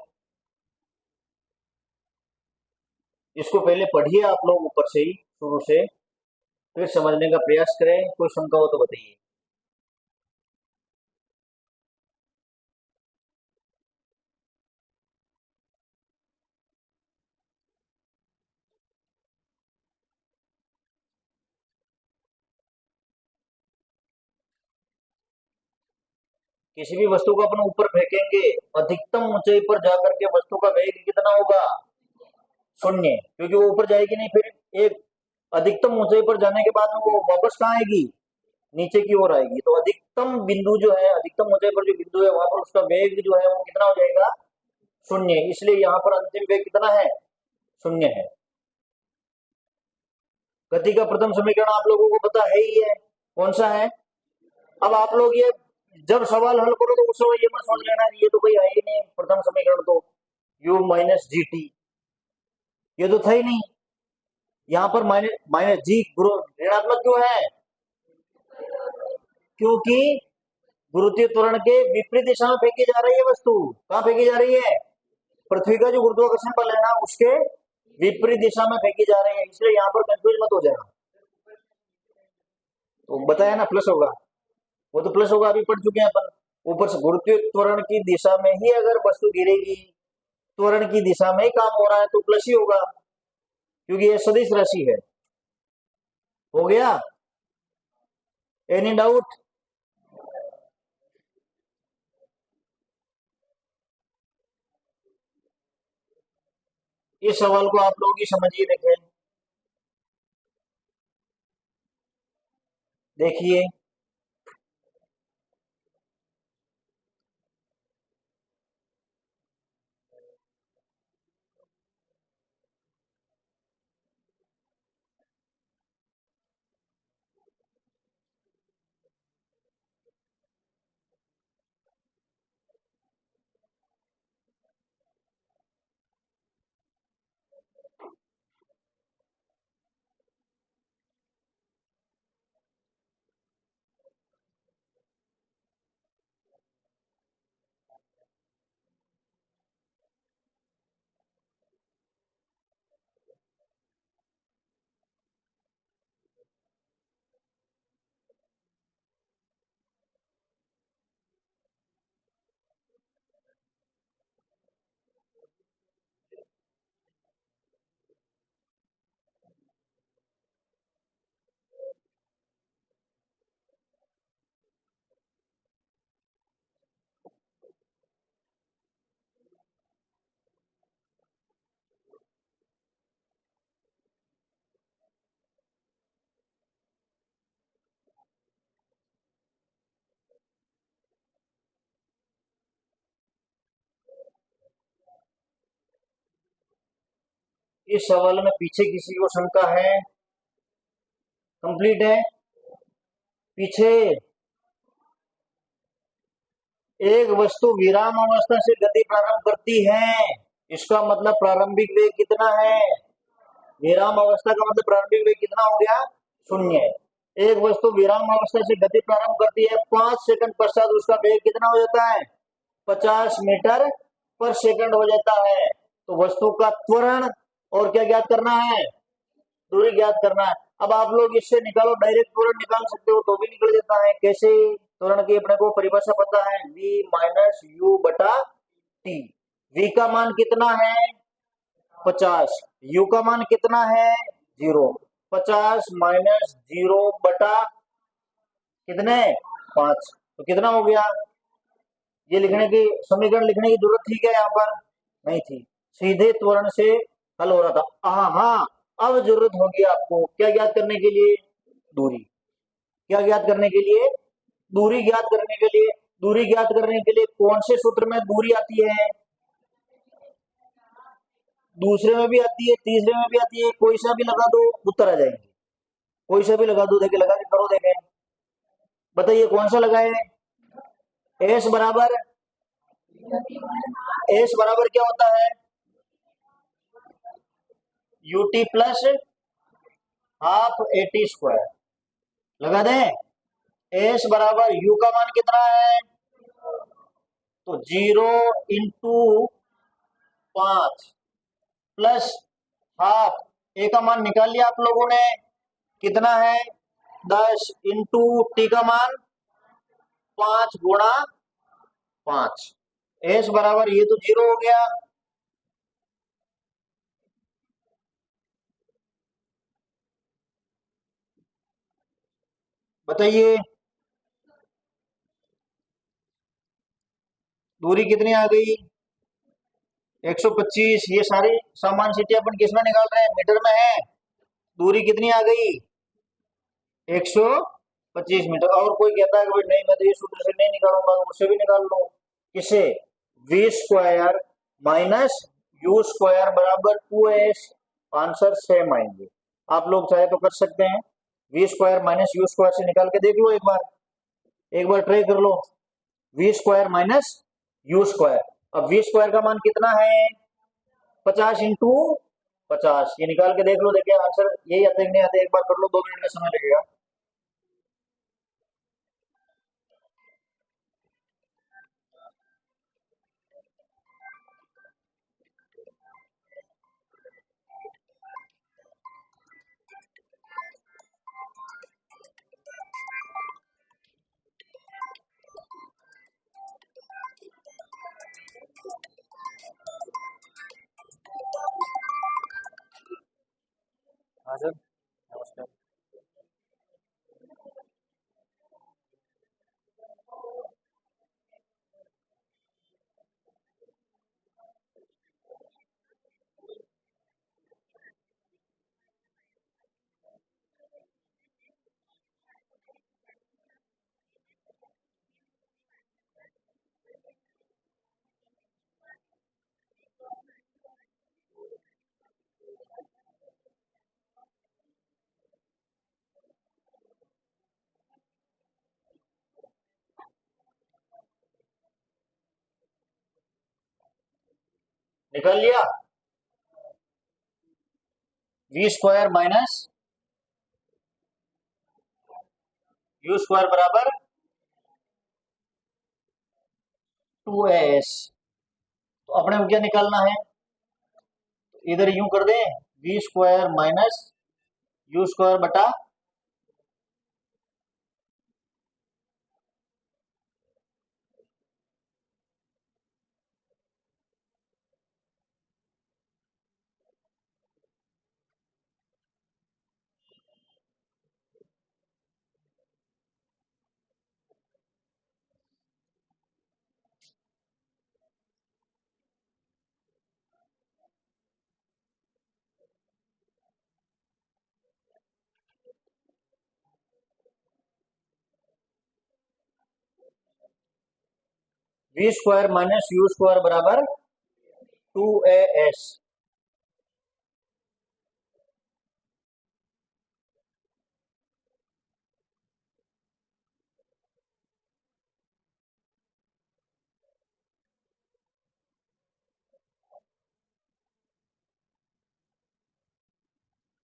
इसको पहले पढ़िए आप लोग ऊपर से ही, शुरू से, फिर समझने का प्रयास करें। कोई शंका हो तो बताइए। किसी भी वस्तु को अपन ऊपर फेंकेंगे, अधिकतम ऊंचाई पर जाकर के वस्तु का वेग कितना होगा, 0, क्योंकि वो ऊपर जाएगी नहीं। फिर एक अधिकतम ऊंचाई पर जाने के बाद में वो वापस कहाँ आएगी, नीचे की ओर आएगी। तो अधिकतम बिंदु जो है, अधिकतम ऊंचाई पर जो बिंदु है, वहां पर उसका वेग जो है वो कितना हो जाएगा, 0। इसलिए यहाँ पर अंतिम वेग कितना है, 0 है। गति का प्रथम समीकरण आप लोगों को पता है ही है, कौन सा है। अब आप लोग ये जब सवाल हल करो तो उस समय ये मत सोच लेना ये तो कोई है ही नहीं प्रथम समीकरण, तो u माइनस जी टी, ये तो था ही नहीं। यहाँ पर माइनस जी ऋणात्मक क्यों है, क्योंकि गुरुत्वीय त्वरण के विपरीत दिशा में फेंकी जा रही है वस्तु। कहाँ फेंकी जा रही है, पृथ्वी का जो गुरुत्वाकर्षण बल है ना, उसके विपरीत दिशा में फेंकी जा रही है। इसलिए यहाँ पर कंफ्यूज मत हो जाना। तो बताया ना प्लस होगा, वो तो प्लस होगा, अभी पढ़ चुके हैं अपन। ऊपर से गुरुत्वीय त्वरण की दिशा में ही अगर वस्तु गिरेगी, त्वरण की दिशा में ही काम हो रहा है, तो प्लस ही होगा, क्योंकि ये सदिश राशि है। हो गया, एनी डाउट। इस सवाल को आप लोग ही समझिए। देखें, देखिए, इस सवाल में पीछे किसी को शंका है, कंप्लीट है। पीछे एक वस्तु विराम अवस्था से गति प्रारंभ करती है, इसका मतलब प्रारंभिक वेग कितना है, विराम अवस्था का मतलब प्रारंभिक वेग कितना हो गया, 0। एक वस्तु विराम अवस्था से गति प्रारंभ करती है, 5 सेकंड पश्चात उसका वेग कितना हो जाता है, 50 मीटर पर सेकंड हो जाता है। तो वस्तु का त्वरण और क्या ज्ञात करना है, दूरी ज्ञात करना है। अब आप लोग इससे निकालो, डायरेक्ट त्वरण निकाल सकते हो तो भी निकल जाता है। कैसे, त्वरण की अपने को परिभाषा पता है, v माइनस यू बटा टी। v का मान कितना है, 50, u का मान कितना है, 0। 50 माइनस 0 बटा कितने, 5, तो कितना हो गया। ये लिखने की, समीकरण लिखने की जरूरत थी क्या, यहाँ पर नहीं थी, सीधे त्वरण से हल हो रहा था। हाँ, अब जरूरत होगी आपको क्या ज्ञात करने के लिए, दूरी। क्या ज्ञात करने के लिए, दूरी ज्ञात करने के लिए। दूरी ज्ञात करने के लिए कौन से सूत्र में दूरी आती है? दूसरे में भी आती है, तीसरे में भी आती है, कोई सा भी लगा दो उत्तर आ जाएंगे। कोई सा भी लगा दो, देखे लगा के करो, देखें बताइए कौन सा लगाए। एस बराबर, एस बराबर क्या होता है? UT plus half eighty square. लगा दें। एस बराबर यू का मान कितना है? तो 0 × 5 प्लस हाफ, ए का मान निकाल लिया आप लोगों ने, कितना है? 10 इंटू टी का मान 5 × 5। एस बराबर ये तो 0 हो गया। बताइए दूरी कितनी आ गई? 125। ये सारी समान स्थिति अपन किस में निकाल रहे हैं? मीटर में है। दूरी कितनी आ गई? 125 मीटर। और कोई कहता है कि भाई नहीं मैं तो ये सूत्र से नहीं निकालूंगा, उससे भी निकाल लो। किसे? V square minus you square बराबर 2s। आंसर सेम आएंगे। आप लोग चाहे तो कर सकते हैं, v square minus you square से निकाल के देख लो एक बार, एक बार ट्राई कर लो। V square minus you square, अब वी स्क्वायर का मान कितना है? 50 इंटू 50। ये निकाल के देख लो, देखिए आंसर यही आते हैं नहीं आते, एक बार कर लो, 2 मिनट का समय लगेगा। हाँ सर, नमस्कार। निकाल लिया। V square minus you square बराबर 2s। तो अपने को क्या निकालना है? इधर यूं कर दें, V square minus you square बटा, V square minus you square बराबर 2as।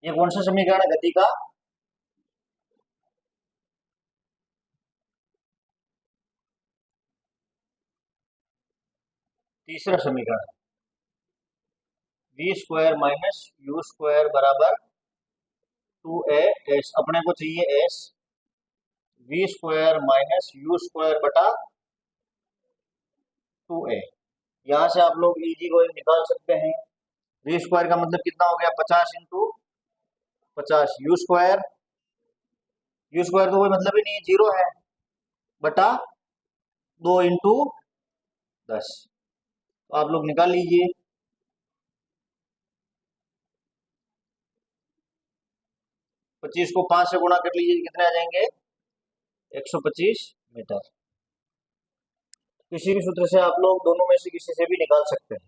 ये कौन सा समीकरण है गति का? तीसरा समीकरण। V square minus you square बराबर 2as। अपने को चाहिए s। V square minus you square बटा 2a। यहां से आप लोग इजी को निकाल सकते हैं। वी स्क्वायर का मतलब कितना हो गया? 50 इंटू 50। यू स्क्वायर तो कोई मतलब ही नहीं है, 0 है, बटा 2 इंटू 10। तो आप लोग निकाल लीजिए। 25 को 5 से गुणा कर लीजिए, कितने आ जाएंगे? 125 मीटर। किसी भी सूत्र से आप लोग दोनों में से किसी से भी निकाल सकते हैं।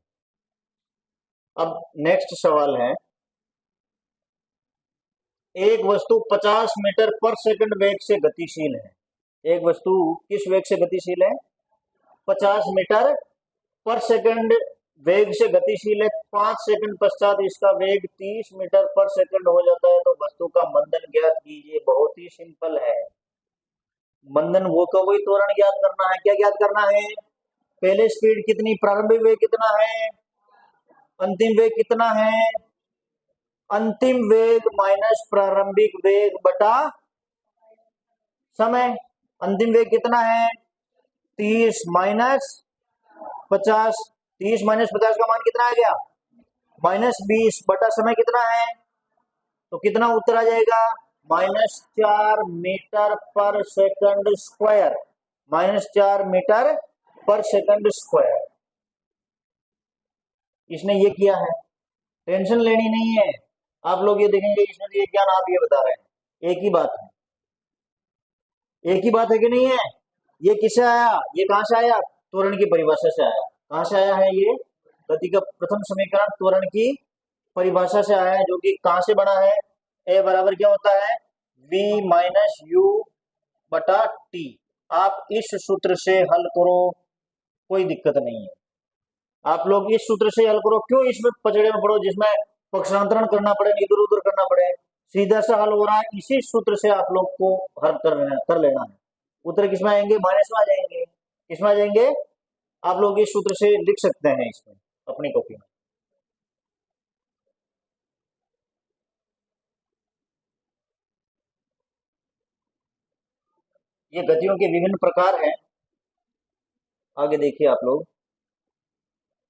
अब नेक्स्ट सवाल है, एक वस्तु 50 मीटर पर सेकंड वेग से गतिशील है। एक वस्तु किस वेग से गतिशील है? 50 मीटर पर सेकंड वेग से गतिशील है। 5 सेकंड पश्चात इसका वेग 30 मीटर पर सेकंड हो जाता है, तो वस्तु का मंदन ज्ञात कीजिए। बहुत ही सिंपल है। मंदन वो का वही त्वरण ज्ञात करना है। क्या ज्ञात करना है? पहले स्पीड कितनी, प्रारंभिक वेग कितना है, अंतिम वेग कितना है। अंतिम वेग माइनस प्रारंभिक वेग बटा समय। अंतिम वेग कितना है? 30 माइनस 50। 30 माइनस 50 का मान कितना आ गया? -20 बटा समय कितना है, तो कितना उत्तर आ जाएगा? -4 मीटर पर सेकंड स्क्वायर। -4 मीटर पर सेकंड स्क्वायर। इसने ये किया है, टेंशन लेनी नहीं है। आप लोग ये देखेंगे इसमें ये ज्ञान आप ये बता रहे हैं, एक ही बात है। एक ही बात है कि नहीं है? ये किससे आया? ये कहां से आया? त्वरण की परिभाषा से आया। कहां से आया है ये? गति का प्रथम समीकरण त्वरण की परिभाषा से आया है, जो कि कहां से बना है? ए बराबर क्या होता है? v माइनस यू बटा टी। आप इस सूत्र से हल करो, कोई दिक्कत नहीं है। आप लोग इस सूत्र से हल करो, क्यों इसमें पचड़े में पड़ो जिसमें पक्षांतरण करना पड़े, इधर उधर करना पड़े। सीधा सा हल हो रहा है, इसी सूत्र से आप लोग को हल कर लेना है। उत्तर किसमें आएंगे? माइनस में आ जाएंगे। किसमें आ जाएंगे? आप लोग इस सूत्र से लिख सकते हैं इसमें अपनी कॉपी में। ये गतियों के विभिन्न प्रकार हैं। आगे देखिए आप लोग,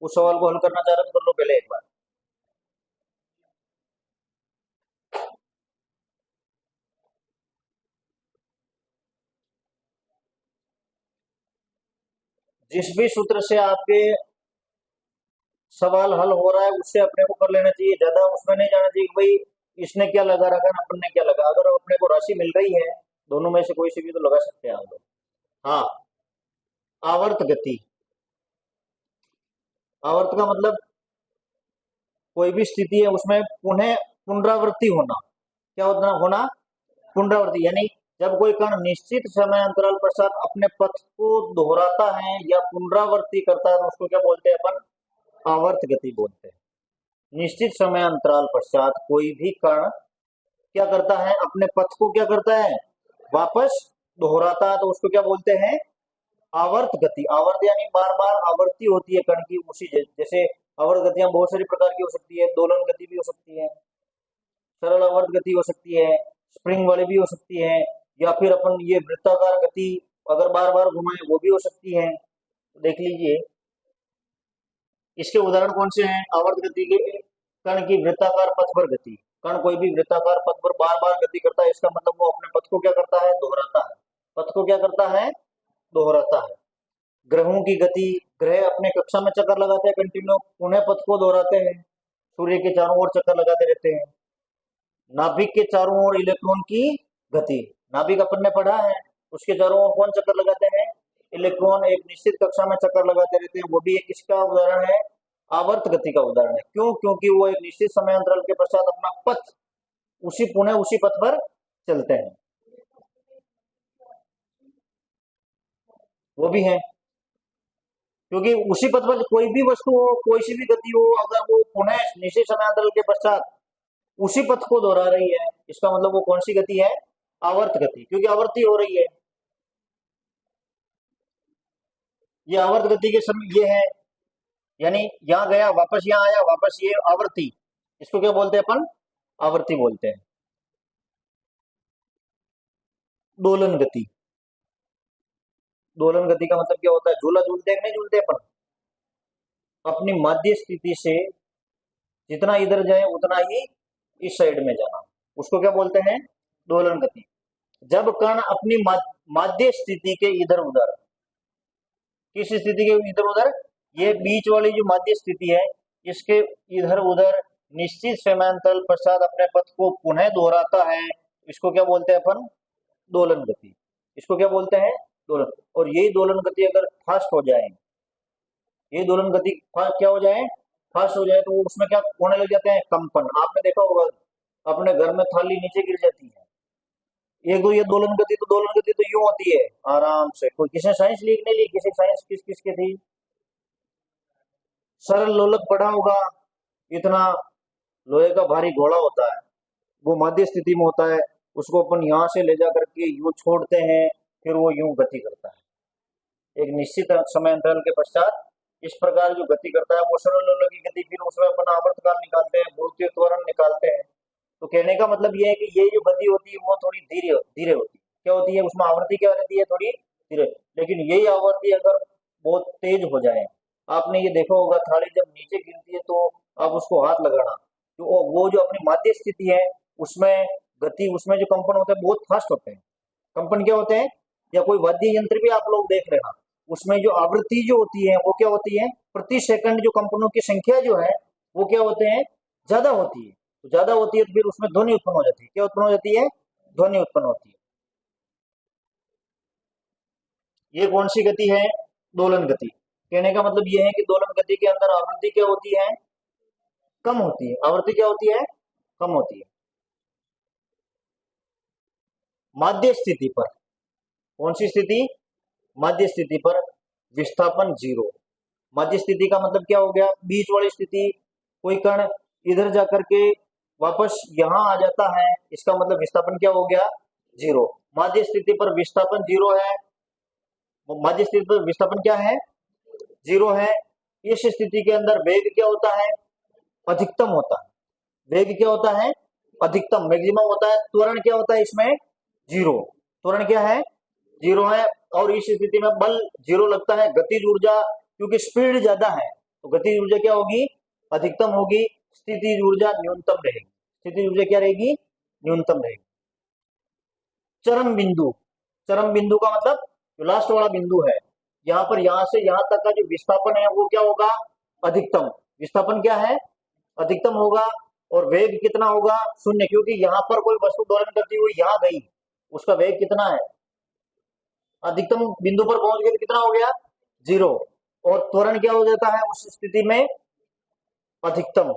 उस सवाल को हल करना चाह रहे तो कर लो पहले एक बार। जिस भी सूत्र से आपके सवाल हल हो रहा है उससे अपने को कर लेना चाहिए, ज्यादा उसमें नहीं जाना चाहिए कि भाई इसने क्या लगा रखा है, अपन ने क्या लगा। अगर अपने को राशि मिल रही है, दोनों में से कोई सी भी तो लगा सकते हैं आप लोग। हाँ, आवर्त गति। आवर्त का मतलब कोई भी स्थिति है उसमें पुनः पुनरावृत्ति होना। क्या होना? पुनरावृत्ति। यानी जब कोई कण निश्चित समय अंतराल पश्चात अपने पथ को दोहराता है या पुनरावृत्ति करता है, तो उसको क्या बोलते हैं अपन? आवर्त गति बोलते हैं। निश्चित समय अंतराल पश्चात कोई भी कण क्या करता है? अपने पथ को क्या करता है? वापस दोहराता है, तो उसको क्या बोलते हैं? आवर्त गति। आवर्त यानी बार बार आवर्ती होती है कण की, उसी जैसे आवर्त गतियां बहुत सारी प्रकार की हो सकती है। दोलन गति भी हो सकती है, सरल आवर्त गति हो सकती है, स्प्रिंग वाली भी हो सकती है, या फिर अपन ये वृत्ताकार गति अगर बार बार घुमाए वो भी हो सकती है। तो देख लीजिए इसके उदाहरण कौन से हैं आवर्त गति के? कण की वृत्ताकार पथ पर गति। कण कोई भी वृत्ताकार पथ पर बार बार गति करता है, इसका मतलब वो अपने पथ को क्या करता है? दोहराता है। पथ को क्या करता है? दोहराता है। ग्रहों की गति, ग्रह अपने कक्षा में चक्कर लगाते हैं कंटिन्यू, पुनः पथ को दोहराते हैं। सूर्य के चारों ओर चक्कर लगाते रहते हैं। नाभिक के चारों ओर इलेक्ट्रॉन की गति। नाभिक अपन ने पढ़ा है, उसके चारों ओर कौन चक्कर लगाते हैं? इलेक्ट्रॉन एक निश्चित कक्षा में चक्कर लगाते रहते हैं। वो भी एक किसका उदाहरण है? आवर्त गति का उदाहरण है। क्यों? क्योंकि वो एक निश्चित समय अंतराल के पश्चात अपना पथ पुनः उसी पथ पर चलते हैं। वो भी है, क्योंकि उसी पथ पर कोई भी वस्तु हो, कोई सी भी गति हो, अगर वो पुनः निश्चित समय अंतराल के पश्चात उसी पथ को दोहरा रही है, इसका मतलब वो कौन सी गति है? आवर्त गति, क्योंकि आवर्ती हो रही है। ये आवर्त गति के समय ये है, यानी यहां गया वापस यहां आया वापस, ये आवर्ती। इसको क्या बोलते हैं अपन? आवर्ती बोलते हैं। दोलन गति। दोलन गति का मतलब क्या होता है? झूला झूलते हैं नहीं झूलते अपन? अपनी माध्य स्थिति से जितना इधर जाए उतना ही इस साइड में जाना, उसको क्या बोलते हैं? दोलन गति। जब कण अपनी माध्य स्थिति के इधर उधर, किस स्थिति के इधर उधर? ये बीच वाली जो माध्य स्थिति है, इसके इधर उधर निश्चित समयांतराल पश्चात अपने पथ को पुनः दोहराता है, इसको क्या बोलते हैं अपन? दोलन गति। इसको क्या बोलते हैं? दोलन। और यही दोलन गति अगर फास्ट हो जाए, ये दोलन गति क्या हो जाए, फास्ट हो जाए, तो उसमें क्या होने लग जाते हैं, कंपन। आपने देखा होगा अपने घर में थाली नीचे गिर जाती है, एक तो ये दोलन गति, तो दोलन गति तो यूं होती है आराम से। कोई किसी साइंस लिखने ली, किसी साइंस किस किस की थी, सरल लोलक पढ़ा होगा, इतना लोहे का भारी घोड़ा होता है, वो मध्य स्थिति में होता है, उसको अपन यहाँ से ले जा करके यूं छोड़ते हैं, फिर वो यूं गति करता है एक निश्चित समय अंतराल के पश्चात। इस प्रकार जो गति करता है वो सरल लोलक की गति, फिर उसमें अपन आवर्तकाल निकालते हैं, गुरुत्वीय त्वरण निकालते हैं। तो कहने का मतलब ये है कि ये जो गति होती है वो थोड़ी धीरे धीरे होती है। क्या होती है, उसमें आवृत्ति क्या रहती है, थोड़ी धीरे। लेकिन यही आवृत्ति अगर बहुत तेज हो जाए, आपने ये देखा होगा थाली जब नीचे गिरती है तो आप उसको हाथ लगाना, तो वो जो अपनी माध्य स्थिति है उसमें गति, उसमें जो कंपन होते हैं बहुत फास्ट होते हैं। कंपन क्या होते हैं, या कोई वाद्य यंत्र भी आप लोग देख लेना, उसमें जो आवृत्ति जो होती है वो क्या होती है, प्रति सेकंड जो कंपनों की संख्या जो है वो क्या होते हैं, ज्यादा होती है। तो ज्यादा होती है तो फिर उसमें ध्वनि उत्पन्न हो जाती है। क्या उत्पन्न हो जाती है, ध्वनि उत्पन्न होती है। ये कौन सी गति है, दोलन गति। कहने का मतलब ये है कि दोलन गति के अंदर आवृत्ति क्या होती है, कम होती है। आवृत्ति क्या होती है, कम होती है। माध्य स्थिति पर, कौन सी स्थिति, माध्य स्थिति पर विस्थापन जीरो। माध्य स्थिति का मतलब क्या हो गया, बीच वाली स्थिति। कोई कण इधर जाकर के वापस यहां आ जाता है, इसका मतलब विस्थापन क्या हो गया, जीरो। माध्य स्थिति पर विस्थापन जीरो है, माध्य स्थिति पर विस्थापन क्या है, जीरो है। इस स्थिति के अंदर वेग क्या होता है, अधिकतम होता है। वेग क्या होता है, अधिकतम, मैक्सिमम होता है। त्वरण क्या होता है इसमें, जीरो। त्वरण क्या है, जीरो है। और इस स्थिति में बल जीरो लगता है। गतिज ऊर्जा, क्योंकि स्पीड ज्यादा है तो गतिज ऊर्जा क्या होगी, अधिकतम होगी। स्थितिज ऊर्जा न्यूनतम रहेगी। स्थितिज ऊर्जा क्या रहेगी, न्यूनतम रहेगी। चरम बिंदु, चरम बिंदु का मतलब जो लास्ट वाला बिंदु है, यहाँ पर यहां से यहां तक का जो विस्थापन है वो क्या होगा, अधिकतम। विस्थापन क्या है, अधिकतम होगा। और वेग कितना होगा, शून्य, क्योंकि यहाँ पर कोई वस्तु दोलन करती हुई यहाँ गई, उसका वेग कितना है, अधिकतम बिंदु पर पहुंच गए तो कितना हो गया, जीरो। और त्वरण क्या हो जाता है उस स्थिति में, अधिकतम।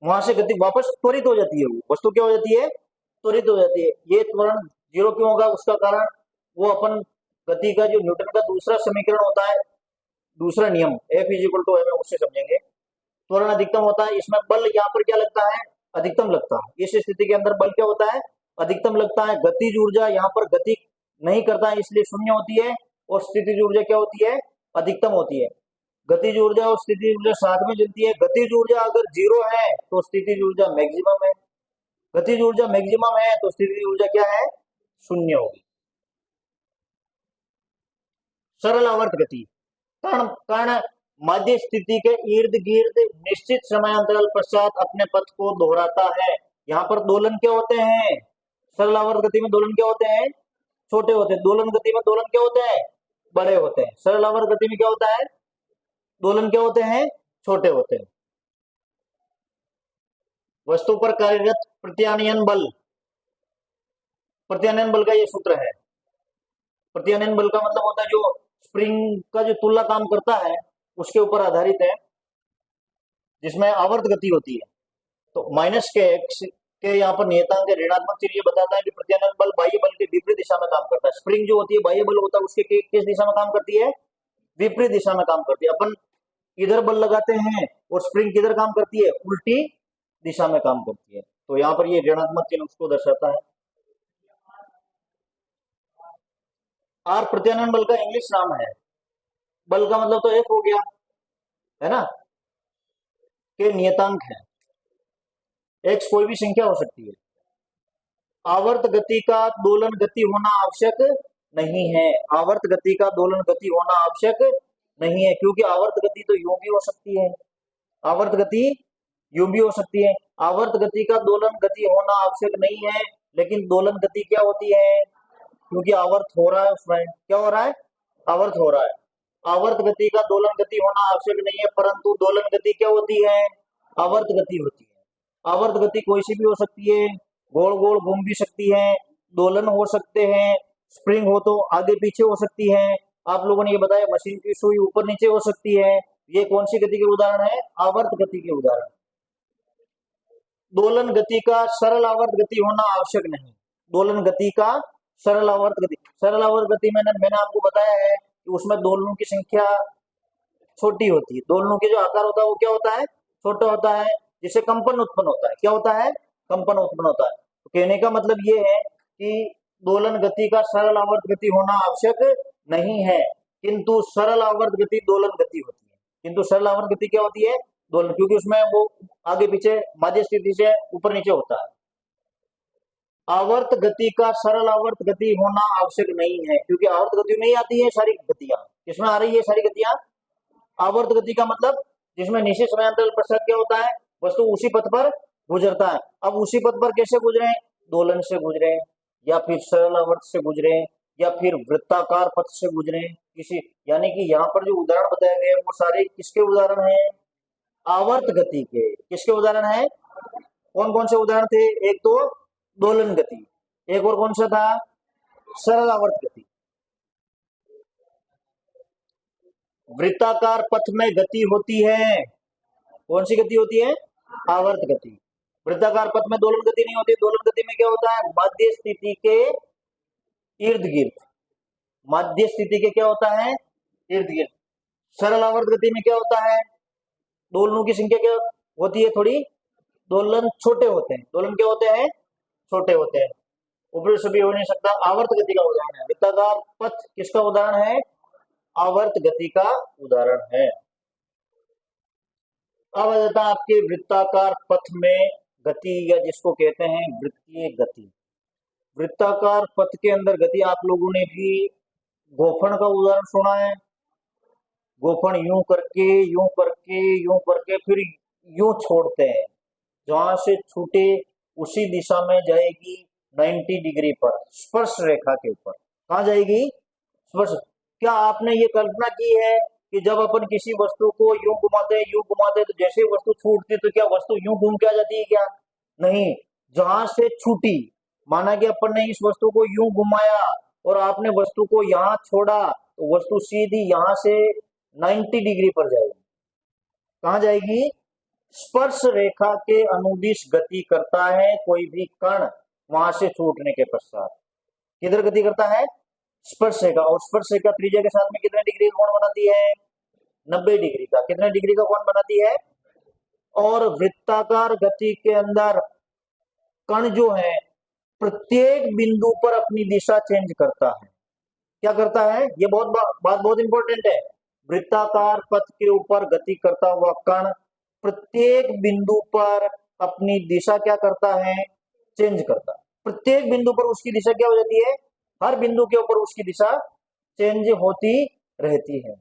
वहां से गति वापस त्वरित हो जाती है, वो वस्तु क्या हो जाती है, त्वरित हो जाती है। ये त्वरण जीरो क्यों होगा, उसका कारण वो अपन गति का जो न्यूटन का दूसरा समीकरण होता है, दूसरा नियम F = m, उससे समझेंगे। त्वरण अधिकतम होता है, इसमें बल यहाँ पर क्या लगता है, अधिकतम लगता है। इस स्थिति के अंदर बल क्या होता है, अधिकतम लगता है। गतिज ऊर्जा यहाँ पर गति नहीं करता है इसलिए शून्य होती है, और स्थितिज ऊर्जा क्या होती है, अधिकतम होती है। गतिज ऊर्जा और स्थितिज ऊर्जा साथ में चलती है। गतिज ऊर्जा अगर जीरो है तो स्थितिज ऊर्जा मैक्सिमम है, गतिज ऊर्जा मैक्सिमम है तो स्थितिज ऊर्जा क्या है, शून्य होगी। सरल आवर्त गति, कण कण मध्य स्थिति के इर्द गिर्द निश्चित समयांतराल पश्चात अपने पथ को दोहराता है। यहाँ पर दोलन क्या होते हैं, सरल आवर्त गति में दोलन क्या होते हैं, छोटे होते हैं। दोलन गति में दोलन क्या होते हैं, बड़े होते हैं। सरल आवर्त गति में क्या होता है, दोलन क्या होते हैं, छोटे होते हैं। वस्तु पर कार्यरत प्रत्यानयन बल, प्रत्यानयन बल का ये सूत्र है। प्रत्यानयन बल का मतलब होता है जो स्प्रिंग का जो तुल्य काम करता है उसके ऊपर आधारित है, जिसमें आवर्त गति होती है। तो माइनस के एक्स के यहाँ पर नियतांक ऋणात्मक चिन्ह बताता है कि प्रत्यानयन बल बाह्य बल के विपरीत दिशा में काम करता है। स्प्रिंग जो होती है बाह्य बल होता है, उसके किस दिशा में काम करती है, विपरीत दिशा में काम करती है। अपन इधर बल लगाते हैं और स्प्रिंग किधर काम करती है, उल्टी दिशा में काम करती है। तो यहाँ पर ये ऋणात्मक चिन्ह उसको दर्शाता है। आर प्रत्यानयन बल का इंग्लिश नाम है। बल का मतलब तो एक हो गया है ना, के नियतांक है। एक्स कोई भी संख्या हो सकती है। आवर्त गति का दोलन गति होना आवश्यक नहीं है। आवर्त गति का दोलन गति होना आवश्यक नहीं है, क्योंकि आवर्त गति तो यूं भी हो सकती है, आवर्त गति यूं भी हो सकती है। आवर्त गति का दोलन गति होना आवश्यक नहीं है, लेकिन दोलन गति क्या होती है, क्योंकि आवर्त हो रहा है, उसमें क्या हो रहा है, आवर्त हो रहा है। आवर्त गति का दोलन गति होना आवश्यक नहीं है, परंतु दोलन गति क्या होती है, आवर्त गति होती है। आवर्त गति कोई सी भी हो सकती है, गोल गोल घूम भी सकती है, दोलन हो सकते हैं, स्प्रिंग हो तो आगे पीछे हो सकती है। आप लोगों ने ये बताया मशीन की सुई ऊपर नीचे हो सकती है। ये कौन सी गति के उदाहरण है? आवर्त गति के उदाहरण। दोलन गति का सरल आवर्त गति होना आवश्यक नहीं। दोलन गति का सरल आवर्त गति, सरल आवर्त गति में मैंने आपको बताया है कि उसमें दोलनों की संख्या छोटी होती है। दोलनों के जो आकार होता है वो क्या होता है? छोटा होता है, जिससे कंपन उत्पन्न होता है। क्या होता है? कंपन उत्पन्न होता है। तो कहने का मतलब ये है कि दोलन गति का सरल आवर्त गति होना आवश्यक नहीं है, किंतु सरल आवर्त गति दोलन गति होती है। किंतु सरल आवर्त गति क्या होती है? दोलन, क्योंकि उसमें वो आगे पीछे माध्य स्थिति से ऊपर नीचे होता है। आवर्त गति का सरल आवर्त गति होना आवश्यक नहीं है, क्योंकि आवर्त गति में ही आती है सारी गतियां। किसमें आ रही है सारी गतियां? आवर्त गति का मतलब जिसमें निश्चित समयांतराल पश्चात क्या होता है? वस्तु उसी पथ पर गुजरता है। अब उसी पथ पर कैसे गुजरे? दोलन से गुजरे, या फिर सरल आवर्त से गुजरे, या फिर वृत्ताकार पथ से गुजरे किसी। यानी कि यहाँ पर जो उदाहरण बताए गए वो सारे किसके उदाहरण हैं? आवर्त गति के। किसके उदाहरण है? कौन कौन से उदाहरण थे? एक तो दोलन गति, एक और कौन सा था? सरल आवर्त गति। वृत्ताकार पथ में गति होती है। कौन सी गति होती है? आवर्त गति। वृत्ताकार पथ में दोलन गति नहीं होती। दोलन गति में क्या होता है? माध्य स्थिति के इर्द गिर्द, माध्य स्थिति के क्या होता है? इर्द गिर्द। सरल आवर्त गति में क्या होता है? दोलनों की संख्या क्या होती है? थोड़ी, दोलन छोटे होते हैं। दोलन क्या होते हैं? छोटे होते हैं। ऊपर से भी हो नहीं सकता। आवर्त गति का उदाहरण है। वृत्ताकार पथ किसका उदाहरण है? आवर्त गति का उदाहरण है। अब आ जाता है आपके वृत्ताकार पथ में गति, या जिसको कहते हैं वृत्तीय गति। वृत्ताकार पथ के अंदर गति, आप लोगों ने भी गोफन का उदाहरण सुना है। गोफन यूं करके यूं करके यूं करके फिर यूं छोड़ते हैं, जहां से छूटे उसी दिशा में जाएगी 90 डिग्री पर, स्पर्श रेखा के ऊपर। कहाँ जाएगी? स्पर्श। क्या आपने ये कल्पना की है कि जब अपन किसी वस्तु को यूं घुमाते तो जैसे वस्तु छूटती तो क्या वस्तु यूं घूम के आ जाती है क्या? नहीं, जहां से छूटी, माना कि अपन ने इस वस्तु को यूं घुमाया और आपने वस्तु को यहाँ छोड़ा, तो वस्तु सीधी यहाँ से 90 डिग्री पर जाएगी। कहाँ जाएगी? स्पर्श रेखा के अनुदिश गति करता है कोई भी कण वहां से छूटने के पश्चात। किधर गति करता है? स्पर्श रेखा। और स्पर्श रेखा त्रिज्या के साथ में कितने डिग्री का कोण बनाती है? 90 डिग्री का। कितने डिग्री का कोण बनाती है? और वृत्ताकार गति के अंदर कण जो है प्रत्येक बिंदु पर अपनी दिशा चेंज करता है। क्या करता है? ये बात बहुत इंपॉर्टेंट है। वृत्ताकार पथ के ऊपर गति करता हुआ कण प्रत्येक बिंदु पर अपनी दिशा क्या करता है? चेंज करता है। प्रत्येक बिंदु पर उसकी दिशा क्या हो जाती है? हर बिंदु के ऊपर उसकी दिशा चेंज होती रहती है।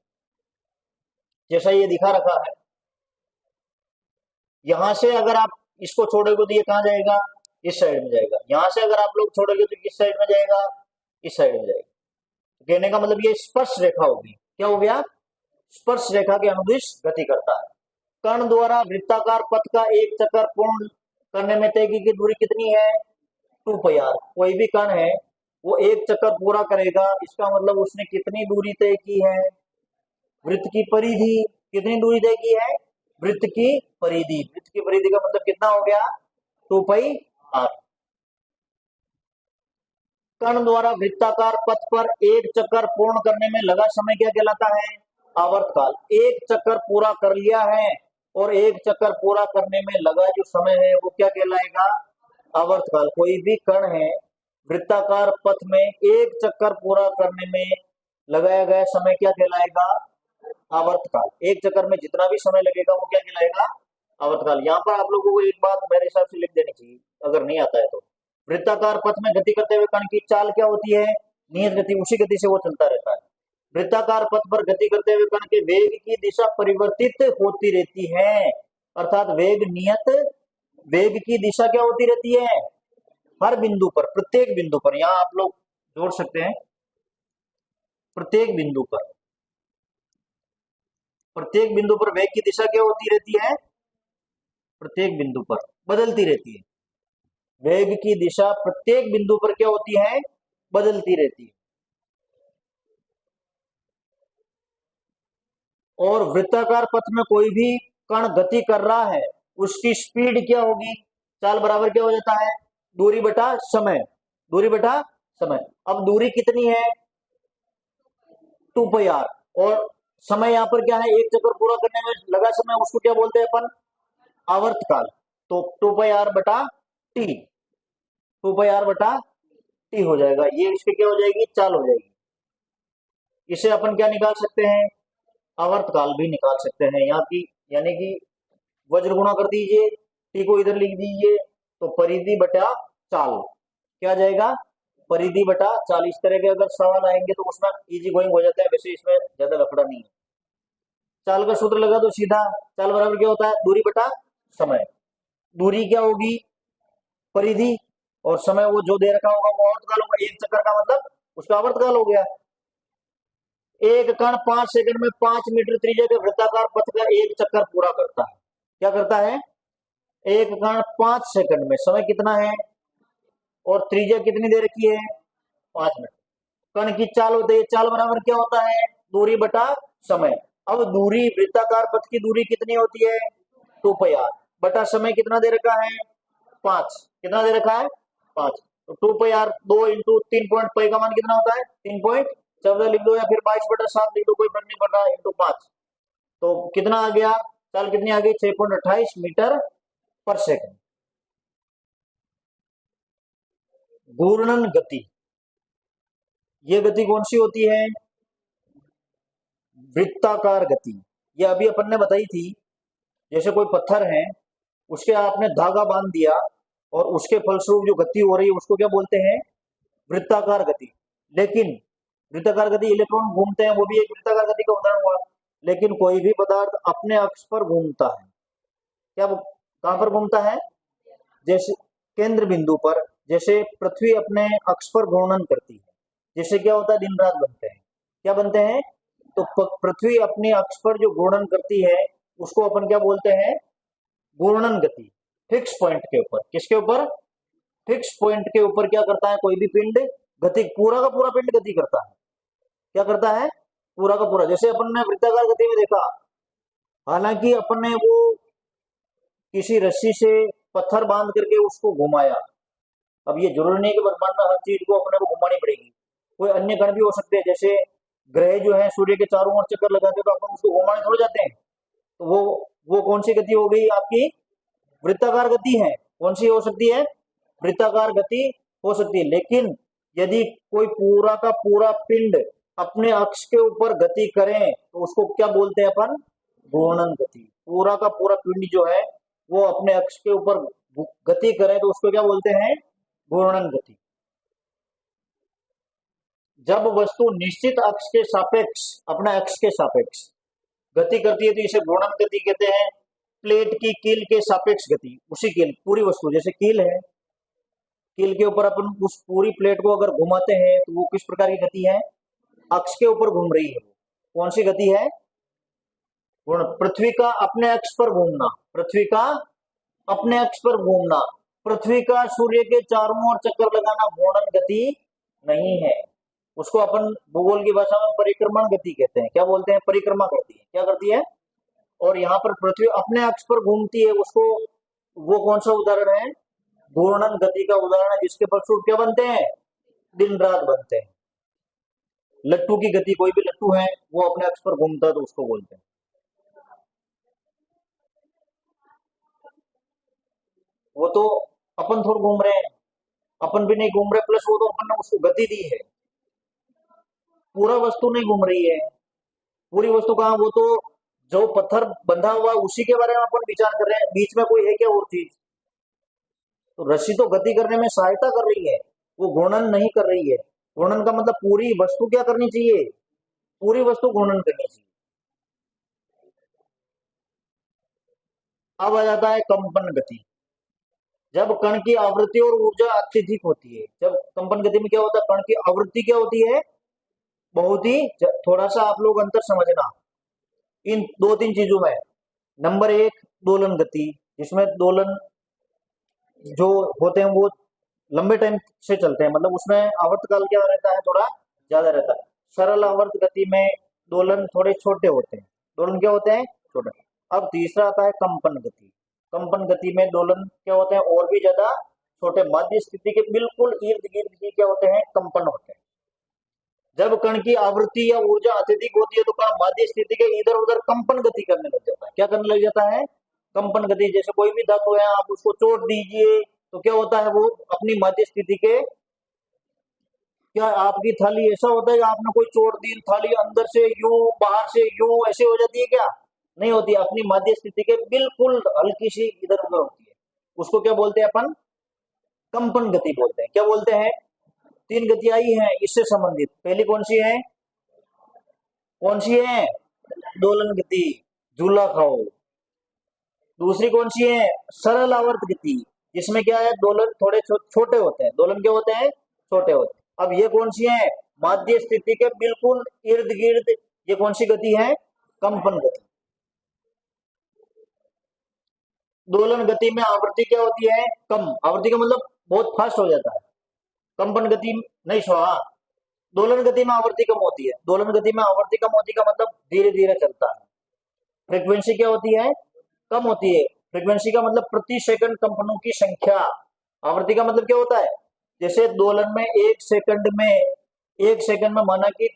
जैसा ये दिखा रखा है, यहां से अगर आप इसको छोड़ोगे तो ये कहां जाएगा? इस साइड में जाएगा। यहां से अगर आप लोग छोड़ोगे तो किस साइड में जाएगा? इस साइड में जाएगा। तो कहने का मतलब ये स्पर्श रेखा होगी। क्या हो गया? स्पर्श रेखा के अनुदिश गति करता है। कण द्वारा वृत्ताकार पथ का एक चक्कर पूर्ण करने में तय की दूरी कितनी है? 2πr। कोई भी कण है वो एक चक्कर पूरा करेगा, इसका मतलब उसने कितनी दूरी तय की है? वृत्त की परिधि। कितनी दूरी तय की है? वृत्त की परिधि। वृत्त की परिधि का मतलब कितना हो गया? 2πr। कण द्वारा वृत्ताकार पथ पर एक चक्कर पूर्ण करने में लगा समय क्या कहलाता है? आवर्तकाल। एक चक्कर पूरा कर लिया है और एक चक्कर पूरा करने में लगा जो समय है वो क्या कहलाएगा? आवर्तकाल। कोई भी कण है वृत्ताकार पथ में एक चक्कर पूरा करने में लगाया गया समय क्या कहलाएगा? आवर्तकाल। एक चक्कर में जितना भी समय लगेगा वो क्या कहलाएगा? आवर्तकाल। यहाँ पर आप लोगों को एक बात मेरे हिसाब से लिख देनी चाहिए अगर नहीं आता है तो। वृत्ताकार पथ में गति करते हुए कण की चाल क्या होती है? नियत गति। उसी गति से वो चलता रहता है। वृत्ताकार पथ पर गति करते हुए कण के वेग की दिशा परिवर्तित होती रहती है, अर्थात वेग की दिशा क्या होती रहती है? हर बिंदु पर, प्रत्येक बिंदु पर। यहां आप लोग जोड़ सकते हैं, प्रत्येक बिंदु पर, प्रत्येक बिंदु पर वेग की दिशा क्या होती रहती है? प्रत्येक बिंदु पर बदलती रहती है। वेग की दिशा प्रत्येक बिंदु पर क्या होती है? बदलती रहती है। और वृत्ताकार पथ में कोई भी कण गति कर रहा है, उसकी स्पीड क्या होगी? चाल बराबर क्या हो जाता है? दूरी बटा समय, दूरी बटा समय। अब दूरी कितनी है? 2πr, और समय यहाँ पर क्या है? एक चक्कर पूरा करने में लगा समय, उसको क्या बोलते हैं अपन? आवर्तकाल। तो 2πr बटा टी, 2πr बटा टी हो जाएगा। ये इसकी क्या हो जाएगी? चाल हो जाएगी। इसे अपन क्या निकाल सकते हैं? आवर्तकाल भी निकाल सकते हैं यहाँ की, यानी कि वज्र गुणा कर दीजिए, टी को इधर लिख दीजिए, तो परिधि बटा चाल क्या जाएगा? परिधि बटा चाल। इस तरह के अगर सवाल आएंगे तो उसमें इजी गोइंग हो जाता है, वैसे इसमें ज्यादा लफड़ा नहीं है। चाल का सूत्र लगा तो सीधा चाल बराबर क्या होता है? दूरी बटा समय। दूरी क्या होगी? परिधि, और समय वो जो दे रखा होगा वो आवर्तकाल होगा। एक चक्कर का मतलब उसका आवर्तकाल हो गया। एक कण 5 सेकंड में 5 मीटर त्रिज्या के वृत्ताकार पथ का एक चक्कर पूरा करता है। क्या करता है? एक कण 5 सेकंड में, समय कितना है और त्रिज्या कितनी दे रखी है? 5 मीटर। कण की चाल होती है, चाल बराबर क्या होता है? दूरी बटा समय। अब दूरी, वृत्ताकार पथ की दूरी कितनी होती है? 2πr बटा समय कितना दे रखा है? 5। कितना दे रखा है? 5। तो 2πr 2 इंटू 3.5 का मान कितना होता है? 3.14 लिख दो, या फिर 22/7 लिख दो, कोई फर्क नहीं पड़ रहा, इंटू 5। तो कितना आ गया? चाल कितनी आ गई? 6.28 मीटर पर सेकंड। घूर्णन गति, ये गति कौन सी होती है? वृत्ताकार गति। ये अभी अपन ने बताई थी, जैसे कोई पत्थर है, उसके आपने धागा बांध दिया और उसके फलस्वरूप जो गति हो रही है उसको क्या बोलते हैं? वृत्ताकार गति। लेकिन वृत्ताकार गति, इलेक्ट्रॉन घूमते हैं, वो भी एक वृत्ताकार गति का उदाहरण हुआ। लेकिन कोई भी पदार्थ अपने अक्ष पर घूमता है, क्या कहां पर घूमता है? जैसे केंद्र बिंदु पर, जैसे पृथ्वी अपने अक्ष पर घूर्णन करती है, जिससे क्या होता है? दिन रात बनते हैं। क्या बनते हैं? तो पृथ्वी अपने अक्ष पर जो घूर्णन करती है उसको अपन क्या बोलते हैं? घूर्णन गति। फिक्स पॉइंट के ऊपर, किसके ऊपर? फिक्स पॉइंट के ऊपर क्या करता है? कोई भी पिंड गति, पूरा का पूरा पिंड गति करता है। क्या करता है? पूरा का पूरा। जैसे अपन ने वृत्ताकार गति में देखा, हालांकि अपन ने वो किसी रस्सी से पत्थर बांध करके उसको घुमाया। अब ये जरूरी नहीं कि ब्रह्मांड में हर चीज को अपने को घुमानी पड़ेगी, कोई अन्य कण भी हो सकते हैं। जैसे ग्रह जो है सूर्य के चारों ओर चक्कर लगाते तो अपन उसको घुमाने थोड़े जाते हैं। तो वो कौन सी गति हो गई आपकी? वृत्ताकार गति है। कौन सी हो सकती है? वृत्ताकार गति हो सकती है। लेकिन यदि कोई पूरा का पूरा पिंड अपने अक्ष के ऊपर गति करें तो उसको क्या बोलते हैं अपन? घूर्णन गति। पूरा का पूरा पिंड जो है वो अपने अक्ष के ऊपर गति करे तो उसको क्या बोलते हैं? घूर्णन गति। जब वस्तु निश्चित अक्ष के सापेक्ष, अपने अक्ष के सापेक्ष गति करती है तो इसे घूर्णन गति कहते हैं। प्लेट की कील के सापेक्ष गति, उसी कील, पूरी वस्तु जैसे कील है, कील के ऊपर अपन उस पूरी प्लेट को अगर घुमाते हैं तो वो किस प्रकार की गति है? अक्ष के ऊपर घूम रही है। कौन सी गति है? पृथ्वी का अपने अक्ष पर घूमना, पृथ्वी का अपने अक्ष पर घूमना, पृथ्वी का सूर्य के चारों ओर चक्कर लगाना घूर्णन गति नहीं है। उसको अपन भूगोल की भाषा में परिक्रमण गति कहते हैं। क्या बोलते हैं? परिक्रमा करती है। क्या करती है? और यहाँ पर पृथ्वी अपने अक्ष पर घूमती है, उसको, वो कौन सा उदाहरण है? घूर्णन गति का उदाहरण है, जिसके फलस्वरूप क्या बनते हैं? दिन रात बनते हैं। लट्टू की गति, कोई भी लट्टू है वो अपने अक्ष पर घूमता है तो उसको बोलते हैं। वो तो अपन थोड़ा घूम रहे हैं, अपन भी नहीं घूम रहे, प्लस वो तो अपन ने उसको गति दी है। पूरा वस्तु नहीं घूम रही है। पूरी वस्तु कहाँ? वो तो जो पत्थर बंधा हुआ उसी के बारे में अपन विचार कर रहे हैं, बीच में कोई है क्या और चीज? तो रस्सी तो गति करने में सहायता कर रही है, वो घूर्णन नहीं कर रही है। घूर्णन का मतलब पूरी वस्तु क्या करनी चाहिए? पूरी वस्तु घूर्णन करनी चाहिए। अब आ जाता है कंपन गति। जब कण की आवृत्ति और ऊर्जा अत्यधिक होती है, जब कंपन गति में क्या होता है? कण की आवृत्ति क्या होती है? बहुत ही, थोड़ा सा आप लोग अंतर समझना इन दो तीन चीजों में। नंबर एक, दोलन गति, जिसमें दोलन जो होते हैं वो लंबे टाइम से चलते हैं, मतलब उसमें आवर्तकाल क्या रहता है? थोड़ा ज्यादा रहता है। सरल आवर्त गति में दोलन थोड़े छोटे होते हैं, दोलन क्या होते हैं, छोटे। अब तीसरा आता है कंपन गति। कंपन गति में दोलन क्या होते हैं, और भी ज्यादा छोटे। मध्य स्थिति के बिल्कुल इर्द गिर्द ही क्या होते हैं, कंपन होते हैं। जब कण की आवृत्ति या ऊर्जा अत्यधिक होती है तो कण मध्य स्थिति के इधर उधर कंपन गति करने लग जाता है। क्या करने लग जाता है, कंपन गति। जैसे कोई भी धातु है, आप उसको चोट दीजिए तो क्या होता है, वो अपनी मध्य स्थिति के, क्या आपकी थाली ऐसा होता है, आपने कोई चोट दी, थाली अंदर से यूं बाहर से यूं ऐसे हो जाती है क्या, नहीं होती। अपनी मध्य स्थिति के बिल्कुल हल्की सी इधर उधर होती है। उसको क्या बोलते हैं अपन, कंपन गति बोलते हैं। क्या बोलते हैं, तीन गति आई है इससे संबंधित। पहली कौन सी है, कौन सी है, दोलन गति, झूला खाओ। दूसरी कौन सी है, सरल आवर्त गति, जिसमें क्या है, दोलन थोड़े छोटे होते हैं। दोलन क्या होते हैं, छोटे होते हैं। अब ये कौन सी है, मध्य स्थिति के बिल्कुल इर्द गिर्द, ये कौन सी गति है, कंपन गति। दोलन गति में आवृत्ति क्या होती है, कम। आवृत्ति का मतलब बहुत फास्ट हो जाता है। कंपन गति नहीं, हाँ, दोलन गति में आवृत्ति कम होती है। दोलन गति में आवृत्ति कम होती का मतलब धीरे धीरे चलता है। फ्रीक्वेंसी क्या होती है, कम होती है। फ्रीक्वेंसी का मतलब प्रति सेकंड कंपनों की संख्या। आवृत्ति का मतलब क्या होता है, जैसे दोलन में एक सेकंड में माना कि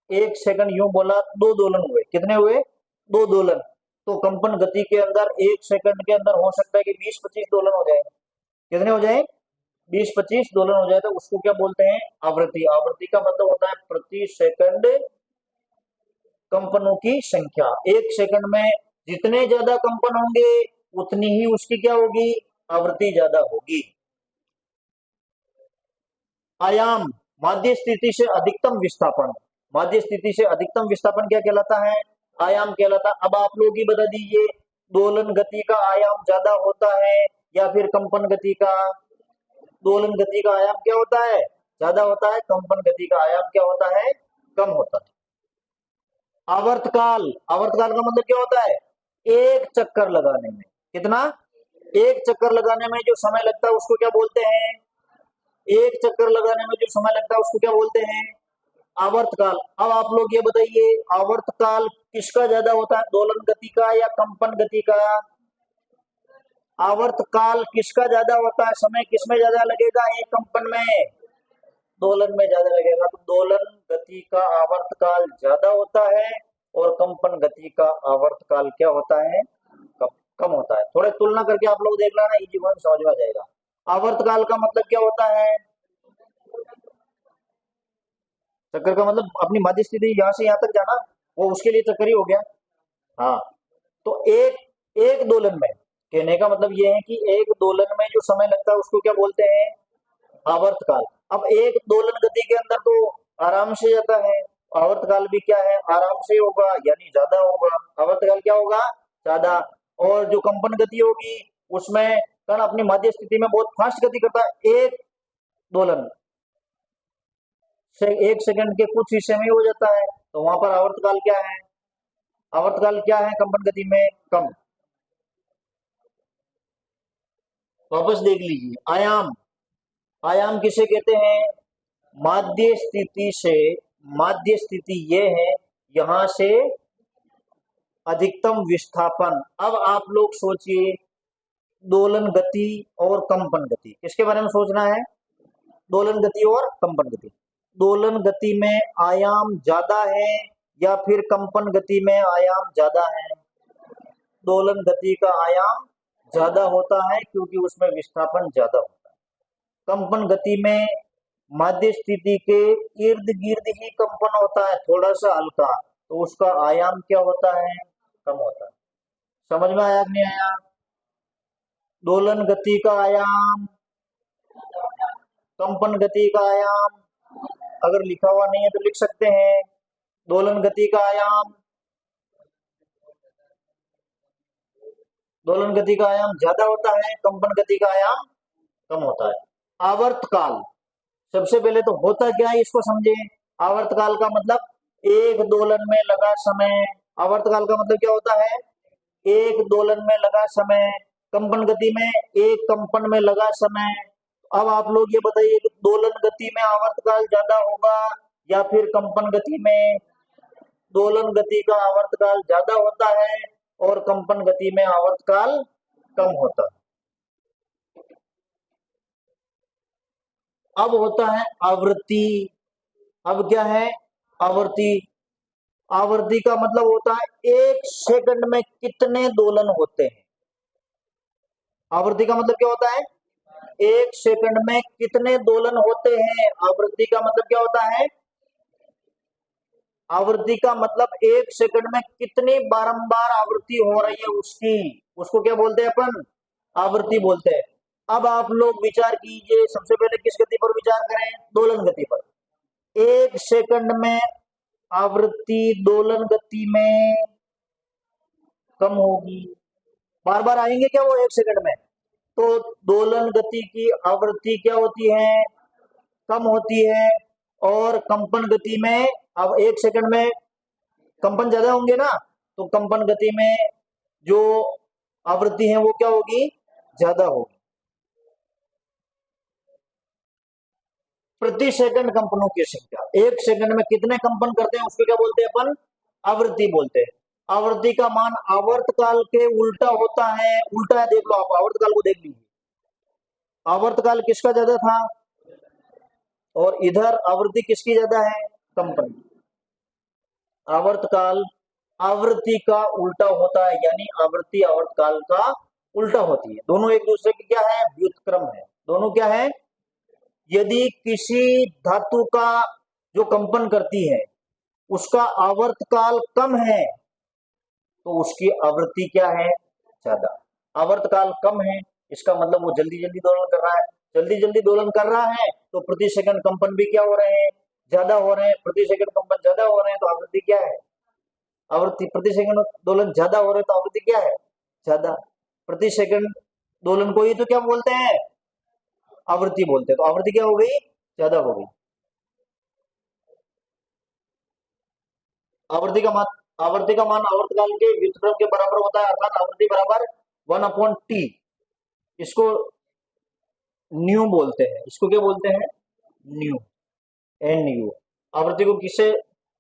एक सेकंड यूं बोला, दो दोलन हुए। कितने हुए, दो दोलन। तो कंपन गति के अंदर एक सेकंड के अंदर हो सकता है कि 20-25 दोलन हो जाए। कितने हो जाए, 20-25 दोलन हो जाए। तो उसको क्या बोलते हैं, आवृत्ति। आवृत्ति का मतलब होता है प्रति सेकंड कंपनों की संख्या। एक सेकंड में जितने ज्यादा कंपन होंगे उतनी ही उसकी क्या होगी, आवृत्ति ज्यादा होगी। आयाम, माध्य स्थिति से अधिकतम विस्थापन। माध्य स्थिति से अधिकतम विस्थापन क्या कहलाता है, आयाम कहलाता। अब आप लोग ही बता दीजिए, दोलन गति का आयाम ज्यादा होता है या फिर कंपन गति का। दोलन गति का आयाम क्या होता है, ज्यादा होता है। कंपन गति का आयाम क्या होता है, कम होता है। आवर्तकाल, आवर्तकाल का मतलब क्या होता है, एक चक्कर लगाने में। कितना, एक चक्कर लगाने में जो समय लगता है उसको क्या बोलते हैं, एक चक्कर लगाने में जो समय लगता है उसको क्या बोलते हैं, आवर्तकाल। अब आप लोग ये बताइए, आवर्तकाल किसका ज्यादा होता है, दोलन गति का या कंपन गति का। आवर्तकाल किसका ज्यादा होता है, समय किसमें ज्यादा लगेगा, एक कंपन में, दोलन में ज्यादा लगेगा। तो दोलन गति का आवर्तकाल ज्यादा होता है और कंपन गति का आवर्तकाल क्या होता है, कम होता है। थोड़े तुलना करके आप लोग देख लेना, इजी वन समझ में आ जाएगा। आवर्तकाल का मतलब क्या होता है, चक्कर का मतलब अपनी मध्य स्थिति यहाँ से यहाँ तक जाना, वो उसके लिए चक्कर ही हो गया। हाँ, तो एक दोलन में, कहने का मतलब ये है कि एक दोलन में जो समय लगता है उसको क्या बोलते हैं, आवर्तकाल। अब एक दोलन गति के अंदर तो आराम से जाता है, आवर्तकाल भी क्या है, आराम से होगा, यानी ज्यादा होगा। आवर्तकाल क्या होगा, ज्यादा। और जो कंपन गति होगी उसमें कण अपनी मध्य स्थिति में बहुत फास्ट गति करता है। एक दोलन से एक सेकंड के कुछ हिस्से में हो जाता है, तो वहां पर आवर्तकाल क्या है, आवर्तकाल क्या है कंपन गति में, कम। वापस देख लीजिए, आयाम, आयाम किसे कहते हैं, माध्य स्थिति से, माध्य स्थिति ये है, यहां से अधिकतम विस्थापन। अब आप लोग सोचिए, दोलन गति और कंपन गति, किसके बारे में सोचना है, दोलन गति और कंपन गति। दोलन गति में आयाम ज्यादा है या फिर कंपन गति में आयाम ज्यादा है, दोलन गति का आयाम ज्यादा होता है क्योंकि उसमें विस्थापन ज्यादा होता है। कंपन गति में मध्य स्थिति के इर्द गिर्द ही कंपन होता है, थोड़ा सा हल्का, तो उसका आयाम क्या होता है, कम होता है। समझ में आया कि नहीं आया, दोलन गति का आयाम, कंपन गति का आयाम, अगर लिखा हुआ नहीं है तो लिख सकते हैं, दोलन गति का आयाम, दोलन गति का आयाम ज्यादा होता है, कंपन गति का आयाम कम होता है। आवर्तकाल, सबसे पहले तो होता क्या है इसको समझे। आवर्तकाल का मतलब एक दोलन में लगा समय, आवर्तकाल का मतलब क्या होता है, एक दोलन में लगा समय। कंपन गति में एक कंपन में लगा समय। अब आप लोग ये बताइए कि दोलन गति में आवर्तकाल ज्यादा होगा या फिर कंपन गति में, दोलन गति का आवर्तकाल ज्यादा होता है और कंपन गति में आवर्तकाल कम होता है। अब होता है आवृत्ति। अब क्या है? आवृत्ति। आवृत्ति का मतलब होता है 1 सेकंड में कितने दोलन होते हैं। आवृत्ति का मतलब क्या होता है? 1 सेकंड में कितने दोलन होते हैं। आवृत्ति का मतलब क्या होता है? आवृत्ति का मतलब 1 सेकंड में कितनी बारंबार आवृत्ति हो रही है उसकी, उसको क्या बोलते हैं अपन? आवृत्ति बोलते हैं। अब आप लोग विचार कीजिए, सबसे पहले किस गति पर विचार करें? दोलन गति पर। 1 सेकंड में आवृत्ति दोलन गति में कम होगी, बार बार आएंगे क्या वो 1 सेकंड में? तो दोलन गति की आवृत्ति क्या होती है? कम होती है। और कंपन गति में अब 1 सेकंड में कंपन ज्यादा होंगे ना, तो कंपन गति में जो आवृत्ति है वो क्या होगी? ज्यादा होगी। प्रति सेकंड कंपनों की संख्या, 1 सेकंड में कितने कंपन करते हैं उसको क्या बोलते हैं अपन? आवृत्ति बोलते हैं। आवृत्ति का मान आवर्तकाल के उल्टा होता है। उल्टा है, देख लो आप, आवर्तकाल को देख लीजिए। आवर्तकाल किसका ज्यादा था और इधर आवृत्ति किसकी ज्यादा है? कंपन। आवर्तकाल आवृत्ति का उल्टा होता है, यानी आवृत्ति आवर्तकाल का उल्टा होती है। दोनों एक दूसरे की क्या है? व्युत्क्रम है। दोनों क्या है? यदि किसी धातु का जो कंपन करती है उसका आवर्तकाल कम है तो उसकी आवृत्ति क्या है? ज्यादा। आवर्तकाल कम है इसका मतलब वो जल्दी जल्दी दोलन कर रहा है। जल्दी जल्दी दोलन कर रहा है तो प्रति सेकंड कंपन भी क्या हो रहे हैं? ज्यादा हो रहे हैं। प्रति सेकंड कंपन ज्यादा हो रहे हैं तो आवृत्ति क्या है? आवृत्ति। प्रति सेकंड दोलन ज्यादा हो रहे हैं तो आवृत्ति क्या है? ज्यादा। प्रति सेकंड दोलन को ही तो क्या बोलते हैं? आवृत्ति बोलते हैं। तो आवृत्ति क्या हो गई? ज्यादा हो गई। आवृत्ति का मान आवर्तकाल के व्युत्क्रम के बराबर होता है, अर्थात आवृत्ति बराबर 1/t। इसको न्यू बोलते हैं। इसको क्या बोलते हैं? New, NU। आवृत्ति को किससे,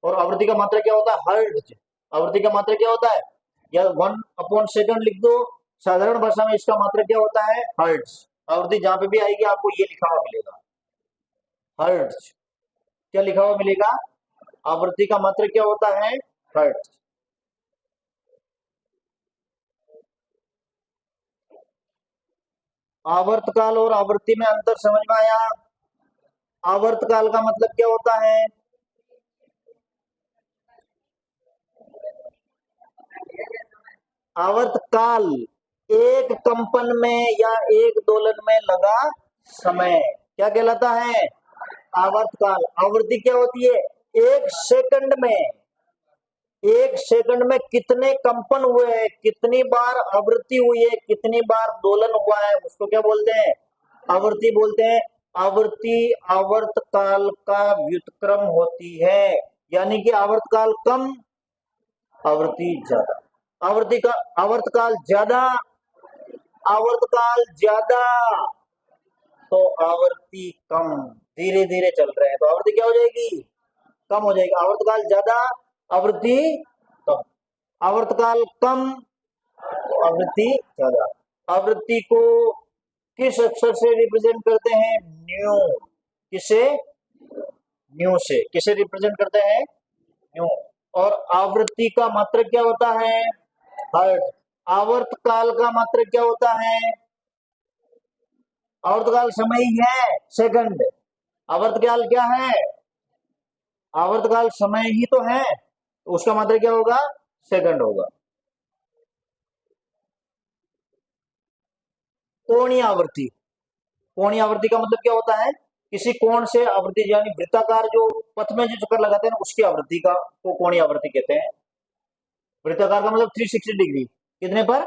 और आवृत्ति का मात्रा क्या होता है? हर्ट्ज। आवृत्ति का मात्रा क्या होता है? या 1/सेकंड लिख दो। साधारण भाषा में इसका मात्रा क्या होता है? हर्ट्ज। आवृत्ति जहां पे भी आएगी आपको ये लिखा हुआ मिलेगा, हर्ट्ज। क्या लिखा हुआ मिलेगा? आवृत्ति का मात्रा क्या होता है? हर्ट्ज। आवर्तकाल और आवृत्ति में अंतर समझ में आया? आवर्तकाल का मतलब क्या होता है? आवर्तकाल एक कंपन में या एक दोलन में लगा समय क्या कहलाता है? आवर्तकाल। आवृत्ति क्या होती है? 1 सेकंड में, 1 सेकंड में कितने कंपन हुए हैं, कितनी बार आवृत्ति हुई है, कितनी बार दोलन हुआ है, उसको क्या बोलते हैं? आवृत्ति बोलते हैं। आवृत्ति आवर्तकाल का व्युत्क्रम होती है, यानी कि आवर्तकाल कम, आवृत्ति ज्यादा। आवृत्ति का आवर्तकाल ज्यादा, आवर्तकाल ज्यादा तो आवृत्ति कम। धीरे धीरे चल रहे हैं तो आवृत्ति क्या हो जाएगी? कम हो जाएगी। आवर्तकाल ज्यादा, आवृत्ति कम। आवर्तकाल कम तो आवृत्ति ज्यादा। आवृत्ति को किस अक्षर से रिप्रेजेंट करते हैं? न्यू। किसे? न्यू से। किसे रिप्रेजेंट करते हैं? न्यू। और आवृत्ति का मात्रक क्या होता है? हर्ट्ज। आवर्तकाल का मात्रक क्या होता है? आवर्तकाल समय ही है, सेकंड। आवर्तकाल क्या है? आवर्तकाल समय ही तो है, तो उसका मात्रक क्या होगा? सेकंड होगा। कोणीय आवृत्ति। कोणीय आवृत्ति का मतलब क्या होता है? किसी कोण से आवृत्ति, यानी वृत्ताकार जो पथ में जो चक्कर लगाते हैं ना उसकी आवृत्ति का को कोणीय आवृत्ति कहते हैं। वृत्ताकार का मतलब 360 डिग्री। कितने पर?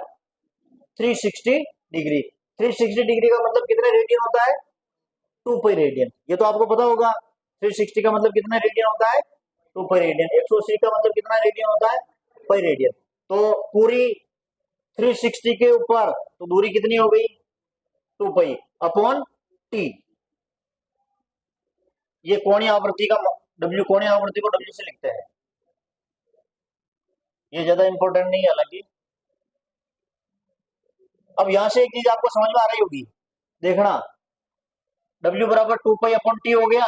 360 डिग्री। 360 डिग्री का मतलब कितने रेडियन होता है? 2 पाई रेडियन। ये तो आपको पता होगा। 360 का मतलब कितना रेडियन होता है? 2 पाई रेडियन। 180 का मतलब कितना रेडियन होता है? Pi radian. तो पूरी 360 के ऊपर तो दूरी कितनी हो गई? 2 पाई अपॉन टी। ये कोणीय आवृत्ति का W, कोणीय आवृत्ति को W से लिखते हैं। ये ज्यादा इंपॉर्टेंट नहीं है हालांकि। अब यहां से एक चीज आपको समझ में आ रही होगी, देखना W बराबर 2 पाई/T हो गया,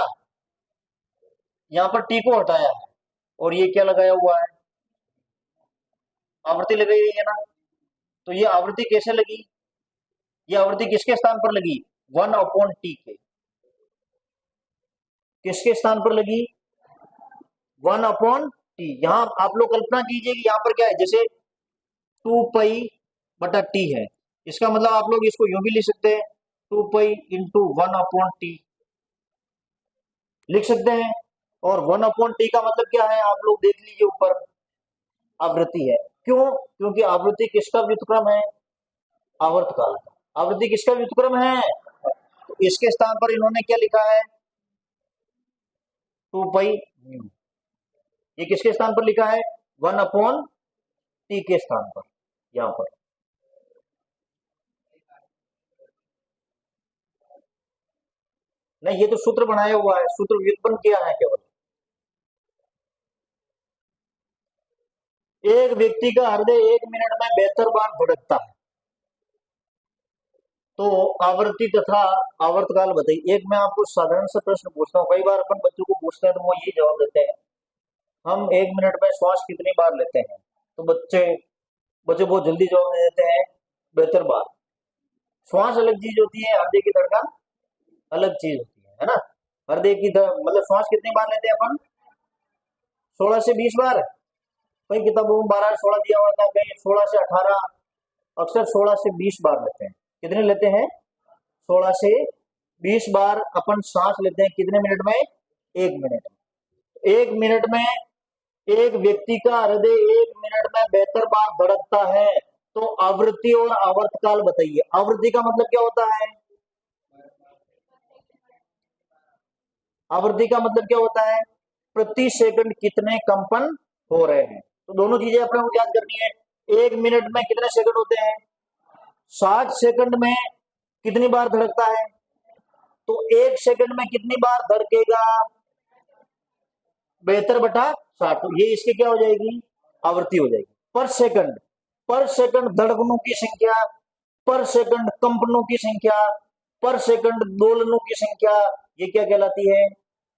यहां पर T को हटाया है और ये क्या लगाया हुआ है, आवृत्ति लगाई गई है ना। तो ये आवृत्ति कैसे लगी, ये आवृत्ति किसके स्थान पर लगी, 1/T के, किसके स्थान पर लगी, 1/T। यहां आप लोग कल्पना कीजिए कि यहां पर क्या है, जैसे 2 पाई/T है, इसका मतलब आप लोग इसको यूं भी लिख सकते हैं, 2 पाई × 1/T लिख सकते हैं। और 1/T का मतलब क्या है, आप लोग देख लीजिए ऊपर, आवृत्ति है। क्यों, क्योंकि आवृत्ति किसका व्युत्क्रम है, आवर्तकाल का। आवृत्ति किसका व्युत्क्रम है, तो इसके स्थान पर इन्होंने क्या लिखा है, 2 पाई। ये किसके स्थान पर लिखा है, 1/T के स्थान पर, यहां पर। नहीं, ये तो सूत्र बनाया हुआ है, सूत्र व्युत्पन्न किया है केवल। एक व्यक्ति का हृदय 1 मिनट में 72 बार धड़कता है, तो आवृत्ति तथा आवर्तकाल बताइए। एक मैं आपको साधारण सा प्रश्न पूछता हूँ, कई बार अपन बच्चों को पूछते हैं तो वो ये जवाब देते हैं, हम 1 मिनट में श्वास कितनी बार लेते हैं, तो बच्चे बच्चे बहुत जल्दी जवाब दे देते हैं, 72 बार। श्वास अलग चीज होती है, हृदय की धड़कन अलग चीज होती है ना। हृदय की मतलब श्वास कितनी बार लेते हैं अपन, 16 से 20 बार। कई किताबों में 12-16 दिया हुआ था, कहीं 16 से 18, अक्सर 16 से 20 बार लेते हैं। कितने लेते हैं, 16 से 20 बार अपन सांस लेते हैं, कितने मिनट में, 1 मिनट में। 1 मिनट में एक व्यक्ति का हृदय 1 मिनट में 72 बार धड़कता है, तो आवृत्ति और आवर्तकाल बताइए। आवृत्ति का मतलब क्या होता है, आवृत्ति का मतलब क्या होता है, प्रति सेकंड कितने कंपन हो रहे हैं। तो दोनों चीजें अपने को याद करनी है। 1 मिनट में कितने सेकंड होते हैं, 60 सेकंड में कितनी बार धड़कता है, तो 1 सेकंड में कितनी बार धड़केगा, 72/60। तो ये इसकी क्या हो जाएगी, आवृत्ति हो जाएगी। पर सेकंड धड़कनों की संख्या, पर सेकंड कंपनों की संख्या, पर सेकंड दोलनों की संख्या, ये क्या कहलाती है,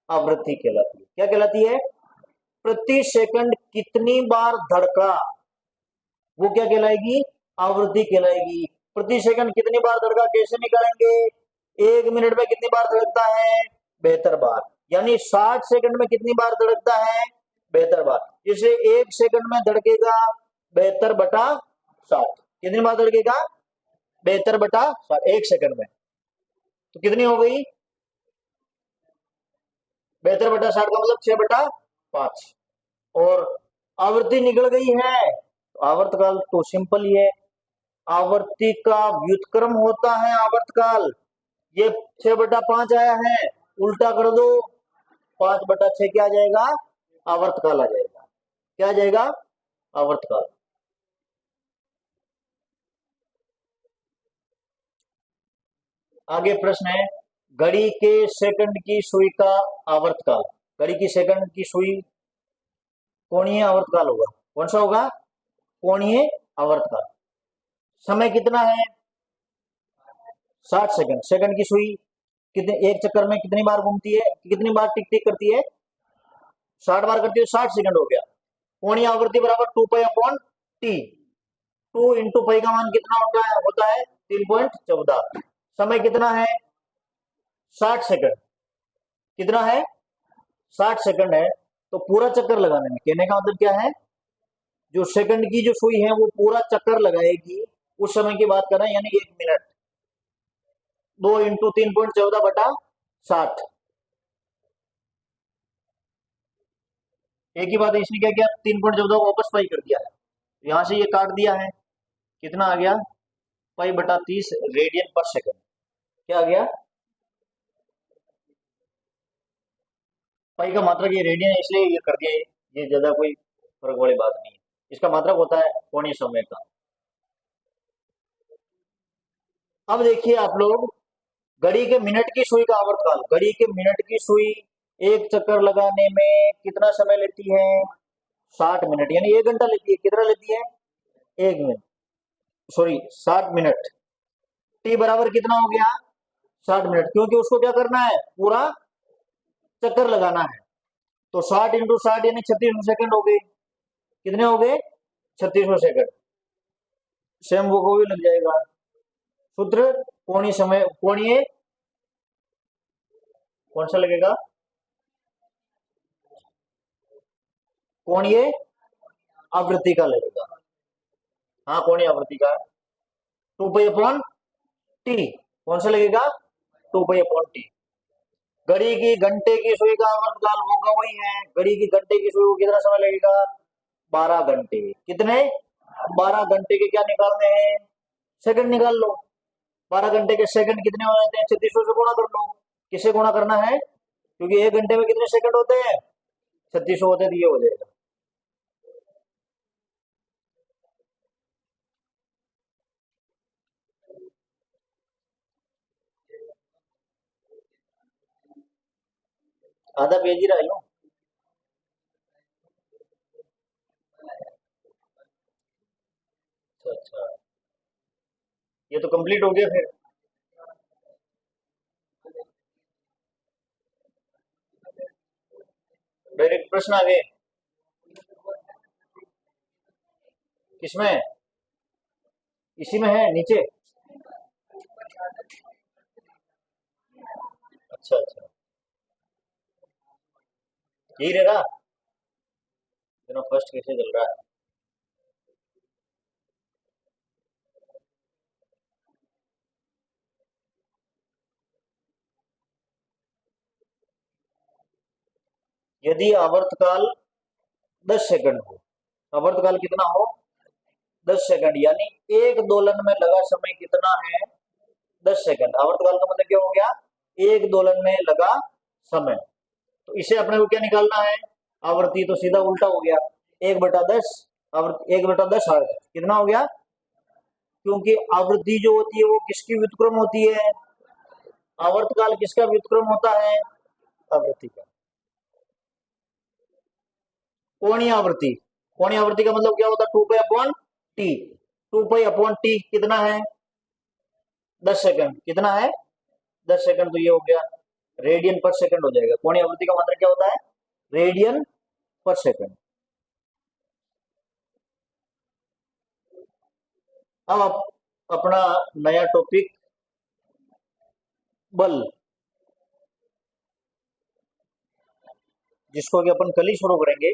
आवृत्ति कहलाती है। क्या कहलाती है, प्रति सेकंड कितनी बार धड़का, वो क्या कहलाएगी, आवृत्ति कहलाएगी। प्रति सेकंड कितनी बार धड़का कैसे निकालेंगे, 1 मिनट में कितनी बार धड़कता है, 72 बार, यानी 60 सेकंड में कितनी बार धड़कता है, 72 बार। जिसे 1 सेकंड में धड़केगा 72/60, कितनी बार धड़केगा, 72/60 1 सेकंड में, तो कितनी हो गई, 72/60 का मतलब 6/5। और आवृत्ति निकल गई है, तो आवर्तकाल तो सिंपल ही है, आवर्ती का व्युत्क्रम होता है आवर्तकाल। ये 6/5 आया है, उल्टा कर दो, 5/6 क्या आ जाएगा, आवर्तकाल आ जाएगा। क्या आ जाएगा, आवर्तकाल। आगे प्रश्न है, घड़ी के सेकंड की सुई का आवर्तकाल। घड़ी की सेकंड की सुई कोणीय आवर्तकाल होगा, कौन सा होगा, कोणीय आवर्तकाल। समय कितना है, 60 सेकंड। सेकंड की सुई कितने, एक चक्कर में कितनी बार घूमती है, कितनी बार टिक टिक करती है, 60 बार करती है, 60 सेकंड हो गया। कोणीय आवृत्ति बराबर 2 पाई/T। 2 इंटू पाई का मान कितना होता है 3.14। समय कितना है, 60 सेकंड। कितना है, 60 सेकंड है। तो पूरा चक्कर लगाने में, कहने का मतलब क्या है, जो सेकंड की जो सुई है वो पूरा चक्कर लगाएगी, उस समय की बात कर रहे हैं, यानी 1 मिनट। 2 इंटू 3.14/60। एक ही बात है, इसने क्या किया, 3.14 को वापस पाई कर दिया है, यहां से ये काट दिया है, कितना आ गया, पाई/30 रेडियन पर सेकंड। क्या आ गया, पाई का मात्रक ये रेडियन है, इसलिए ये कर दिया, ये ज्यादा कोई फर्क वाली बात नहीं है। इसका मात्रक होता है कोणीय समय का। अब देखिए आप लोग, घड़ी के मिनट की सुई का आवर्तकाल। घड़ी के मिनट की सुई एक चक्कर लगाने में कितना समय लेती है, 60 मिनट, यानी 1 घंटा लेती है। कितना लेती है? 1 मिनट, सॉरी 60 मिनट। टी बराबर कितना हो गया? 60 मिनट, क्योंकि उसको क्या करना है? पूरा चक्कर लगाना है। तो 60 × 60 यानी 3600 सेकंड हो गए। कितने हो गए? 3600 सेकंड। सेम वो को भी लग जाएगा सूत्र। कोणीय समय, कोणीय कौन सा लगेगा? कोणीय आवृत्ति का लगेगा। हाँ, कोणीय आवृत्ति का 2π/t। कौन सा लगेगा? 2π/t। घड़ी की घंटे की सुई का आवर्तकाल होगा वही है। घड़ी की घंटे की सुई को कितना समय लगेगा? 12 घंटे। कितने? 12 घंटे के क्या निकालने हैं? सेकंड निकाल लो। 12 घंटे के सेकंड कितने हो जाते हैं? 3600 से गुणा कर लो। किसे गुणा करना है? क्योंकि 1 घंटे में कितने सेकंड होते हैं? 3600 होते हैं, तो ये हो जाएगा। आधा पेज ही रहा हूँ। अच्छा, ये तो कंप्लीट हो गया फिर। डायरेक्ट प्रश्न आ गए। किसमें? इसी में है नीचे। अच्छा अच्छा, यही रहेगा। इतना फर्स्ट कैसे चल रहा है? यदि आवर्तकाल 10 सेकंड हो, आवर्तकाल कितना हो? 10 सेकंड, यानी एक दोलन में लगा समय कितना है? 10 सेकंड। आवर्तकाल का मतलब क्या हो गया? एक दोलन में लगा समय। तो इसे अपने को क्या निकालना है? आवृत्ति। तो सीधा उल्टा हो गया, 1/10 आवृत्ति, 1/10 हर्ट्ज। कितना हो गया? क्योंकि आवृत्ति जो होती है वो किसकी व्युत्क्रम होती है? आवर्तकाल किसका व्युत्क्रम होता है? आवृत्ति का। कोणीय आवृत्ति, कोणीय आवृत्ति का मतलब क्या होता है? 2π/t। 2π/t कितना है? 10 सेकंड। कितना है? 10 सेकंड। तो ये हो गया रेडियन पर सेकंड हो जाएगा। कोणीय आवृत्ति का मात्रक क्या होता है? रेडियन पर सेकंड। अब अपना नया टॉपिक, बल, जिसको कि अपन कल ही शुरू करेंगे।